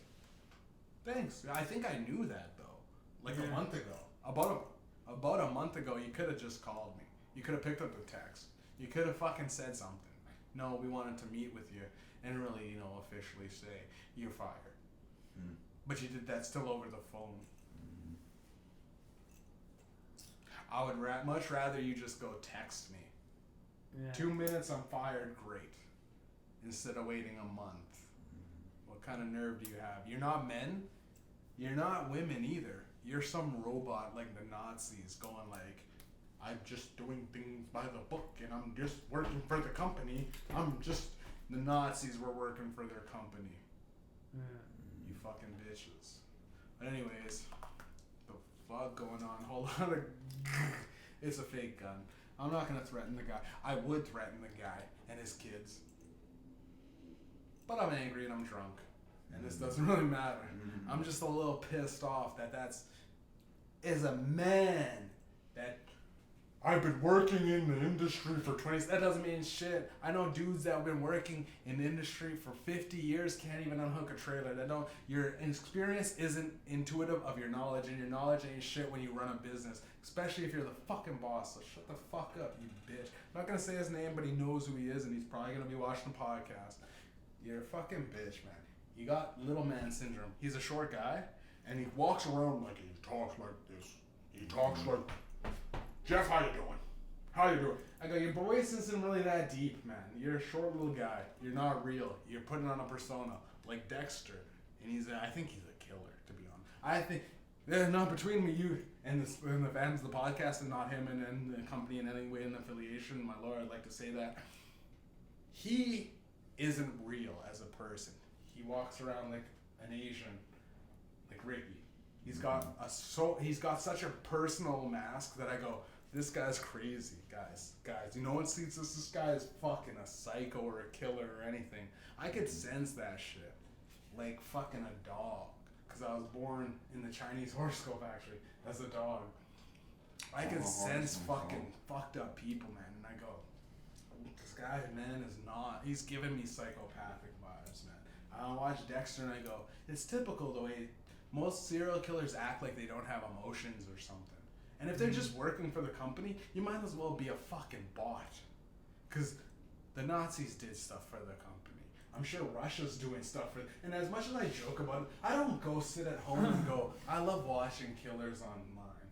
Thanks. I think I knew that, though. Like a month ago. About a month ago, you could have just called me. You could have picked up the text. You could have fucking said something. No, we wanted to meet with you and really, you know, officially say you're fired. But you did that still over the phone. I would much rather you just go text me. Yeah. 2 minutes, I'm fired. Great. Instead of waiting a month. What kind of nerve do you have? You're not men. You're not women either. You're some robot like the Nazis going like, I'm just doing things by the book and I'm just working for the company. The Nazis were working for their company. Yeah. You fucking bitches. But anyways, the fuck going on? Hold on. It's a fake gun. I'm not gonna threaten the guy. I would threaten the guy and his kids. But I'm angry and I'm drunk. And this doesn't really matter. I'm just a little pissed off that is a man that I've been working in the industry for 20. That doesn't mean shit. I know dudes that have been working in the industry for 50 years can't even unhook a trailer. Your experience isn't intuitive of your knowledge, and your knowledge ain't shit when you run a business, especially if you're the fucking boss. So shut the fuck up, you bitch. I'm not gonna say his name, but he knows who he is, and he's probably gonna be watching the podcast. You're a fucking bitch, man. You got little man syndrome. He's a short guy, and he walks around like he talks like this. He talks like, Jeff, how you doing? How you doing? I go, your voice isn't really that deep, man. You're a short little guy. You're not real. You're putting on a persona like Dexter, and I think he's a killer, to be honest. I think, not between me, you, and the fans of the podcast, and not him and the company in any way in affiliation, my lord, I'd like to say that. He isn't real as a person. He walks around like an Asian, like Ricky. He's got such a personal mask that I go, this guy's crazy, guys. No one sees this guy is fucking a psycho or a killer or anything. I could sense that shit, like fucking a dog, because I was born in the Chinese horoscope actually as a dog. I could sense fucking fucked up people, man, and I go, this guy, man, is not. He's giving me psychopathic vibes, man. I watch Dexter and I go, it's typical the way most serial killers act like they don't have emotions or something. And if they're just working for the company, you might as well be a fucking bot. Because the Nazis did stuff for the company. I'm sure Russia's doing stuff for. And as much as I joke about it, I don't go sit at home and go, I love watching killers online.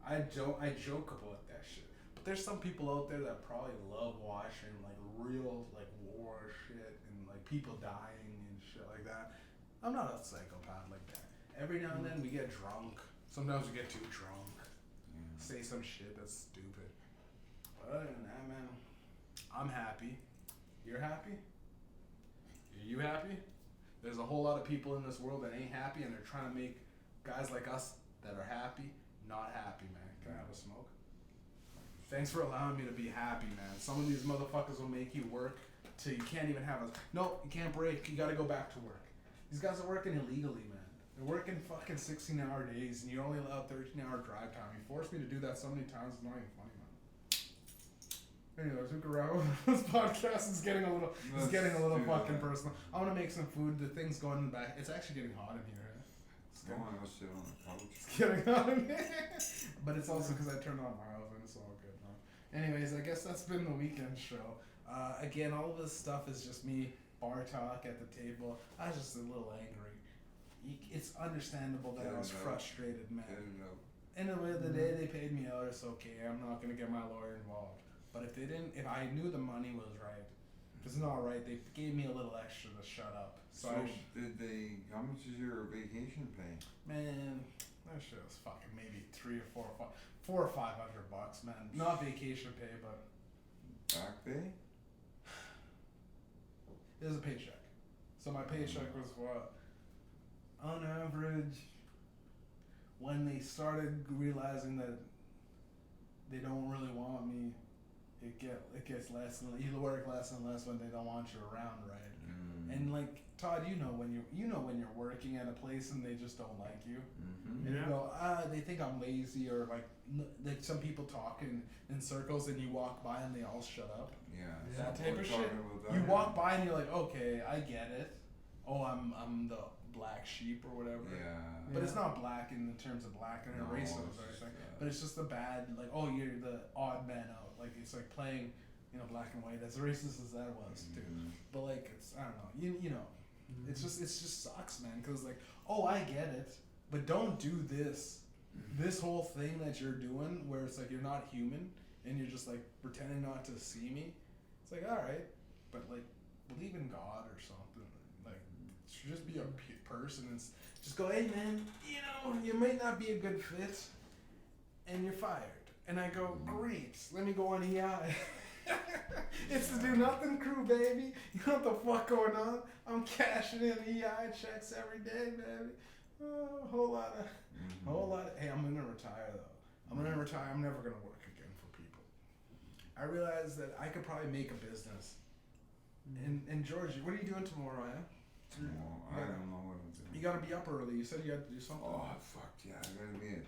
I joke about that shit. But there's some people out there that probably love watching like real like war shit and like people dying and shit like that. I'm not a psychopath like that. Every now and then we get drunk. Sometimes we get too drunk. Say some shit that's stupid. But other than that, man, I'm happy. You're happy? Are you happy? There's a whole lot of people in this world that ain't happy, and they're trying to make guys like us that are happy not happy, man. Can I have a smoke? Thanks for allowing me to be happy, man. Some of these motherfuckers will make you work till you can't even have a. No, you can't break. You gotta go back to work. These guys are working illegally, man. They're working fucking 16-hour days, and you're only allowed 13-hour drive time. You forced me to do that so many times, it's not even funny, man. Anyways, we can wrap up. This podcast is getting a little fucking personal. I want to make some food. The thing's going in the back. It's actually getting hot in here. I want to sit on the couch. It's getting hot in here. But it's also because I turned on my oven. It's all good, man. Anyways, I guess that's been the weekend show. Again, all of this stuff is just me, bar talk at the table. I was just a little angry. It's understandable that I was frustrated, man. And at the end of the day, they paid me out. It's okay. I'm not gonna get my lawyer involved. But if I knew the money was right, if it's not right, they gave me a little extra to shut up. So how much is your vacation pay? Man, that shit was fucking maybe $300 or $400 or $500, man. Not vacation pay, but back pay. It was a paycheck. So my paycheck was what? On average, when they started realizing that they don't really want me, it gets less and you work less and less when they don't want you around, right? And like Todd, you know when you're working at a place and they just don't like you, and you go, they think I'm lazy, or like some people talk in circles, and you walk by and they all shut up. That type of shit. You walk by and you're like, okay, I get it. Oh, I'm the black sheep or whatever. But it's not black in terms of black and racism or anything. But it's just the bad, like, oh, you're the odd man out. Like, it's like playing, black and white. As racist as that was, too. But like, it's, I don't know. You know, it's just sucks, man. Because like, oh, I get it, but don't do this. This whole thing that you're doing, where it's like you're not human and you're just like pretending not to see me. It's like, alright, but like, believe in God or something. Like, just be a person and just go, hey man, you know, you might not be a good fit, and you're fired. And I go, great, let me go on EI. It's the Do Nothing crew, baby. You know what the fuck going on? I'm cashing in EI checks every day, baby. A whole lot of. Hey, I'm gonna retire though. I'm gonna retire. I'm never gonna work again for people. I realized that I could probably make a business. And Georgie, what are you doing tomorrow, eh? Tomorrow, I don't know what I'm doing. You gotta be up early. You said you had to do something. Oh fuck yeah! I gotta be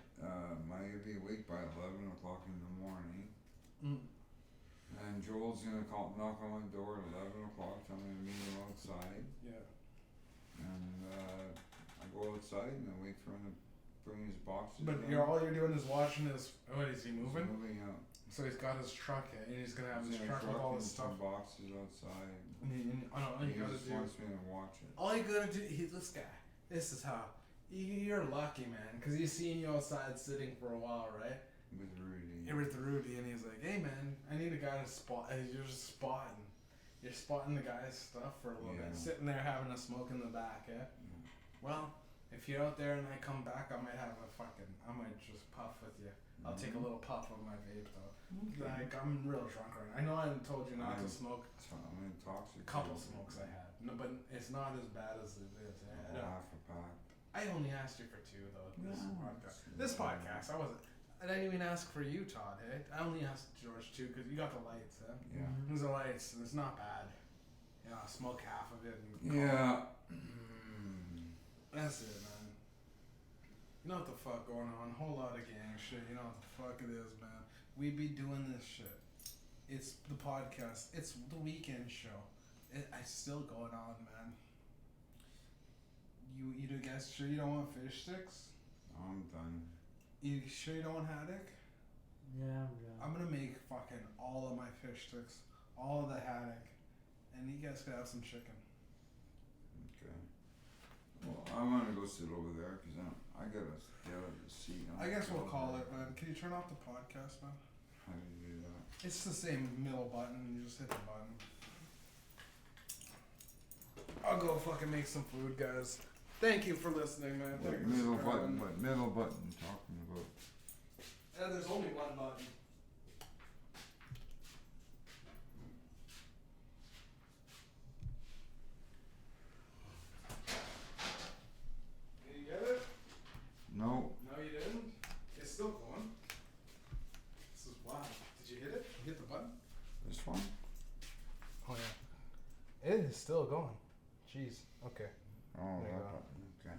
might be awake by 11 o'clock in the morning. And Joel's gonna knock on my door at 11 o'clock. Tell me to meet him outside. Yeah. And I go outside and I wait for him to bring his boxes. But down. all you're doing is watching his. What is he moving? He's moving out. So he's got his truck, and he's gonna have He's his in a truck with all and his stuff. some boxes outside. All you He gotta just do. wants me to watch it. All you gotta do. This guy. This is how. You're lucky, man, because he's seen you outside sitting for a while, right? With Rudy. You're with Rudy, and he's like, "Hey, man, I need a guy to spot." And you're just spotting. You're spotting the guy's stuff for a little bit, sitting there having a smoke in the back, yeah. Well, if you're out there and I come back, I might just puff with you. I'll take a little puff of my vape though. Okay. Like I'm real drunk right now. I know I told you not to smoke. I'm intoxicated. A couple smokes I had, no, but it's not as bad as it is. Half a pack. I only asked you for 2 though. This Yeah. podcast, I wasn't. I didn't even ask for you, Todd. Hey, I only asked George too because you got the lights. Eh? Yeah. There's the lights, and it's not bad. You know, I smoke half of it. And Yeah. That's it, man. You know what the fuck going on? Whole lot of gang shit. You know what the fuck it is, man. We be doing this shit. It's the podcast. It's the weekend show. It's still going on, man. You guys sure you don't want fish sticks? I'm done. You sure you don't want haddock? Yeah, I'm done. I'm gonna make fucking all of my fish sticks, all of the haddock, and you guys could have some chicken. Okay. Well, I'm gonna go sit over there because I gotta get out of the seat. I guess we'll call it, man. Can you turn off the podcast, man? How do you do that? It's the same middle button. You just hit the button. I'll go fucking make some food, guys. Thank you for listening, man. What Thank you for middle subscribing. button? What middle button talking about? There's only one button. Did you get it? No. No, you didn't? It's still going. This is wild. Did you hit it? You hit the button? This one? Oh, yeah. It is still going. Jeez. Okay. Oh, There you that go. button. Okay.